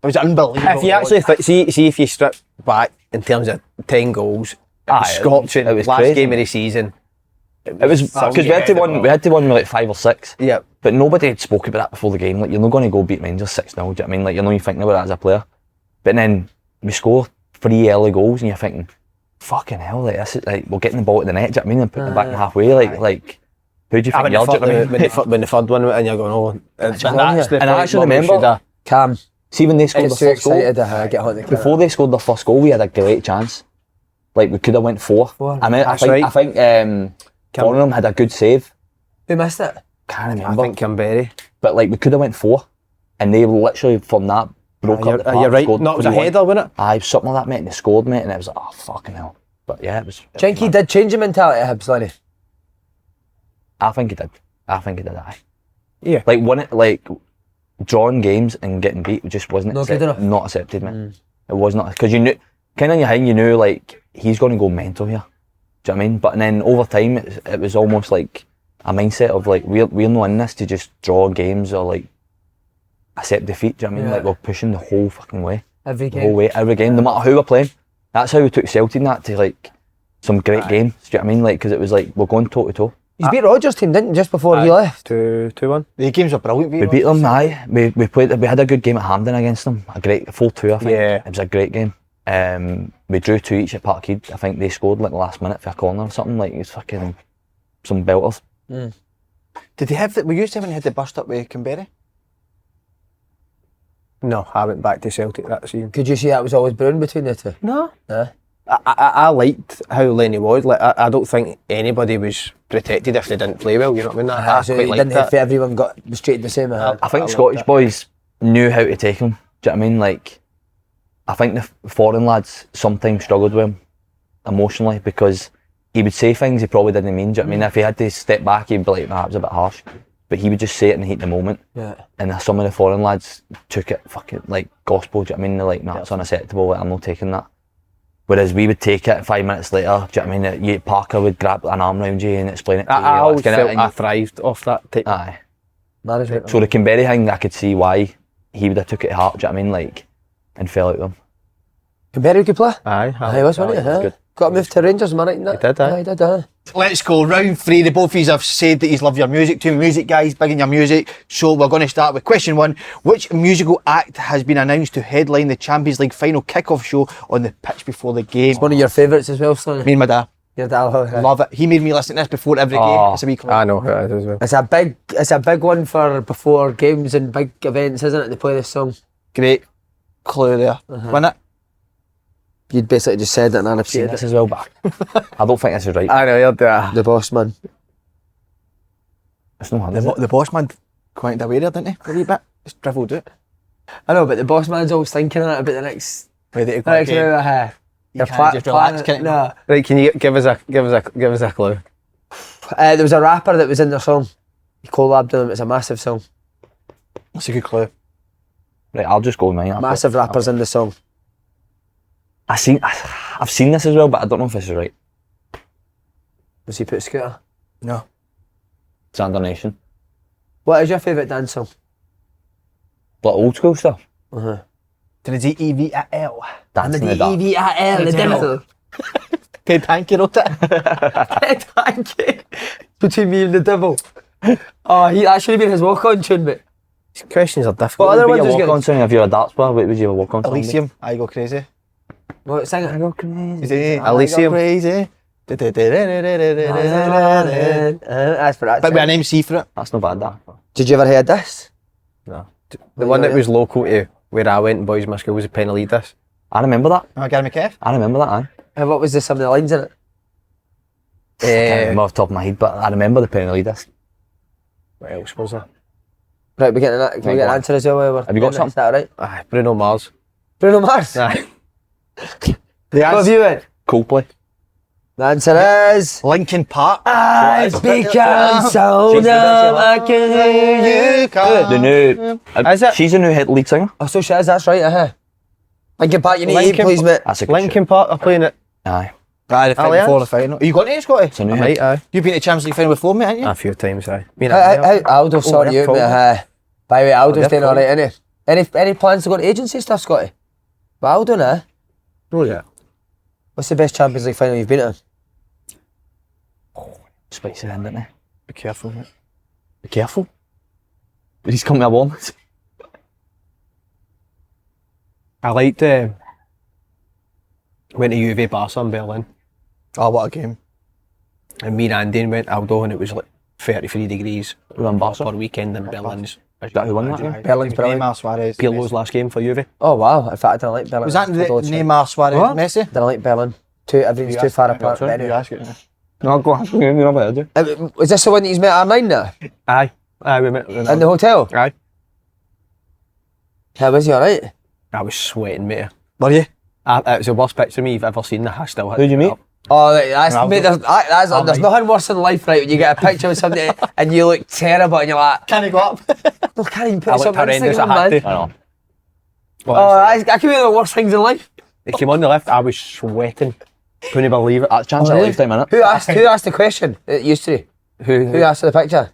[SPEAKER 2] It was unbelievable.
[SPEAKER 4] If you actually see if you strip back in terms of 10 goals, it was
[SPEAKER 3] Aye,
[SPEAKER 4] scorching.
[SPEAKER 3] it was
[SPEAKER 4] Last
[SPEAKER 3] crazy.
[SPEAKER 4] game of the season.
[SPEAKER 3] It was, because we had to win with like 5 or 6.
[SPEAKER 4] Yeah.
[SPEAKER 3] But nobody had spoke about that before the game. Like, you're not going to go beat Rangers 6-0, do you know what I mean? Like, you're not even thinking about that as a player. But then we score 3 early goals and you're thinking, fucking hell, like, this is, like, we're getting the ball to the net, do you know what I mean? And putting it back in halfway, like, who do you think you're, do you know what I mean?
[SPEAKER 4] When the third one went in, you're going, oh.
[SPEAKER 3] And I actually remember,
[SPEAKER 1] Cam,
[SPEAKER 3] see when they scored the
[SPEAKER 1] it's too
[SPEAKER 3] first goal,
[SPEAKER 1] excited to get on the camera.
[SPEAKER 3] before they scored their first goal, we had a great chance. Like, we could have went 4. I mean,
[SPEAKER 4] That's
[SPEAKER 3] I think Fornham had a good save.
[SPEAKER 1] Who missed it?
[SPEAKER 3] Can't
[SPEAKER 4] I
[SPEAKER 3] remember.
[SPEAKER 4] think Canberra.
[SPEAKER 3] But, like, we could have went 4. And they literally, from that, broke up the park.
[SPEAKER 4] You're right.
[SPEAKER 3] Scored
[SPEAKER 4] No, it was a
[SPEAKER 3] 3-1.
[SPEAKER 4] header, wasn't it?
[SPEAKER 3] Aye, something like that, mate, and they scored, mate, and it was like, oh, fucking hell. But yeah, it was...
[SPEAKER 1] Jenky did change the mentality of Hibs, Lenny.
[SPEAKER 3] I think he did. Aye.
[SPEAKER 4] Yeah.
[SPEAKER 3] Like, drawing games and getting beat just wasn't
[SPEAKER 1] Not good enough.
[SPEAKER 3] not accepted, mate. It was not, because you knew, kind of in your head, you knew, like, he's going to go mental here. Do you know what I mean? But then over time, it was almost like a mindset of, like, we're not in this to just draw games or, like, accept defeat. Do you know what I mean?
[SPEAKER 1] Yeah.
[SPEAKER 3] Like, we're pushing the whole fucking way.
[SPEAKER 1] Every
[SPEAKER 3] The whole
[SPEAKER 1] game.
[SPEAKER 3] way, every game, no matter who we're playing. That's how we took Celtic and that to, like, some great games. Do you know what I mean? Like, because it was like, we're going toe to toe.
[SPEAKER 1] He's beat Rodgers' team, didn't he, just before he left?
[SPEAKER 4] 2-1.
[SPEAKER 2] The games were brilliant.
[SPEAKER 3] We beat them, aye. We played. We had a good game at Hampden against them. A great 4-2, I think.
[SPEAKER 4] Yeah.
[SPEAKER 3] It was a great game. We drew 2 each at Parkhead. I think they scored like the last minute for a corner or something. Like, it was fucking some belters.
[SPEAKER 2] Did they have we used to have when they had the bust up with Canberra?
[SPEAKER 4] No, I went back to Celtic that season.
[SPEAKER 1] Could you see that was always brewing between the two?
[SPEAKER 4] No.
[SPEAKER 1] Nah.
[SPEAKER 4] I liked how Lenny was. Like I don't think anybody was protected if they didn't play well. You know what I mean? I
[SPEAKER 1] So
[SPEAKER 4] quite
[SPEAKER 1] it
[SPEAKER 4] liked
[SPEAKER 1] didn't
[SPEAKER 4] that.
[SPEAKER 1] if everyone was treated the same.
[SPEAKER 3] I think
[SPEAKER 4] love
[SPEAKER 3] Scottish
[SPEAKER 4] that.
[SPEAKER 3] boys knew how to take him. Do you know what I mean? Like, I think the foreign lads sometimes struggled with him emotionally because he would say things he probably didn't mean. Do you know what I mean? If he had to step back, he'd be like, nah, it was a bit harsh. But he would just say it in the heat of the moment.
[SPEAKER 1] Yeah.
[SPEAKER 3] And some of the foreign lads took it fucking like gospel. Do you know what I mean? They're like, nah, it's unacceptable. Like, I'm not taking that. Whereas we would take it 5 minutes later. Do you know what I mean? Parker would grab an arm round you and explain it to you.
[SPEAKER 4] I always
[SPEAKER 3] kinda-
[SPEAKER 4] felt
[SPEAKER 3] and
[SPEAKER 4] I thrived off that type.
[SPEAKER 3] Aye.
[SPEAKER 1] Management.
[SPEAKER 3] So the Canberra thing, I could see why he would have took it to heart. Do you know what I mean? Like, and fell out with them.
[SPEAKER 1] Canberra could play?
[SPEAKER 4] Aye,
[SPEAKER 1] Aye, he was, wasn't he?
[SPEAKER 3] was
[SPEAKER 1] Huh?
[SPEAKER 3] good.
[SPEAKER 1] Got moved to Rangers, man. He
[SPEAKER 4] did, aye.
[SPEAKER 1] He did, aye.
[SPEAKER 2] Let's go round 3. The both of you have said that he's loved your music. 2 music guys, big in your music. So we're going to start with question 1. Which musical act has been announced to headline the Champions League final kick-off show on the pitch before the game?
[SPEAKER 1] It's one of your favourites as well, son.
[SPEAKER 2] Me and my dad.
[SPEAKER 1] Your dad, aye.
[SPEAKER 2] Love it. He made me listen to this before every game.
[SPEAKER 3] Oh.
[SPEAKER 2] It's a wee clip.
[SPEAKER 4] I know who it is as well.
[SPEAKER 1] It's a big one for before games and big events, isn't it? They play this song.
[SPEAKER 2] Great clue there. Win it.
[SPEAKER 1] You'd basically just said it and I've
[SPEAKER 3] Seen
[SPEAKER 1] seen
[SPEAKER 3] this
[SPEAKER 1] it.
[SPEAKER 3] as well, but I don't think this is right.
[SPEAKER 4] I know, you're there.
[SPEAKER 1] The boss man.
[SPEAKER 3] It's not hard, is it?
[SPEAKER 2] The boss man quite away there, didn't he? A wee bit. Just dribbled out.
[SPEAKER 1] I know, but the boss man's always thinking on it about the next.
[SPEAKER 2] Ready to go
[SPEAKER 1] Next
[SPEAKER 2] again.
[SPEAKER 1] round,
[SPEAKER 2] You can't just relax, can you?
[SPEAKER 1] No.
[SPEAKER 4] Right, can you give us a clue?
[SPEAKER 1] There was a rapper that was in their song. He collabed with them. It's a massive song.
[SPEAKER 2] That's a good clue.
[SPEAKER 3] Right, I'll just go with mine.
[SPEAKER 1] Massive rappers in the song.
[SPEAKER 3] I've seen this as well, but I don't know if this is right.
[SPEAKER 1] Was he put Scooter?
[SPEAKER 2] No.
[SPEAKER 3] Xander Nation.
[SPEAKER 1] What is your favourite dance song?
[SPEAKER 3] Like old school stuff.
[SPEAKER 2] Did it EVL?
[SPEAKER 3] Dance in the dark.
[SPEAKER 1] EVIL, the devil.
[SPEAKER 2] Ted Hankey wrote it.
[SPEAKER 1] Thank you. Between me and the devil. Oh, that should have been his walk-on tune, mate.
[SPEAKER 4] These questions are difficult.
[SPEAKER 1] What other
[SPEAKER 3] What would
[SPEAKER 1] ones
[SPEAKER 3] be
[SPEAKER 1] was
[SPEAKER 3] your
[SPEAKER 1] good?
[SPEAKER 3] walk-on song if you're a darts player? What would you have a walk-on song?
[SPEAKER 2] Elysium. I go crazy.
[SPEAKER 1] What, sing it?
[SPEAKER 3] I go crazy.
[SPEAKER 2] Is it
[SPEAKER 4] Elysium.
[SPEAKER 2] I go crazy. But
[SPEAKER 1] That's for that.
[SPEAKER 2] with an MC for it.
[SPEAKER 3] That's not bad, that.
[SPEAKER 1] Did you ever hear this?
[SPEAKER 4] No. The one that was local to where I went and boys in my school was a Penny this.
[SPEAKER 3] I remember that.
[SPEAKER 2] Gary McKeff.
[SPEAKER 3] I remember that, aye.
[SPEAKER 1] What was some of the lines in it?
[SPEAKER 3] I can't remember off the top of my head, but I remember the penalty disc.
[SPEAKER 4] What else was there?
[SPEAKER 1] Right, can we get
[SPEAKER 3] go
[SPEAKER 1] an
[SPEAKER 3] on.
[SPEAKER 1] answer as well? while we're
[SPEAKER 3] Have you got
[SPEAKER 1] doing it?
[SPEAKER 3] some?
[SPEAKER 1] Is that alright?
[SPEAKER 4] Aye, Bruno Mars.
[SPEAKER 1] Bruno Mars?
[SPEAKER 4] Aye.
[SPEAKER 2] The
[SPEAKER 1] What have you went?
[SPEAKER 3] Coldplay.
[SPEAKER 1] The answer is...
[SPEAKER 2] Linkin Park.
[SPEAKER 1] I've become so numb, I can hear you.
[SPEAKER 3] The new...
[SPEAKER 4] Is it?
[SPEAKER 3] She's a new hit lead singer.
[SPEAKER 1] Oh, so she is, that's right, Linkin Park, you need to eat,
[SPEAKER 4] Linkin
[SPEAKER 1] please, mate.
[SPEAKER 3] That's a good
[SPEAKER 4] Linkin Park are playing it.
[SPEAKER 3] shit. Aye.
[SPEAKER 2] Aye, the final
[SPEAKER 4] Alliance?
[SPEAKER 2] before the final. Are you going to it, Scotty?
[SPEAKER 3] It's a new
[SPEAKER 4] I
[SPEAKER 3] hit.
[SPEAKER 4] might, aye.
[SPEAKER 2] You've been to Champions League final before me, haven't you?
[SPEAKER 4] A few times, aye. Been
[SPEAKER 1] Aldo, sorry
[SPEAKER 4] yeah,
[SPEAKER 1] you, mate.
[SPEAKER 4] probably.
[SPEAKER 1] By the way, Aldo's
[SPEAKER 4] yeah,
[SPEAKER 1] doing alright, isn't he? Any plans to go to agency stuff, Scotty? But Aldo, nah.
[SPEAKER 4] Oh yeah.
[SPEAKER 1] What's the best Champions League final you've been to?
[SPEAKER 3] Spicy then, didn't he?
[SPEAKER 2] Be careful, mate.
[SPEAKER 3] Be careful. He's come with a warning.
[SPEAKER 4] I liked went to Juve Barca in Berlin,
[SPEAKER 2] Oh, what a game.
[SPEAKER 4] and me and Andy went Aldo, and it was like 33 degrees
[SPEAKER 3] Who won Barca?
[SPEAKER 4] for a weekend in Berlin's.
[SPEAKER 3] Is that who won that game?
[SPEAKER 1] Berlin's brilliant.
[SPEAKER 2] Neymar Suarez.
[SPEAKER 4] Pirlo's last game for Juve.
[SPEAKER 1] Oh, wow. In fact, I didn't like Berlin.
[SPEAKER 2] Was that the
[SPEAKER 1] Total shit.
[SPEAKER 2] Neymar Suarez
[SPEAKER 4] What?
[SPEAKER 2] Messi?
[SPEAKER 1] Didn't like Berlin. Everything's too far apart. But
[SPEAKER 2] You
[SPEAKER 1] anyway.
[SPEAKER 2] ask it.
[SPEAKER 3] No, go on. You never heard you.
[SPEAKER 1] Was this the one that he's met at R9 now?
[SPEAKER 4] Aye, we met.
[SPEAKER 1] In the hotel?
[SPEAKER 4] Aye.
[SPEAKER 1] How was he, alright?
[SPEAKER 4] I was sweating, mate.
[SPEAKER 2] Were you?
[SPEAKER 4] It was the worst picture of me you've ever seen. I still had.
[SPEAKER 3] Who'd you meet?
[SPEAKER 1] Oh, that's,
[SPEAKER 2] Ronaldo.
[SPEAKER 1] mate, there's nothing worse in life, right? When you get a picture with somebody and you look terrible and you're like,
[SPEAKER 2] Can he go up?
[SPEAKER 1] no, can't even put
[SPEAKER 4] I
[SPEAKER 1] it
[SPEAKER 4] looked
[SPEAKER 1] on
[SPEAKER 4] horrendous.
[SPEAKER 1] Instagram,
[SPEAKER 4] I had
[SPEAKER 1] man.
[SPEAKER 4] to.
[SPEAKER 3] I know.
[SPEAKER 1] I can be the worst things in life.
[SPEAKER 4] He came on the lift. I was sweating. Couldn't believe it.
[SPEAKER 3] That's chance of a lifetime, innit?
[SPEAKER 1] Who asked the question? It used to. Who asked for the picture?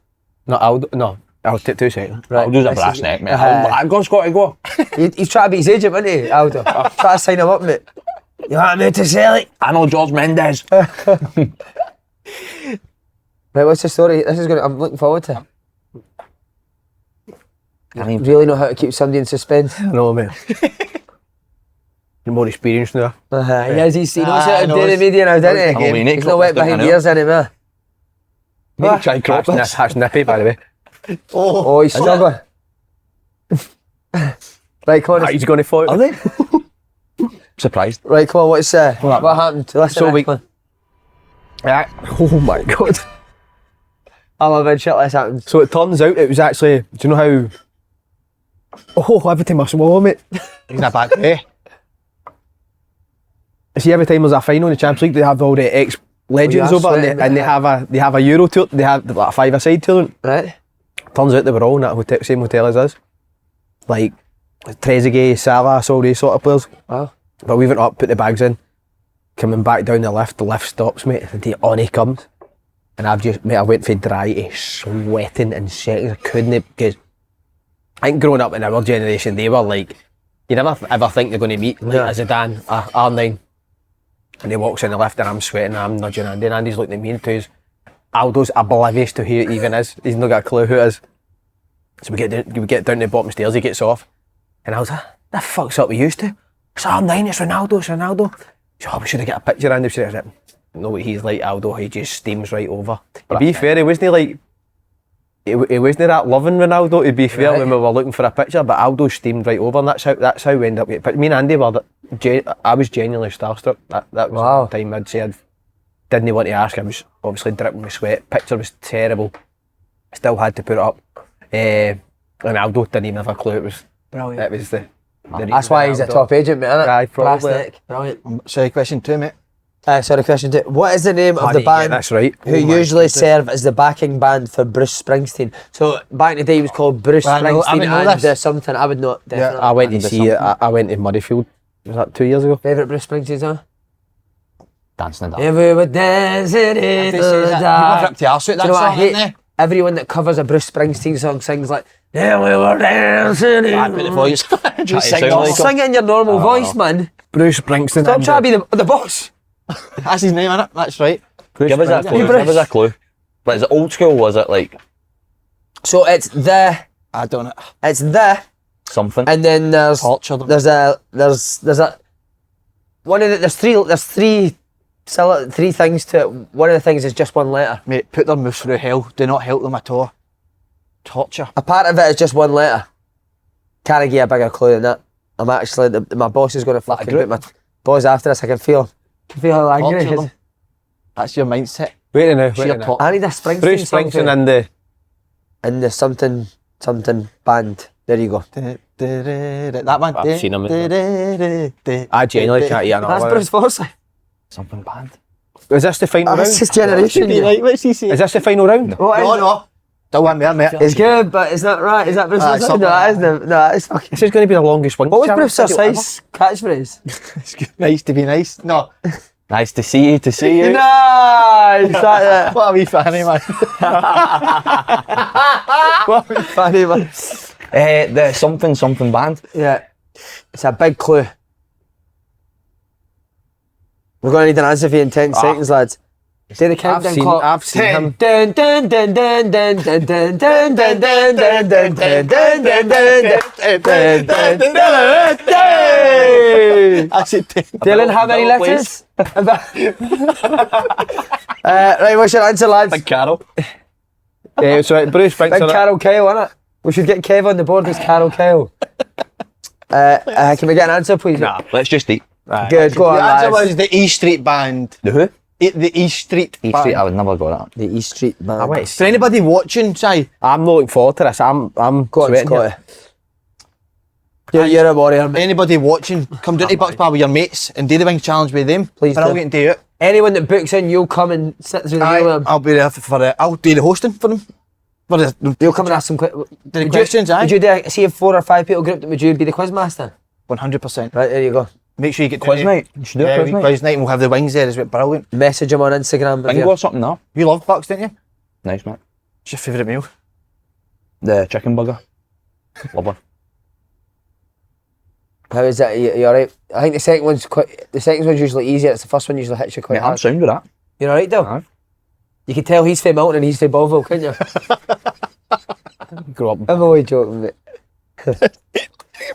[SPEAKER 4] No, Aldo. No, I'll take 2 seconds.
[SPEAKER 1] Right.
[SPEAKER 3] I'll do the
[SPEAKER 1] this
[SPEAKER 3] brass
[SPEAKER 1] is-
[SPEAKER 3] neck, mate.
[SPEAKER 1] Uh,
[SPEAKER 3] Go, Scotty, go.
[SPEAKER 1] He's trying to be his agent, isn't he, Aldo? Try to sign him up, mate. You want me to sell it?
[SPEAKER 3] I know George Mendes.
[SPEAKER 1] Right, what's the story? This is gonna. I'm looking forward to.
[SPEAKER 3] Can't even-
[SPEAKER 1] Really know how to keep somebody in suspense.
[SPEAKER 4] I know, mate. You're more experienced now.
[SPEAKER 1] Yes, he knows how to
[SPEAKER 2] I know,
[SPEAKER 1] do the
[SPEAKER 2] it's-
[SPEAKER 1] media now, doesn't
[SPEAKER 3] Oh, we
[SPEAKER 1] he?
[SPEAKER 3] need
[SPEAKER 1] He's
[SPEAKER 3] to
[SPEAKER 1] not
[SPEAKER 3] crop
[SPEAKER 1] wet
[SPEAKER 3] this down
[SPEAKER 1] behind
[SPEAKER 3] now.
[SPEAKER 1] ears anymore.
[SPEAKER 3] Maybe try and crop this.
[SPEAKER 4] That's nippy, by the way.
[SPEAKER 1] Oh, he's struggling. Right, come on.
[SPEAKER 4] He's going to fight.
[SPEAKER 3] Are they? Surprised.
[SPEAKER 1] Right, come on. What's what happened? Listen,
[SPEAKER 4] So we-
[SPEAKER 1] Ackland.
[SPEAKER 4] Oh my god.
[SPEAKER 1] I love when shit like this happens.
[SPEAKER 4] So it turns out it was actually, do you know how... Oh, every time I swallow, mate.
[SPEAKER 2] He's in a bad way.
[SPEAKER 4] See, every time there's a final in the Champions League, they have all the ex-legends
[SPEAKER 1] Oh,
[SPEAKER 4] over
[SPEAKER 1] you're
[SPEAKER 4] and they have a Euro tour, they have like a five-a-side tour.
[SPEAKER 1] Right?
[SPEAKER 4] Turns out they were all in that hotel, same hotel as us. Like, Trezeguet, Salah, all these sort of players.
[SPEAKER 1] Wow.
[SPEAKER 4] But we went up, put the bags in, coming back down the lift stops, mate, and on he comes. And I went from dry to sweating in seconds. I couldn't, because I think growing up in our generation, they were like, you never ever think they're going to meet, like
[SPEAKER 1] Yeah.
[SPEAKER 4] Zidane, R9. And he walks in the lift and I'm sweating, I'm nudging Andy, and Andy's looking at me and tells Aldo's oblivious to who it even is. He's not got a clue who it is. So we get down to the bottom stairs, he gets off. And I was like, the fuck's up we used to? It's R9, it's Ronaldo. So we should have got a picture, Andy. We like, know what he's like, Aldo, he just steams right over. To be fair, he wasn't like, he wasn't that loving Ronaldo, to be fair,
[SPEAKER 1] Right.
[SPEAKER 4] when we were looking for a picture, but Aldo steamed right over, and that's how we ended up getting pictures. Me and Andy were, I was genuinely starstruck. That was
[SPEAKER 1] Wow.
[SPEAKER 4] the time I'd say I didn't want to ask. I was obviously dripping with sweat. Picture was terrible. Still had to put it up. And Aldo didn't even have a clue it was.
[SPEAKER 1] Brilliant.
[SPEAKER 4] It was the
[SPEAKER 1] That's why he's a top agent, mate, isn't it?
[SPEAKER 4] Aye, probably.
[SPEAKER 1] Plastic. Brilliant.
[SPEAKER 2] Sorry, question 2, mate.
[SPEAKER 1] Sorry, question 2. What is the name of
[SPEAKER 4] How
[SPEAKER 1] the
[SPEAKER 4] did you get
[SPEAKER 1] band
[SPEAKER 4] this right?
[SPEAKER 1] who
[SPEAKER 4] Oh my
[SPEAKER 1] usually serve as the backing band for Bruce Springsteen? So back in the day, it was called Bruce
[SPEAKER 2] I know- I
[SPEAKER 1] Springsteen
[SPEAKER 2] would know
[SPEAKER 1] and
[SPEAKER 2] this.
[SPEAKER 1] something. I would not definitely.
[SPEAKER 4] I went to
[SPEAKER 3] And
[SPEAKER 4] see it. I went to Murrayfield. Was that 2 years ago?
[SPEAKER 1] Favourite Bruce Springsteen song?
[SPEAKER 3] Dancing in the
[SPEAKER 1] If we were dancing in
[SPEAKER 2] They
[SPEAKER 1] the
[SPEAKER 2] say that people
[SPEAKER 1] dark.
[SPEAKER 2] ripped the arse out
[SPEAKER 1] Do
[SPEAKER 2] that
[SPEAKER 1] you know what I
[SPEAKER 2] song,
[SPEAKER 1] hate?
[SPEAKER 2] didn't
[SPEAKER 1] Everyone that covers a Bruce Springsteen song sings like, yeah, we were dancing in
[SPEAKER 2] they? I put the voice. Just
[SPEAKER 3] Try to
[SPEAKER 2] sing
[SPEAKER 3] sound
[SPEAKER 2] off.
[SPEAKER 3] like
[SPEAKER 1] Sing it in your normal voice, man.
[SPEAKER 4] Bruce Springsteen.
[SPEAKER 1] Stop trying to be the boss.
[SPEAKER 2] That's his name, innit? That's right.
[SPEAKER 3] Give us a clue.
[SPEAKER 1] Bruce.
[SPEAKER 3] Give us a clue. But is it old school? Was it like
[SPEAKER 1] So it's
[SPEAKER 2] I don't know.
[SPEAKER 3] something?
[SPEAKER 1] and then there's
[SPEAKER 2] Torture them.
[SPEAKER 1] there's a one of the, three things to it. One of the things is just one letter.
[SPEAKER 2] Mate, put their moves through hell. Do not help them at all. Torture.
[SPEAKER 1] A part of it is just one letter. Can't give you a bigger clue than that. I'm actually my boss is going to fucking put my boys after this. I can feel how angry
[SPEAKER 2] Torture
[SPEAKER 1] he is.
[SPEAKER 2] them. That's your mindset.
[SPEAKER 4] Wait a minute.
[SPEAKER 2] Sheer torture.
[SPEAKER 1] I need a Springsteen
[SPEAKER 4] Bruce
[SPEAKER 1] song
[SPEAKER 4] Springsteen
[SPEAKER 1] for-
[SPEAKER 4] and the.
[SPEAKER 1] in the something band. There you go.
[SPEAKER 2] That one.
[SPEAKER 4] I've seen him I genuinely can't eat another
[SPEAKER 1] That's
[SPEAKER 4] one.
[SPEAKER 1] Bruce Forsyth.
[SPEAKER 3] Something band.
[SPEAKER 4] Is this the final round?
[SPEAKER 1] That's his generation. yeah.
[SPEAKER 2] What's he saying?
[SPEAKER 4] Is this the final round?
[SPEAKER 1] What is
[SPEAKER 2] No,
[SPEAKER 1] it?
[SPEAKER 2] no. Still one there, mate.
[SPEAKER 1] It's good, but it's not right. Is that Bruce Forsyth? No,
[SPEAKER 2] something
[SPEAKER 1] that isn't. No, that is fucking.
[SPEAKER 4] This is going to be the longest one.
[SPEAKER 1] What was Bruce Forsyth's catchphrase?
[SPEAKER 2] It's good. Nice to be nice. No.
[SPEAKER 3] Nice to see you. To see you.
[SPEAKER 1] Nice! That,
[SPEAKER 2] What a wee fanny, man.
[SPEAKER 1] what a funny man.
[SPEAKER 3] The something band.
[SPEAKER 1] Yeah. It's a big clue. We're going to need an answer for you in 10 seconds, lads. Do the countdown clock.
[SPEAKER 4] I've seen him.
[SPEAKER 1] Dun dun dun dun dun dun dun dun dun dun dun dun dun dun dun dun dun dun dun.
[SPEAKER 2] I said 10.
[SPEAKER 1] Dylan, how many letters? Right, what's your answer, lads?
[SPEAKER 3] Big Carol.
[SPEAKER 4] So Bruce
[SPEAKER 1] Big
[SPEAKER 4] Springsteen.
[SPEAKER 1] Carol Kyle, innit? We should get Kev on the board as Carol Kyle. Can we get an answer, please?
[SPEAKER 4] Nah.
[SPEAKER 3] Let's just eat.
[SPEAKER 1] Good, go on,
[SPEAKER 2] The answer
[SPEAKER 1] lads.
[SPEAKER 2] was the E Street Band.
[SPEAKER 3] The who?
[SPEAKER 2] The E Street
[SPEAKER 3] East
[SPEAKER 2] Band.
[SPEAKER 3] Street. I would never go that.
[SPEAKER 1] The E Street Band.
[SPEAKER 4] I went
[SPEAKER 2] For anybody watching, say,
[SPEAKER 4] I'm not looking forward to this. I'm
[SPEAKER 1] Go on,
[SPEAKER 4] sweating here.
[SPEAKER 1] Scotty. You're a warrior, mate.
[SPEAKER 2] anybody watching, come down to Bucks Bar with your mates and do the wing challenge with them.
[SPEAKER 1] Please do.
[SPEAKER 2] Brilliant, do it.
[SPEAKER 1] Anyone that books in, you'll come and sit through the meal with them.
[SPEAKER 2] I'll be there for it. I'll do the hosting for them. For the
[SPEAKER 1] You'll come and ask some
[SPEAKER 2] questions, aye.
[SPEAKER 1] Would you do, see if 4 or 5 people grouped, would you be the quiz master?
[SPEAKER 2] 100%.
[SPEAKER 1] Right, there you go.
[SPEAKER 2] Make sure you get
[SPEAKER 3] Quiz
[SPEAKER 2] down to-
[SPEAKER 3] night. You should do a
[SPEAKER 2] Yeah,
[SPEAKER 3] quiz
[SPEAKER 2] wee
[SPEAKER 3] night.
[SPEAKER 2] quiz night and we'll have the wings there as well. Brilliant.
[SPEAKER 1] Message him on Instagram. if
[SPEAKER 3] Bingo
[SPEAKER 1] you're-
[SPEAKER 3] or something now.
[SPEAKER 2] You love Bucks, don't you?
[SPEAKER 3] Nice, mate.
[SPEAKER 2] What's your favourite meal?
[SPEAKER 3] The chicken burger. Lovely.
[SPEAKER 1] How is that? You alright? I think the second one's usually easier. It's the first one usually hits you quite
[SPEAKER 3] Mate, I'm
[SPEAKER 1] hard.
[SPEAKER 3] sound with that.
[SPEAKER 1] You alright, Dil?
[SPEAKER 3] Aye.
[SPEAKER 1] You can tell he's from Milton and he's from Bovril, can't you?
[SPEAKER 4] Grew up.
[SPEAKER 1] I'm always joking, mate.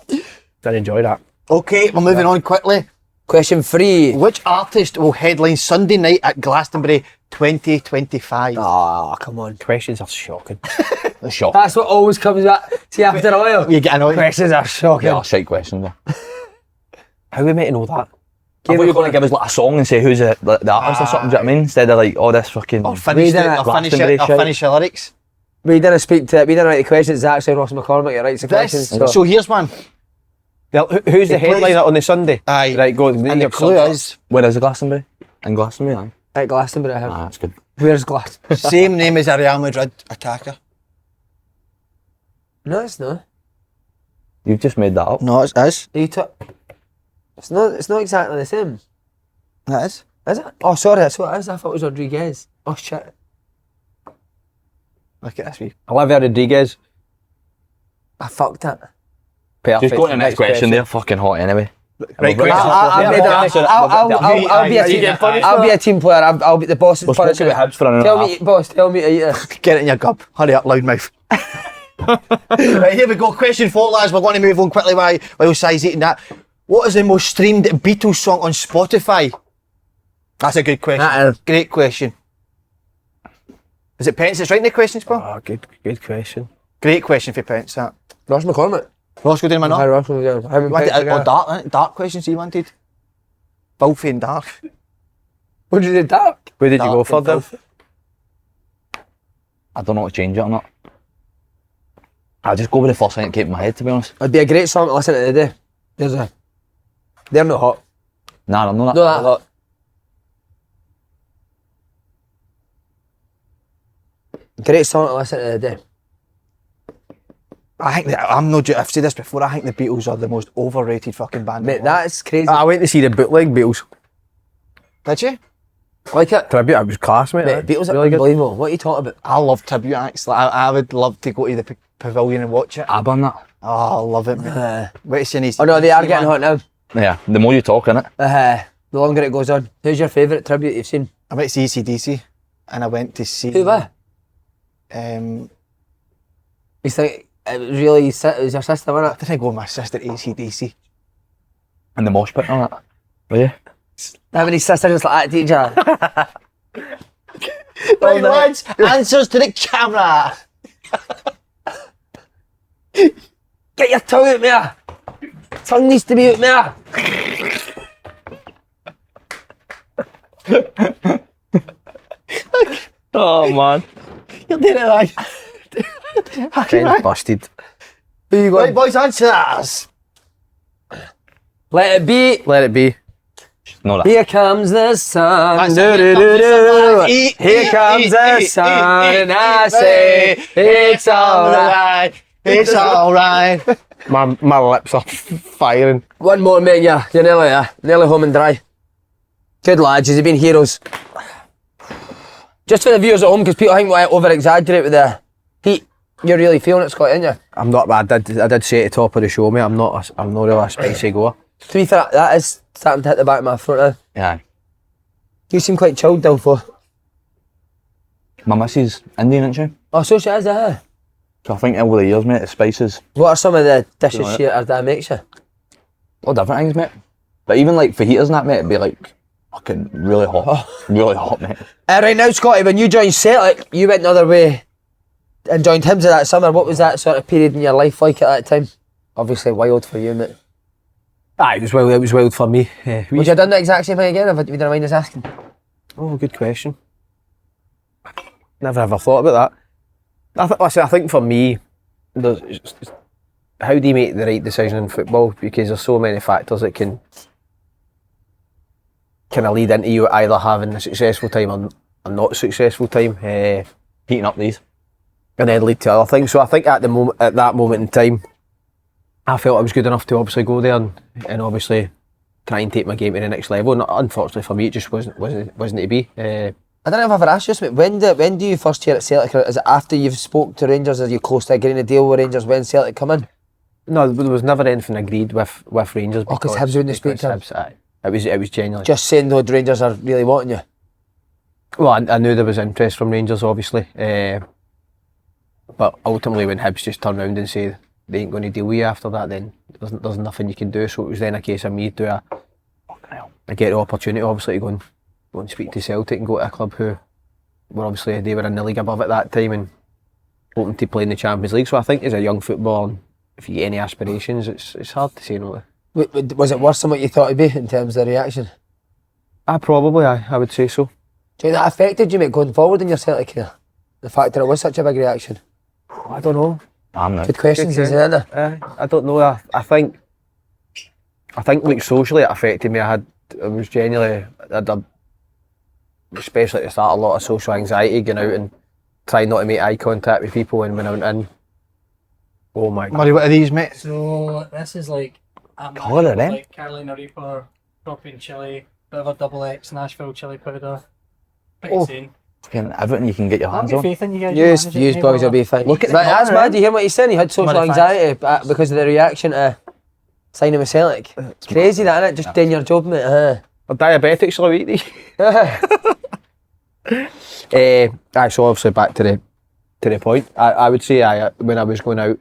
[SPEAKER 4] Did enjoy that.
[SPEAKER 2] Okay, we're moving on quickly.
[SPEAKER 1] Question 3.
[SPEAKER 2] Which artist will headline Sunday night at Glastonbury 2025?
[SPEAKER 1] Oh, come on.
[SPEAKER 4] Questions are shocking.
[SPEAKER 3] The shock.
[SPEAKER 1] That's what always comes back. See, after a while,
[SPEAKER 2] You get annoyed.
[SPEAKER 1] questions are shocking.
[SPEAKER 3] Yeah, shite questions. Though.
[SPEAKER 4] How are we meant to know that?
[SPEAKER 3] I thought you were going to give us like a song and say who's the artist or something, do you know what I mean? Instead of like, all this fucking...
[SPEAKER 2] I'll finish
[SPEAKER 3] Glastonbury shite.
[SPEAKER 2] the lyrics.
[SPEAKER 1] We didn't write the questions. It's actually Ross McCormick that writes the questions.
[SPEAKER 2] So here's one.
[SPEAKER 4] Who's the headliner on the Sunday?
[SPEAKER 2] Aye.
[SPEAKER 4] Right, go.
[SPEAKER 2] And the clue is,
[SPEAKER 3] Where is the Glastonbury? In Glastonbury, aye.
[SPEAKER 1] At Glastonbury, I have.
[SPEAKER 3] Ah, that's good.
[SPEAKER 1] Where's Glass?
[SPEAKER 2] same name as a Real Madrid attacker.
[SPEAKER 1] No, it's not.
[SPEAKER 3] You've just made that up.
[SPEAKER 2] No, it is.
[SPEAKER 1] It's not exactly the same.
[SPEAKER 2] That is.
[SPEAKER 1] Is it? Oh, sorry, that's what it is. I thought it was Rodriguez. Oh, shit.
[SPEAKER 2] Look at this wee.
[SPEAKER 4] Olivia Rodriguez.
[SPEAKER 1] I fucked it.
[SPEAKER 4] Perfect.
[SPEAKER 3] Just go to the next question, they're fucking hot anyway.
[SPEAKER 2] Right,
[SPEAKER 1] I'll be a team player. I'll be the boss.
[SPEAKER 3] We're supposed to be Hibs for an hour and a
[SPEAKER 1] Tell
[SPEAKER 3] half.
[SPEAKER 1] me, boss. Tell me to eat this.
[SPEAKER 2] Get it in your gub. Hurry up, loudmouth. Right, here we go. Question 4, lads. We're going to move on quickly while Si's eating that. What is the most streamed Beatles song on Spotify? That's a good question.
[SPEAKER 1] That is.
[SPEAKER 2] Great question. Is it Pence that's writing the questions, Paul?
[SPEAKER 4] Oh, good question.
[SPEAKER 2] Great question for Pence, that.
[SPEAKER 1] Ross McCormick.
[SPEAKER 2] Ross, go down my
[SPEAKER 1] Hi,
[SPEAKER 2] knob.
[SPEAKER 1] Ross McCormick.
[SPEAKER 2] You wanted dark, innit? Dark questions you wanted. Filthy and dark.
[SPEAKER 1] What did you do, Dark?
[SPEAKER 4] Where did you go
[SPEAKER 2] Dark
[SPEAKER 4] for,
[SPEAKER 2] and
[SPEAKER 4] Dave?
[SPEAKER 2] filthy.
[SPEAKER 3] I don't know what to change it or not. I'll just go with the first thing that came in my head, to be honest.
[SPEAKER 1] It'd be a great song to listen to today. They're not hot.
[SPEAKER 3] Nah, I'm not
[SPEAKER 1] Not that hot. Great song to listen to today.
[SPEAKER 2] I think that, I've said this before, I think the Beatles are the most overrated fucking band.
[SPEAKER 1] Mate, that's crazy.
[SPEAKER 4] I went to see the bootleg Beatles
[SPEAKER 2] Did you?
[SPEAKER 1] Like it?
[SPEAKER 4] tribute. It was class, mate.
[SPEAKER 1] Mate, Beatles are
[SPEAKER 4] really good.
[SPEAKER 1] unbelievable. What are you talking about?
[SPEAKER 2] I love tribute acts. Like, I would love to go to the pavilion and watch it.
[SPEAKER 3] ABBA and that.
[SPEAKER 2] Oh, I love it, mate. Wait to see these.
[SPEAKER 1] Oh no, they are getting hot now.
[SPEAKER 3] Yeah, the more you talk, innit?
[SPEAKER 1] The longer it goes on. Who's your favourite tribute you've seen?
[SPEAKER 2] I went to see AC/DC and I went to see.
[SPEAKER 1] Who were?
[SPEAKER 2] You
[SPEAKER 1] think it was really it was your sister, wasn't it?
[SPEAKER 2] did I go with my sister AC/DC?
[SPEAKER 3] And the mosh pit and all that. Were you?
[SPEAKER 1] How many sisters just like that to each other?
[SPEAKER 2] Right, lads, answers to the camera.
[SPEAKER 1] Get your tongue out, mate. Tongue needs to be out, mate.
[SPEAKER 3] Oh, man.
[SPEAKER 2] You're doing it right.
[SPEAKER 4] Friends busted.
[SPEAKER 1] Who you
[SPEAKER 2] Right,
[SPEAKER 1] going?
[SPEAKER 2] boys, answers.
[SPEAKER 1] Let it be.
[SPEAKER 4] Let it be.
[SPEAKER 3] No, that.
[SPEAKER 1] Here comes the sun.
[SPEAKER 2] That's it,
[SPEAKER 1] Here comes the sun, and I say it's alright.
[SPEAKER 2] It's alright.
[SPEAKER 4] My lips are firing.
[SPEAKER 1] One more, mate. Yeah, you're nearly home and dry. Good lads, you've been heroes. Just for the viewers at home, because people think we over exaggerate with the heat. You're really feeling it, Scott, aren't you?
[SPEAKER 4] I'm not. I did say at the top of the show, mate. I'm not really a spicy goer.
[SPEAKER 1] To be fair, that is starting to hit the back of my throat now.
[SPEAKER 3] Yeah.
[SPEAKER 1] You seem quite chilled, Dilfo.
[SPEAKER 3] My missus Indian, isn't she?
[SPEAKER 1] Oh, so she is,
[SPEAKER 3] So I think over the years, mate, the spices,
[SPEAKER 1] What are some of the dishes
[SPEAKER 3] know it.
[SPEAKER 1] that makes you?
[SPEAKER 3] all different things, mate. But even like fajitas and that, mate, it'd be like fucking really hot. Really hot, mate.
[SPEAKER 1] Right now, Scotty, when you joined Celtic, you went another way and joined Hibs that summer. What was that sort of period in your life like at that time? Obviously wild for you, mate.
[SPEAKER 4] Aye, it was wild for me.
[SPEAKER 1] Would you have done the exact same thing again if you didn't mind us asking?
[SPEAKER 4] Oh, good question. Never ever thought about that. I think for me, how do you make the right decision in football? Because there's so many factors that can kind of lead into you either having a successful time or a not successful time,
[SPEAKER 3] Heating up these.
[SPEAKER 4] and then lead to other things. So I think at that moment in time, I felt I was good enough to obviously go there and obviously try and take my game to the next level. And unfortunately for me, it just wasn't to be.
[SPEAKER 1] I don't know if I've ever asked you this, mate. When do you first hear at Celtic? Or is it after you've spoke to Rangers? Are you close to agreeing a deal with Rangers when Celtic come in?
[SPEAKER 4] No, there was never anything agreed with Rangers.
[SPEAKER 1] Oh, 'cause Hibs wouldn't speak to him.
[SPEAKER 4] Hibs, aye. It was genuinely.
[SPEAKER 1] Just saying though, the Rangers are really wanting you.
[SPEAKER 4] Well, I knew there was interest from Rangers, obviously, but ultimately when Hibs just turn around and say they ain't going to deal with you after that, then there's nothing you can do. So it was then a case of me I get the opportunity, obviously, to go and speak to Celtic and go to a club who were obviously, they were in the league above at that time and hoping to play in the Champions League. So I think as a young footballer, if you get any aspirations, it's hard to say no.
[SPEAKER 1] Was it worse than what you thought it'd be in terms of the reaction?
[SPEAKER 4] I would say so.
[SPEAKER 1] Do you think that affected you, mate, going forward in your Celtic career? The fact that it was such a big reaction?
[SPEAKER 4] I don't know.
[SPEAKER 3] I'm not.
[SPEAKER 1] Good questions, isn't it?
[SPEAKER 4] I don't know. I think like socially it affected me. I was genuinely, especially at the start, a lot of social anxiety, going out and trying not to make eye contact with people, and when I went in, oh my God.
[SPEAKER 2] Murray, what are these, mate?
[SPEAKER 5] So this is like
[SPEAKER 3] Colour it in.
[SPEAKER 5] like Carolina Reaper, Scorpion chili, bit of a double X Nashville chili powder. Pretty insane.
[SPEAKER 3] Fucking everything you can get your
[SPEAKER 5] I've
[SPEAKER 3] hands
[SPEAKER 5] got
[SPEAKER 3] on.
[SPEAKER 5] faith in you guys.
[SPEAKER 1] Use boys will be fine.
[SPEAKER 3] Look at
[SPEAKER 1] But
[SPEAKER 3] the
[SPEAKER 1] that's
[SPEAKER 3] colour,
[SPEAKER 1] mad. You hear what he's saying? He had social
[SPEAKER 5] Muddy
[SPEAKER 1] anxiety because of the reaction to signing with Celtic. It's crazy that, innit? Just doing your job, mate.
[SPEAKER 4] I'm diabetic, so I eat these. So obviously back to the point. I would say when I was going out,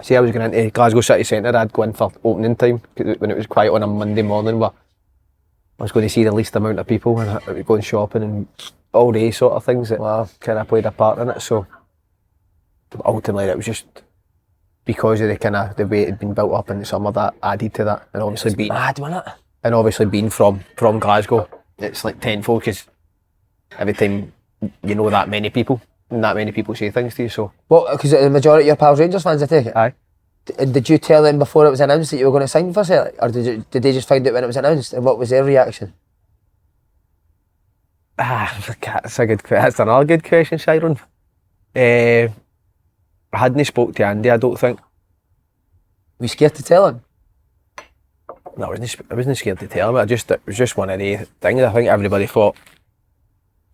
[SPEAKER 4] say I was going into Glasgow City Centre, I'd go in for opening time when it was quiet on a Monday morning, where I was going to see the least amount of people and I was going shopping and all these sort of things that kind of played a part in it. So ultimately it was just because of the way it had been built up in the summer that added to that, and obviously being
[SPEAKER 1] Mad, wasn't it?
[SPEAKER 4] and obviously being from Glasgow, it's like tenfold because every time you know that many people and that many people say things to you. So
[SPEAKER 1] What? Because the majority of your pals Rangers fans, I take it.
[SPEAKER 4] aye.
[SPEAKER 1] And did you tell them before it was announced that you were going to sign for Celtic, or did they just find out when it was announced? And what was their reaction?
[SPEAKER 4] That's another good question, Sharon. I hadn't spoke to Andy, I don't think.
[SPEAKER 1] Were you scared to tell him?
[SPEAKER 4] No, I wasn't scared to tell him. It was just one of the things. I think everybody thought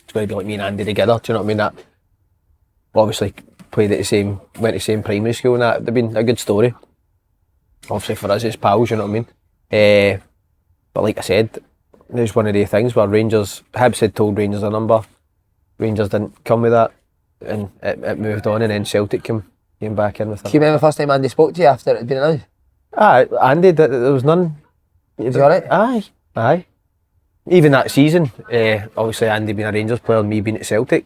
[SPEAKER 4] it's going to be like me and Andy together. Do you know what I mean? That obviously went to the same primary school, and that would have been a good story. Obviously for us as pals, you know what I mean? But like I said, there's one of the things where Hibs had told Rangers a number. Rangers didn't come with that, and it moved on, and then Celtic came back in with it.
[SPEAKER 1] Do you remember the first time Andy spoke to you after it had been announced?
[SPEAKER 4] Andy, there was none.
[SPEAKER 1] Was he alright?
[SPEAKER 4] Aye. Even that season, obviously Andy being a Rangers player and me being at Celtic.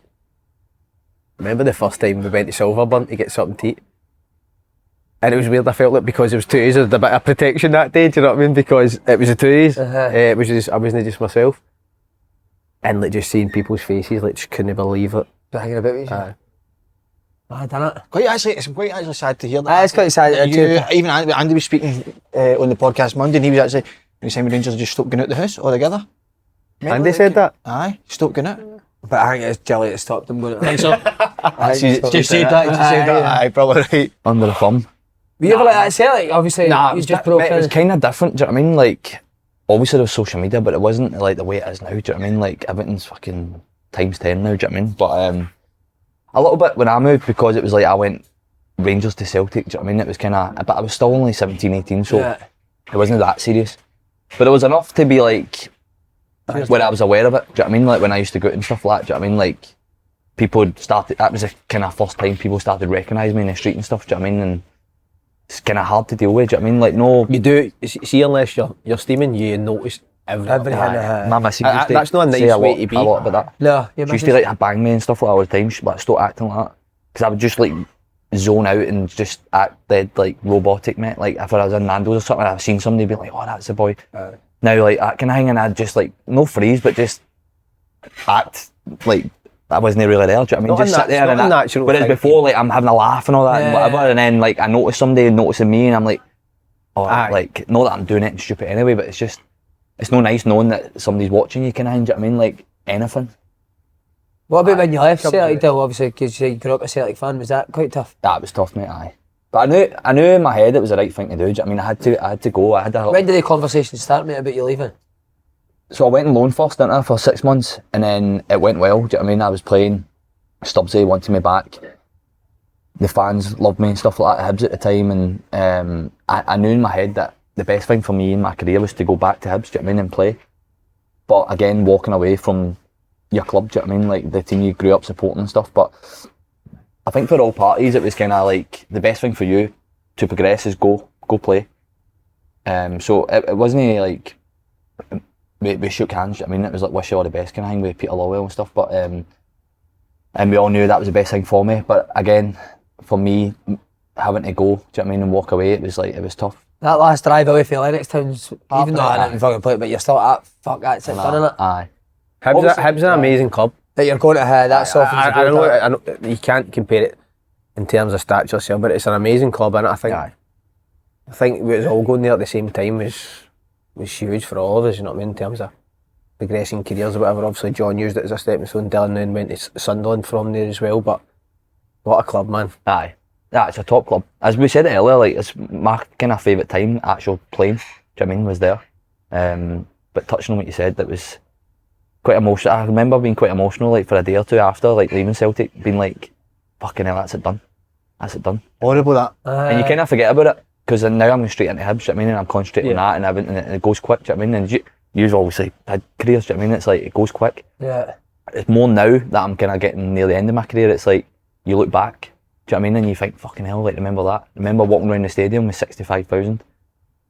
[SPEAKER 4] Remember the first time we went to Silverburn to get something to eat? And it was weird, I felt like because it was 2 days, there was a bit of protection that day, do you know what I mean? Because it was the 2 days, it was just, I wasn't just myself. And like just seeing people's faces, like just couldn't believe it.
[SPEAKER 1] Hanging about with you? I done it.
[SPEAKER 2] It's quite actually sad to hear that.
[SPEAKER 1] It's quite sad.
[SPEAKER 2] Even Andy was speaking on the podcast Monday, and he was actually, when he said Rangers just stopped going out the house altogether.
[SPEAKER 4] Andy said that?
[SPEAKER 2] Aye, stopped going out.
[SPEAKER 1] But I think it's jelly that stopped them going.
[SPEAKER 2] Just said that. Aye, probably right.
[SPEAKER 3] Under the thumb.
[SPEAKER 1] Were you ever like that Celtic? Obviously,
[SPEAKER 3] Nah,
[SPEAKER 1] you
[SPEAKER 3] it
[SPEAKER 1] just broke
[SPEAKER 3] was
[SPEAKER 1] in.
[SPEAKER 3] kind of different, do you know what I mean? Like, obviously there was social media, but it wasn't like the way it is now, do you know what I mean? Like, everything's fucking times 10 now, do you know what I mean? But a little bit when I moved, because it was like I went Rangers to Celtic, do you know what I mean? It was kind of, but I was still only 17, 18, so it wasn't that serious. But it was enough to be like, when I was aware of it, do you know what I mean? Like when I used to go out and stuff like that, do you know what I mean? Like, people had started, that was the kind of first time people started recognising me in the street and stuff, do you know what I mean? And it's kind of hard to deal with, do you know what I mean? Like, no...
[SPEAKER 4] You do, see, unless you're steaming, you notice everything.
[SPEAKER 3] My missus used to
[SPEAKER 4] that's not a
[SPEAKER 3] say
[SPEAKER 4] nice way to be.
[SPEAKER 3] a lot about that.
[SPEAKER 1] No,
[SPEAKER 3] She used to like bang me and stuff like that all the time. She'd like stop acting like that. Because I would just like zone out and just act dead like robotic, mate. Like if I was in Nando's or something, I've seen somebody be like, oh, that's the boy. Now like that kind of thing, and I'd just like, no freeze, but just act like I wasn't really there, do you know what I mean? Just sit there and that. Whereas before, like I'm having a laugh and all that and whatever, and then like I notice somebody noticing me and I'm like, oh, like, not that I'm doing it stupid anyway, but it's just, it's no nice knowing that somebody's watching you kind of thing, do you know what I mean? Like anything.
[SPEAKER 1] What about when you left Celtic, though? Obviously, because you grew up a Celtic fan, was that quite tough?
[SPEAKER 3] That was tough, mate, aye. But I knew in my head it was the right thing to do, do you know what I mean? I had to go,
[SPEAKER 1] When did the conversation start, mate, about you leaving?
[SPEAKER 3] So I went on loan first, didn't I, for 6 months, and then it went well, do you know what I mean? I was playing, Stubbsy wanted me back, the fans loved me and stuff like that at Hibs at the time, and I knew in my head that the best thing for me in my career was to go back to Hibs, do you know what I mean, and play. But again, walking away from your club, do you know what I mean? Like the team you grew up supporting and stuff. But I think for all parties, it was kind of like the best thing for you to progress is go play. So it wasn't like we shook hands. Do you know what I mean, it was like wish you all the best kind of thing with Peter Lawwell and stuff. But and we all knew that was the best thing for me. But again, for me, having to go, do you know what I mean, and walk away, it was tough.
[SPEAKER 1] That last drive away for Lennoxtown's, even though I didn't fucking play, but you're still at fuck, that's it, done, innit?
[SPEAKER 3] Aye.
[SPEAKER 4] Hibs is an amazing club.
[SPEAKER 1] That you're going to that softens
[SPEAKER 4] I know you can't compare it in terms of stature yourself, but it's an amazing club, and I think we was all going there at the same time was huge for all of us, you know what I mean, in terms of progressing careers or whatever. Obviously John used it as a stepping stone, Dylan then went to Sunderland from there as well, but what a club, man.
[SPEAKER 3] Aye. Yeah, it's a top club. As we said earlier, like it's my kind of favourite time actual playing, do you know what I mean, was there. But touching on what you said, that was quite emotional. I remember being quite emotional like for a day or two after like leaving Celtic, being like, fucking hell, that's it done.
[SPEAKER 2] Horrible that.
[SPEAKER 3] And you kind of forget about it, because now I'm going straight into Hibs, do you know what I mean, and I'm concentrating on that and everything, and it goes quick, do you know what I mean, and you've obviously had careers, do you know what I mean, it's like it goes quick.
[SPEAKER 1] Yeah.
[SPEAKER 3] It's more now that I'm kind of getting near the end of my career, it's like you look back, do you know what I mean, and you think, fucking hell, like remember that. Remember walking around the stadium with 65,000,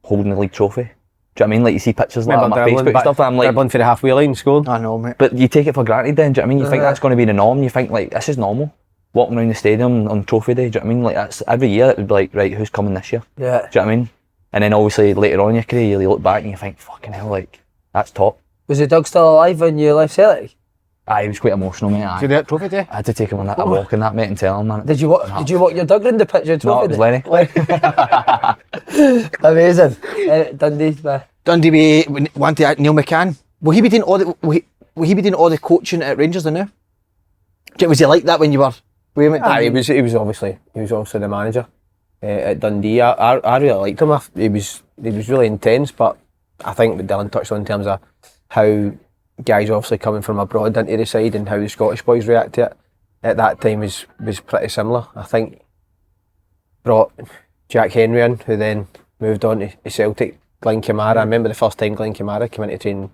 [SPEAKER 3] holding the league trophy. Do you know what I mean? Like you see pictures like that on my Facebook and stuff, and I'm like,
[SPEAKER 4] dribbling for the halfway line, scoring.
[SPEAKER 2] I know, mate.
[SPEAKER 3] but you take it for granted then, do you know what I mean? You think that's going to be the norm, you think like, this is normal. Walking around the stadium on trophy day, do you know what I mean? Like that's every year it would be like, right, who's coming this year?
[SPEAKER 1] Yeah.
[SPEAKER 3] Do you know what I mean? And then obviously later on in your career, you look back and you think, fucking hell, like, that's top.
[SPEAKER 1] Was the Doug still alive when you left Celtic?
[SPEAKER 3] Aye, he was quite emotional, mate.
[SPEAKER 2] See that trophy day?
[SPEAKER 3] I had to take him on a walk on that, mate, and tell him, man.
[SPEAKER 1] Did you walk your Doug round the pitch and
[SPEAKER 3] No,
[SPEAKER 1] trophy?
[SPEAKER 3] it was Lenny.
[SPEAKER 1] Amazing. Dundee, man.
[SPEAKER 2] Dundee, we want to Neil McCann. Will he be doing all the coaching at Rangers now? Was he like that when you were?
[SPEAKER 4] He was obviously the manager at Dundee. I really liked him. He was really intense, but I think what Dylan touched on in terms of how guys obviously coming from abroad into the side and how the Scottish boys react to it at that time was pretty similar. I think brought Jack Henry in, who then moved on to Celtic. Glenn Kamara, I remember the first time Glenn Kamara came into training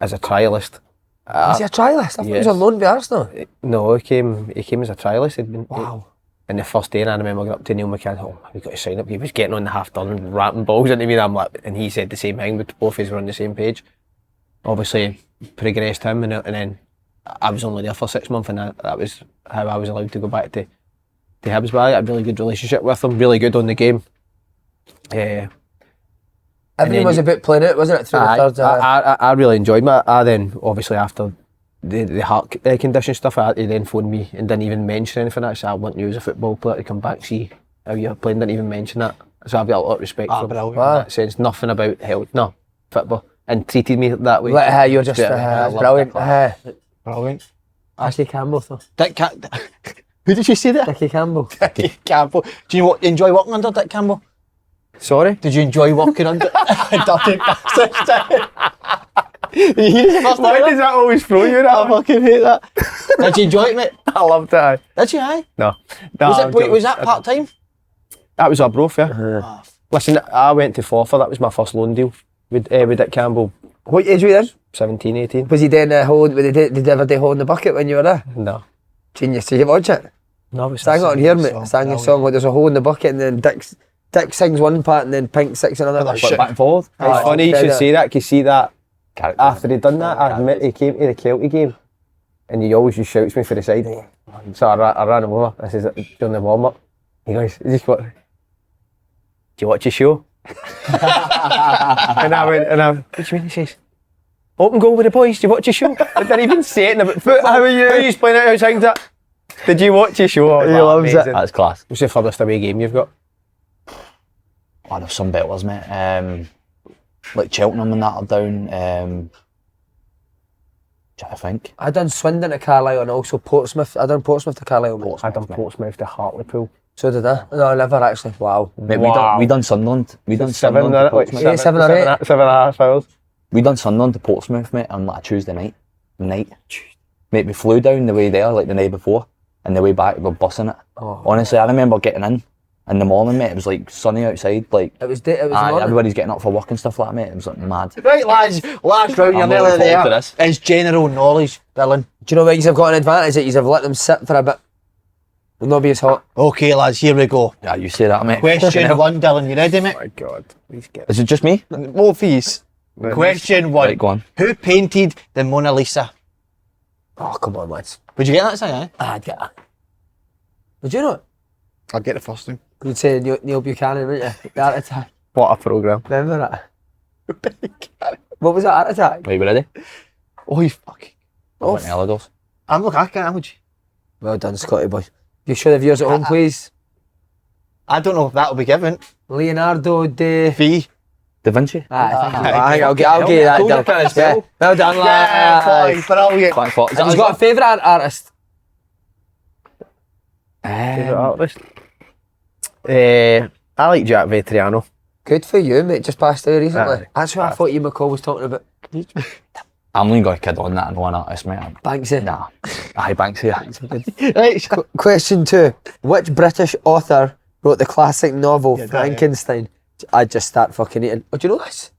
[SPEAKER 4] as a trialist.
[SPEAKER 1] Was he a trialist? I thought he was on loan with Arsenal.
[SPEAKER 4] No, he came as a trialist. He'd been,
[SPEAKER 1] Wow.
[SPEAKER 4] And the first day, and I remember going up to Neil McCann, we've got to sign up. He was getting on the half done and rapping balls into me, and I'm like, and he said the same thing, but both of us were on the same page. Obviously, progressed him, and then I was only there for 6 months, and that was how I was allowed to go back to Hibs. But I had a really good relationship with him, really good on the game.
[SPEAKER 1] Everything was a bit playing out, wasn't it? Through the third.
[SPEAKER 4] I really enjoyed my. I then obviously after the heart condition stuff, he then phoned me and didn't even mention anything. I said, I want you as a football player to come back, see how you're playing. Didn't even mention that. So I've got a lot of respect for him in that sense. Nothing about health, no football, and treated me that way.
[SPEAKER 1] Like, you're just brilliant.
[SPEAKER 2] Brilliant.
[SPEAKER 1] Ashley Campbell, though.
[SPEAKER 2] Who did you say that?
[SPEAKER 1] Dickie Campbell.
[SPEAKER 2] Dickie Campbell. Do you enjoy working under Dick Campbell?
[SPEAKER 4] Sorry?
[SPEAKER 2] Did you enjoy working under dirty bastards?
[SPEAKER 4] Why does that always throw you?
[SPEAKER 2] I fucking hate that. Did you enjoy it, mate?
[SPEAKER 4] I loved it.
[SPEAKER 2] Did you, aye?
[SPEAKER 4] No.
[SPEAKER 2] Was that part time?
[SPEAKER 4] That was Arbroath, yeah. Listen, I went to Forfar. That was my first loan deal with Dick Campbell.
[SPEAKER 1] What age were you then?
[SPEAKER 4] 17, 18.
[SPEAKER 1] Was he doing did he ever do Hole in the Bucket when you were there?
[SPEAKER 4] No.
[SPEAKER 1] Genius. Did you watch it?
[SPEAKER 4] No, we
[SPEAKER 1] sang it on here, mate. Sang a song like there's a hole in the bucket, and then Dick sings one part and then Pink sings another.
[SPEAKER 3] Like back and forward.
[SPEAKER 4] It's funny you should say that, because see that
[SPEAKER 3] Character.
[SPEAKER 4] after he'd done that, I admit he came to the Celtic game and he always just shouts me for the side. So I ran him over. I says, during the warm up, he goes, do you watch your show? and I went, what do you mean? He says, open goal with the boys, do you watch your show? I didn't even say it in about football. How are you playing out how that? Did you watch your show?
[SPEAKER 1] He loves it.
[SPEAKER 3] That's class.
[SPEAKER 4] What's the furthest away game you've got?
[SPEAKER 3] Oh, there's some belters, mate. Like Cheltenham and that are down. Trying to think.
[SPEAKER 1] I done Swindon to Carlisle and also Portsmouth. I done Portsmouth to Carlisle.
[SPEAKER 4] I done Portsmouth to Hartlepool.
[SPEAKER 1] So did I? No, I never actually. Wow.
[SPEAKER 3] Mate,
[SPEAKER 4] Wow.
[SPEAKER 3] we done Sunderland. We done
[SPEAKER 4] Seven,
[SPEAKER 3] Sunderland to
[SPEAKER 4] like
[SPEAKER 3] Portsmouth.
[SPEAKER 1] 7 or 8.
[SPEAKER 4] 7.5 hours.
[SPEAKER 3] We done Sunderland to Portsmouth, mate, on like a Tuesday night. Mate, we flew down the way there like the night before, and the way back we were bussing it.
[SPEAKER 1] Oh.
[SPEAKER 3] Honestly, I remember getting in, in the morning, mate. It was like sunny outside, like
[SPEAKER 1] It was morning.
[SPEAKER 3] everybody's getting up for work and stuff like that, mate. It was like mad.
[SPEAKER 2] Right, lads, last round, you're
[SPEAKER 3] I'm
[SPEAKER 2] nearly
[SPEAKER 3] looking forward to
[SPEAKER 2] there.
[SPEAKER 3] this.
[SPEAKER 2] Is general knowledge, Dylan.
[SPEAKER 1] Do you know where you've got an advantage? That you've let them sit for a bit. Will not be as hot.
[SPEAKER 2] Okay, lads, here we go.
[SPEAKER 3] Yeah, you say that, mate.
[SPEAKER 2] Question 1, Dylan, you ready, mate?
[SPEAKER 4] My God. Please get
[SPEAKER 3] Is it just me?
[SPEAKER 2] Both of yous. Question 1.
[SPEAKER 3] Right, go on.
[SPEAKER 2] Who painted the Mona Lisa?
[SPEAKER 1] Oh, come on, lads.
[SPEAKER 2] Would you get that, say,
[SPEAKER 1] I'd get that. Would you not?
[SPEAKER 2] I'll get the first one.
[SPEAKER 1] You'd say Neil Buchanan, wouldn't you? The Art Attack.
[SPEAKER 4] What a programme.
[SPEAKER 1] Remember that? What was that, Art Attack?
[SPEAKER 3] Right, we ready?
[SPEAKER 2] Oh, you fucking...
[SPEAKER 3] I went Elagos.
[SPEAKER 2] I'm looking, I can't, would you?
[SPEAKER 1] Well done, Scotty boy. You show the viewers at home, please.
[SPEAKER 2] I don't know if that'll be given.
[SPEAKER 1] Leonardo da...
[SPEAKER 2] V.
[SPEAKER 3] Da Vinci.
[SPEAKER 1] I think I'll give you that.
[SPEAKER 3] Told you I
[SPEAKER 1] Dylan.
[SPEAKER 3] can't spell.
[SPEAKER 1] Yeah. Well done,
[SPEAKER 2] Yeah,
[SPEAKER 1] lads.
[SPEAKER 2] boy, brilliant.
[SPEAKER 3] Thanks for
[SPEAKER 1] Have you got a favourite artist?
[SPEAKER 4] Favourite artist? I like Jack Vetriano.
[SPEAKER 1] Good for you, mate. Just passed out recently.
[SPEAKER 4] Aye.
[SPEAKER 1] That's what I thought you McCall was talking about.
[SPEAKER 3] I'm only got a kid on that and one artist, mate.
[SPEAKER 1] Banksy.
[SPEAKER 3] Nah. Aye, Banksy.
[SPEAKER 2] Right,
[SPEAKER 1] Question 2. Which British author wrote the classic novel
[SPEAKER 2] Yeah,
[SPEAKER 1] Frankenstein? I'd just start fucking eating. Oh, do you know this?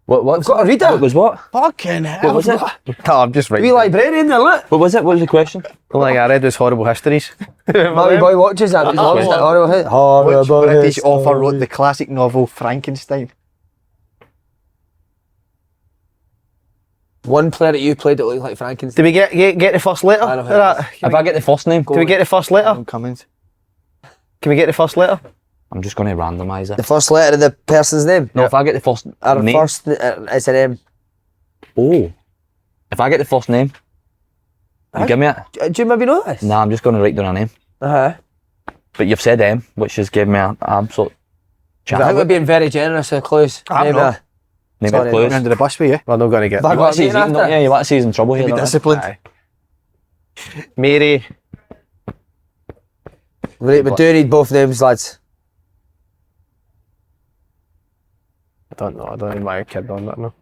[SPEAKER 3] What?
[SPEAKER 1] I've got to read it.
[SPEAKER 3] What was what?
[SPEAKER 2] fucking hell.
[SPEAKER 3] What was it?
[SPEAKER 4] No, I'm just right.
[SPEAKER 1] We librarian there, look.
[SPEAKER 3] What was it? What was the question?
[SPEAKER 4] The only thing I read was Horrible Histories.
[SPEAKER 1] Molly boy watches that. He's loves it.
[SPEAKER 2] Which
[SPEAKER 1] Horrible
[SPEAKER 2] British
[SPEAKER 1] history.
[SPEAKER 2] author wrote the classic novel Frankenstein?
[SPEAKER 1] One player that you played that looked like Frankenstein.
[SPEAKER 4] Did we get the first letter?
[SPEAKER 1] I don't know.
[SPEAKER 4] of that?
[SPEAKER 3] If I get the first name,
[SPEAKER 4] Can we get the first letter?
[SPEAKER 2] Adam Cummins.
[SPEAKER 4] Can we get the first letter?
[SPEAKER 3] I'm just going to randomise
[SPEAKER 1] The
[SPEAKER 3] it.
[SPEAKER 1] first letter of the person's name.
[SPEAKER 3] No, if I get the first
[SPEAKER 1] Our
[SPEAKER 3] name.
[SPEAKER 1] first, it's an M.
[SPEAKER 3] Oh. If I get the first name, you give me it.
[SPEAKER 1] Do you maybe know this?
[SPEAKER 3] Nah, I'm just going to write down a name.
[SPEAKER 1] Uh-huh.
[SPEAKER 3] But you've said M, which has given me an absolute
[SPEAKER 1] I think we're being very generous with clues.
[SPEAKER 2] I'm
[SPEAKER 1] Maybe.
[SPEAKER 2] not.
[SPEAKER 3] Name
[SPEAKER 1] Sorry,
[SPEAKER 3] of clues.
[SPEAKER 2] Under the bus for you.
[SPEAKER 4] We're not going to get
[SPEAKER 1] Back
[SPEAKER 3] You want to see
[SPEAKER 1] What
[SPEAKER 3] he's
[SPEAKER 1] are you
[SPEAKER 3] eating, don't you? You want to see he's in trouble here,
[SPEAKER 2] Be
[SPEAKER 3] don't you?
[SPEAKER 2] disciplined.
[SPEAKER 4] Aye. Mary.
[SPEAKER 1] We do need both names, lads.
[SPEAKER 4] I don't know. I don't need my kid on that now.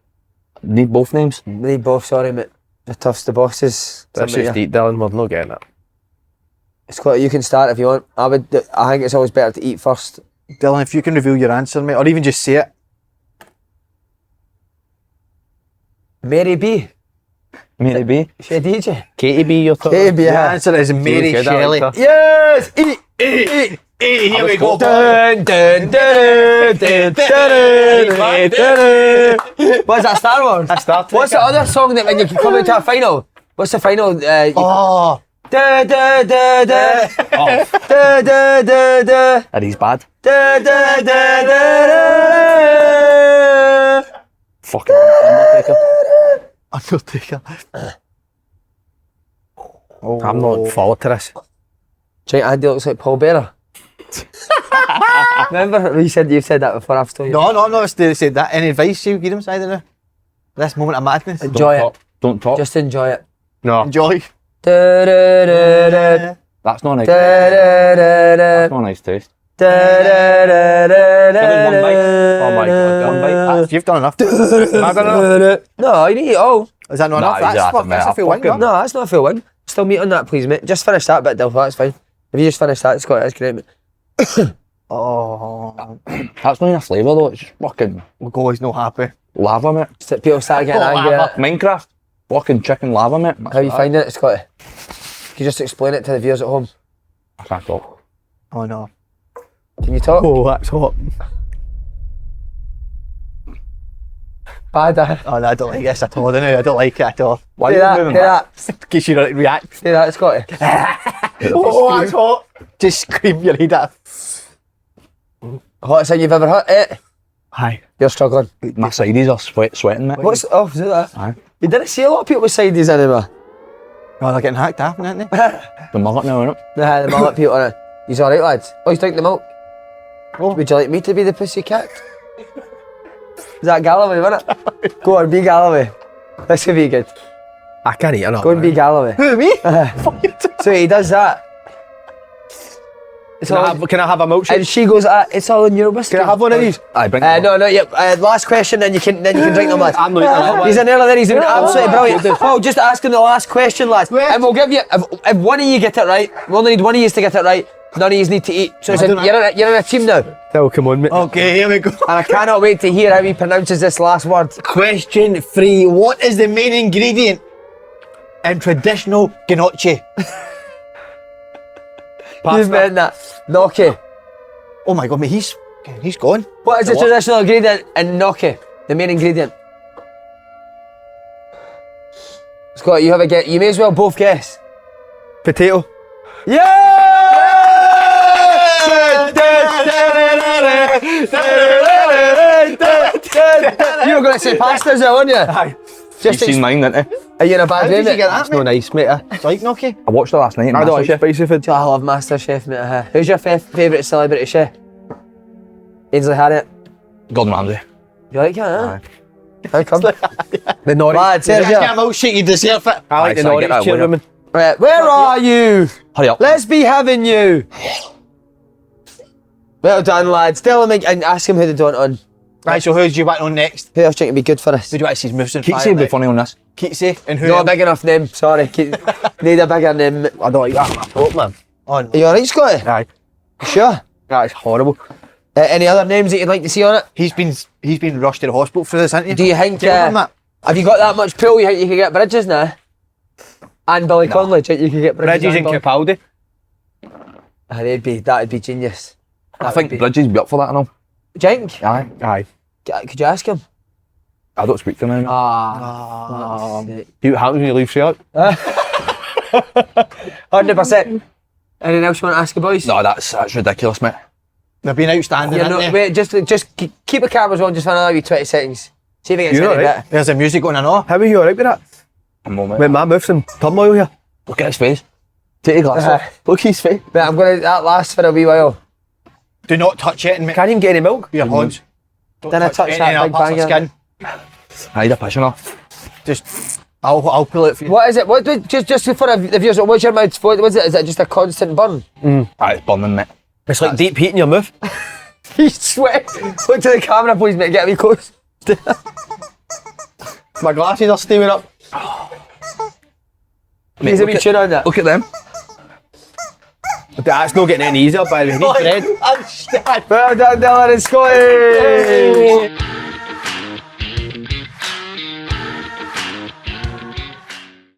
[SPEAKER 3] Need both names?
[SPEAKER 1] We need both, sorry, mate. The toughs, the bosses.
[SPEAKER 4] Let's
[SPEAKER 1] Somebody-
[SPEAKER 4] just eat, Dylan. We're not getting it.
[SPEAKER 1] Scott, you can start if you want. I think it's always better to eat first.
[SPEAKER 2] Dylan, if you can reveal your answer, mate, or even just say it.
[SPEAKER 1] Mary B.
[SPEAKER 3] Mary B.
[SPEAKER 1] She a DJ.
[SPEAKER 4] Katie B, you're talking.
[SPEAKER 1] Katie B,
[SPEAKER 2] The
[SPEAKER 1] yeah.
[SPEAKER 2] answer is Mary
[SPEAKER 4] good, I
[SPEAKER 2] Shelley.
[SPEAKER 4] like her.
[SPEAKER 1] Yes! Eat!
[SPEAKER 2] Here we go, boy.
[SPEAKER 1] Dun, dun, dun, dun, dun, dun, dun. What's that, Star Wars? What's the other song that when you come into a final? What's the final?
[SPEAKER 2] Oh,
[SPEAKER 1] Da da da da. Da da da da.
[SPEAKER 3] Are these bad?
[SPEAKER 1] Da da da da da.
[SPEAKER 3] Fucking Undertaker.
[SPEAKER 2] Undertaker.
[SPEAKER 4] I'm not forward to this.
[SPEAKER 1] Do you think Andy looks like Paul Bearer? Remember you've said that before. I've told you.
[SPEAKER 2] No, they said that. Any advice you give him, I don't know. This moment of madness.
[SPEAKER 1] Enjoy it.
[SPEAKER 3] Don't talk.
[SPEAKER 1] Just enjoy it.
[SPEAKER 4] No.
[SPEAKER 2] Enjoy.
[SPEAKER 1] Da da da da.
[SPEAKER 3] That's not nice.
[SPEAKER 1] Da da da da.
[SPEAKER 3] That's not nice taste.
[SPEAKER 1] Da da da da da.
[SPEAKER 3] Give it one bite.
[SPEAKER 4] Oh my God,
[SPEAKER 3] one bite.
[SPEAKER 2] You've done enough. Have I done enough?
[SPEAKER 1] No, you need to eat all.
[SPEAKER 2] Is that not
[SPEAKER 3] Nah,
[SPEAKER 2] enough?
[SPEAKER 3] exactly, mate.
[SPEAKER 2] That's a full wing,
[SPEAKER 3] Fucking-
[SPEAKER 2] no?
[SPEAKER 1] No, that's not a full win. Still meat on that, please, mate. Just finish that bit, Dilf. That's fine. If you just finish that, Scott, that's great, mate.
[SPEAKER 2] Oh,
[SPEAKER 3] That's not even a flavour though. It's just fucking
[SPEAKER 2] go, he's not happy.
[SPEAKER 3] lava, mate.
[SPEAKER 1] People start getting angry at it.
[SPEAKER 3] Minecraft. Fucking chicken lava, mate. That's
[SPEAKER 1] How you
[SPEAKER 3] bad.
[SPEAKER 1] finding it, Scotty? Can you just explain it to the viewers at home?
[SPEAKER 3] I can't talk.
[SPEAKER 2] Oh no.
[SPEAKER 1] Can you talk?
[SPEAKER 2] Oh, that's hot.
[SPEAKER 1] Bad,
[SPEAKER 2] Oh no, I don't like this at all. I don't like it at all.
[SPEAKER 3] Why
[SPEAKER 1] Say
[SPEAKER 3] are you
[SPEAKER 1] that,
[SPEAKER 3] moving
[SPEAKER 1] say
[SPEAKER 3] back?
[SPEAKER 1] that,
[SPEAKER 2] In case you don't react.
[SPEAKER 1] say that, Scotty.
[SPEAKER 2] Oh, that's hot. Just scream your head at.
[SPEAKER 1] Hottest thing you've ever hit?
[SPEAKER 2] Hi.
[SPEAKER 1] You're struggling.
[SPEAKER 3] My sides are sweating, mate.
[SPEAKER 1] What's, oh, is it that?
[SPEAKER 3] Aye.
[SPEAKER 1] You didn't see a lot of people with sides anymore.
[SPEAKER 2] Oh, they're getting hacked up, aren't they?
[SPEAKER 3] The mullet now, innit?
[SPEAKER 1] Nah, the mullet people on it. He's alright, lads. Oh, he's drinking the milk.
[SPEAKER 2] Oh.
[SPEAKER 1] Would you like me to be the pussy cat? Is that Galloway, wasn't it? Go on, be Galloway. This could be good.
[SPEAKER 4] I can't eat enough.
[SPEAKER 1] Go and be Galloway.
[SPEAKER 2] Who, me?
[SPEAKER 1] So he does that. It's
[SPEAKER 4] Can
[SPEAKER 1] all,
[SPEAKER 4] I have a milkshake?
[SPEAKER 1] and she goes, it's all in your whiskey.
[SPEAKER 4] Can I have one of these?
[SPEAKER 3] Aye, bring
[SPEAKER 1] No, not yet. Last question, then you can drink them, lads.
[SPEAKER 4] I'm not eating that one.
[SPEAKER 1] He's in early there, he's doing absolutely brilliant. Oh, just asking the last question, lads. And we'll give you, if one of you get it right, we only need one of you to get it right, None of you need to eat. So
[SPEAKER 2] I don't know.
[SPEAKER 1] you're in a team now. And
[SPEAKER 4] Oh, come on, mate.
[SPEAKER 2] Okay, here we go.
[SPEAKER 1] I cannot wait to hear how he pronounces this last word.
[SPEAKER 2] Question 3. What is the main ingredient in traditional gnocchi?
[SPEAKER 1] You've meant that. Gnocchi.
[SPEAKER 2] Oh my god, mate, he's gone.
[SPEAKER 1] What is the
[SPEAKER 2] What?
[SPEAKER 1] traditional ingredient in gnocchi? The main ingredient. Scott, you have a guess. You may as well both guess.
[SPEAKER 4] Potato.
[SPEAKER 1] You were going to say pasta as well, weren't you?
[SPEAKER 4] Aye.
[SPEAKER 3] You've seen mine, didn't you?
[SPEAKER 1] Are you in a bad
[SPEAKER 2] How
[SPEAKER 1] way,
[SPEAKER 2] did you
[SPEAKER 1] mate?
[SPEAKER 2] get that,
[SPEAKER 4] It's no
[SPEAKER 2] mate?
[SPEAKER 4] nice, mate.
[SPEAKER 2] Do you like gnocchi?
[SPEAKER 3] I watched it last night.
[SPEAKER 4] I don't like
[SPEAKER 3] MasterChef.
[SPEAKER 4] spicy food.
[SPEAKER 1] I love MasterChef, mate. Who's your favourite celebrity chef? Ainsley Harriott.
[SPEAKER 3] Gordon Ramsay.
[SPEAKER 1] You like it, huh? How come?
[SPEAKER 4] The Norwich.
[SPEAKER 1] Lads,
[SPEAKER 2] Get
[SPEAKER 1] here's your-
[SPEAKER 2] a milkshake, you deserve it.
[SPEAKER 4] I like the
[SPEAKER 3] Aye, so I get
[SPEAKER 4] Norwich
[SPEAKER 3] that winner.
[SPEAKER 4] chairwoman.
[SPEAKER 1] Right, where are you?
[SPEAKER 3] Hurry up.
[SPEAKER 1] Let's be having you. Well done, lads. Tell him and ask him who they don't on.
[SPEAKER 2] Right, so who do you want on next?
[SPEAKER 1] Who else think would be good for us?
[SPEAKER 2] Who do you want to see moves in
[SPEAKER 3] Keatsy would be funny on this.
[SPEAKER 2] Keatsy and who?
[SPEAKER 1] Not a big enough name, sorry. Need a bigger name.
[SPEAKER 4] I don't like that. I thought, man.
[SPEAKER 2] On.
[SPEAKER 1] Are you alright, Scotty?
[SPEAKER 4] Aye.
[SPEAKER 1] You sure?
[SPEAKER 4] That is horrible.
[SPEAKER 1] Any other names that you'd like to see on it?
[SPEAKER 2] He's been rushed to the hospital for this, hasn't he?
[SPEAKER 1] Do you think,
[SPEAKER 2] Tell him that.
[SPEAKER 1] have you got that much pull you think you could get Bridges now? And Billy Connolly, do you think you could get Bridges?
[SPEAKER 4] Bridges and
[SPEAKER 1] Billy?
[SPEAKER 4] Capaldi.
[SPEAKER 1] That'd be genius.
[SPEAKER 3] I think Bridges would be up for that and all.
[SPEAKER 1] Do you think?
[SPEAKER 3] Aye.
[SPEAKER 4] Aye.
[SPEAKER 1] Could you ask him?
[SPEAKER 3] I don't speak to him anymore.
[SPEAKER 4] See what happens when you leave Sherlock?
[SPEAKER 1] 100%. Anything else you want to ask the boys?
[SPEAKER 3] No, that's ridiculous, mate.
[SPEAKER 2] They've been outstanding,
[SPEAKER 1] Yeah,
[SPEAKER 2] haven't
[SPEAKER 1] no,
[SPEAKER 2] they?
[SPEAKER 1] wait, just keep the cameras on just for another wee 20 seconds. See if it gets
[SPEAKER 4] You
[SPEAKER 1] any
[SPEAKER 4] alright?
[SPEAKER 1] better.
[SPEAKER 2] There's the music going on off.
[SPEAKER 4] How are you alright with that?
[SPEAKER 3] A moment.
[SPEAKER 4] Wait, my mouth's some turmoil here.
[SPEAKER 3] Look at his face. Take your glass off. Look at his face.
[SPEAKER 1] But that lasts for a wee while.
[SPEAKER 2] Do not touch it and make
[SPEAKER 4] Can't even get any milk.
[SPEAKER 2] your hands. Don't
[SPEAKER 1] Then I touch
[SPEAKER 2] any
[SPEAKER 1] that
[SPEAKER 2] other
[SPEAKER 1] big
[SPEAKER 2] parts of
[SPEAKER 1] banger.
[SPEAKER 2] skin.
[SPEAKER 3] I need a pission off.
[SPEAKER 2] Just, I'll pull it for you.
[SPEAKER 1] What is it? Just for the viewers, what's your mouth? What is it? Is it just a constant burn?
[SPEAKER 3] Aye, it's burning, mate.
[SPEAKER 4] It's like deep heat in your mouth.
[SPEAKER 1] He's sweating. Look to the camera, please, mate. Get me close.
[SPEAKER 4] My glasses are steaming up.
[SPEAKER 3] Mate,
[SPEAKER 1] He's a
[SPEAKER 3] look
[SPEAKER 1] wee
[SPEAKER 3] at-
[SPEAKER 1] tune on that.
[SPEAKER 3] Look at them.
[SPEAKER 4] That's not getting any easier, by the way. He needs bread.
[SPEAKER 1] Well done, Dylan and Scotty.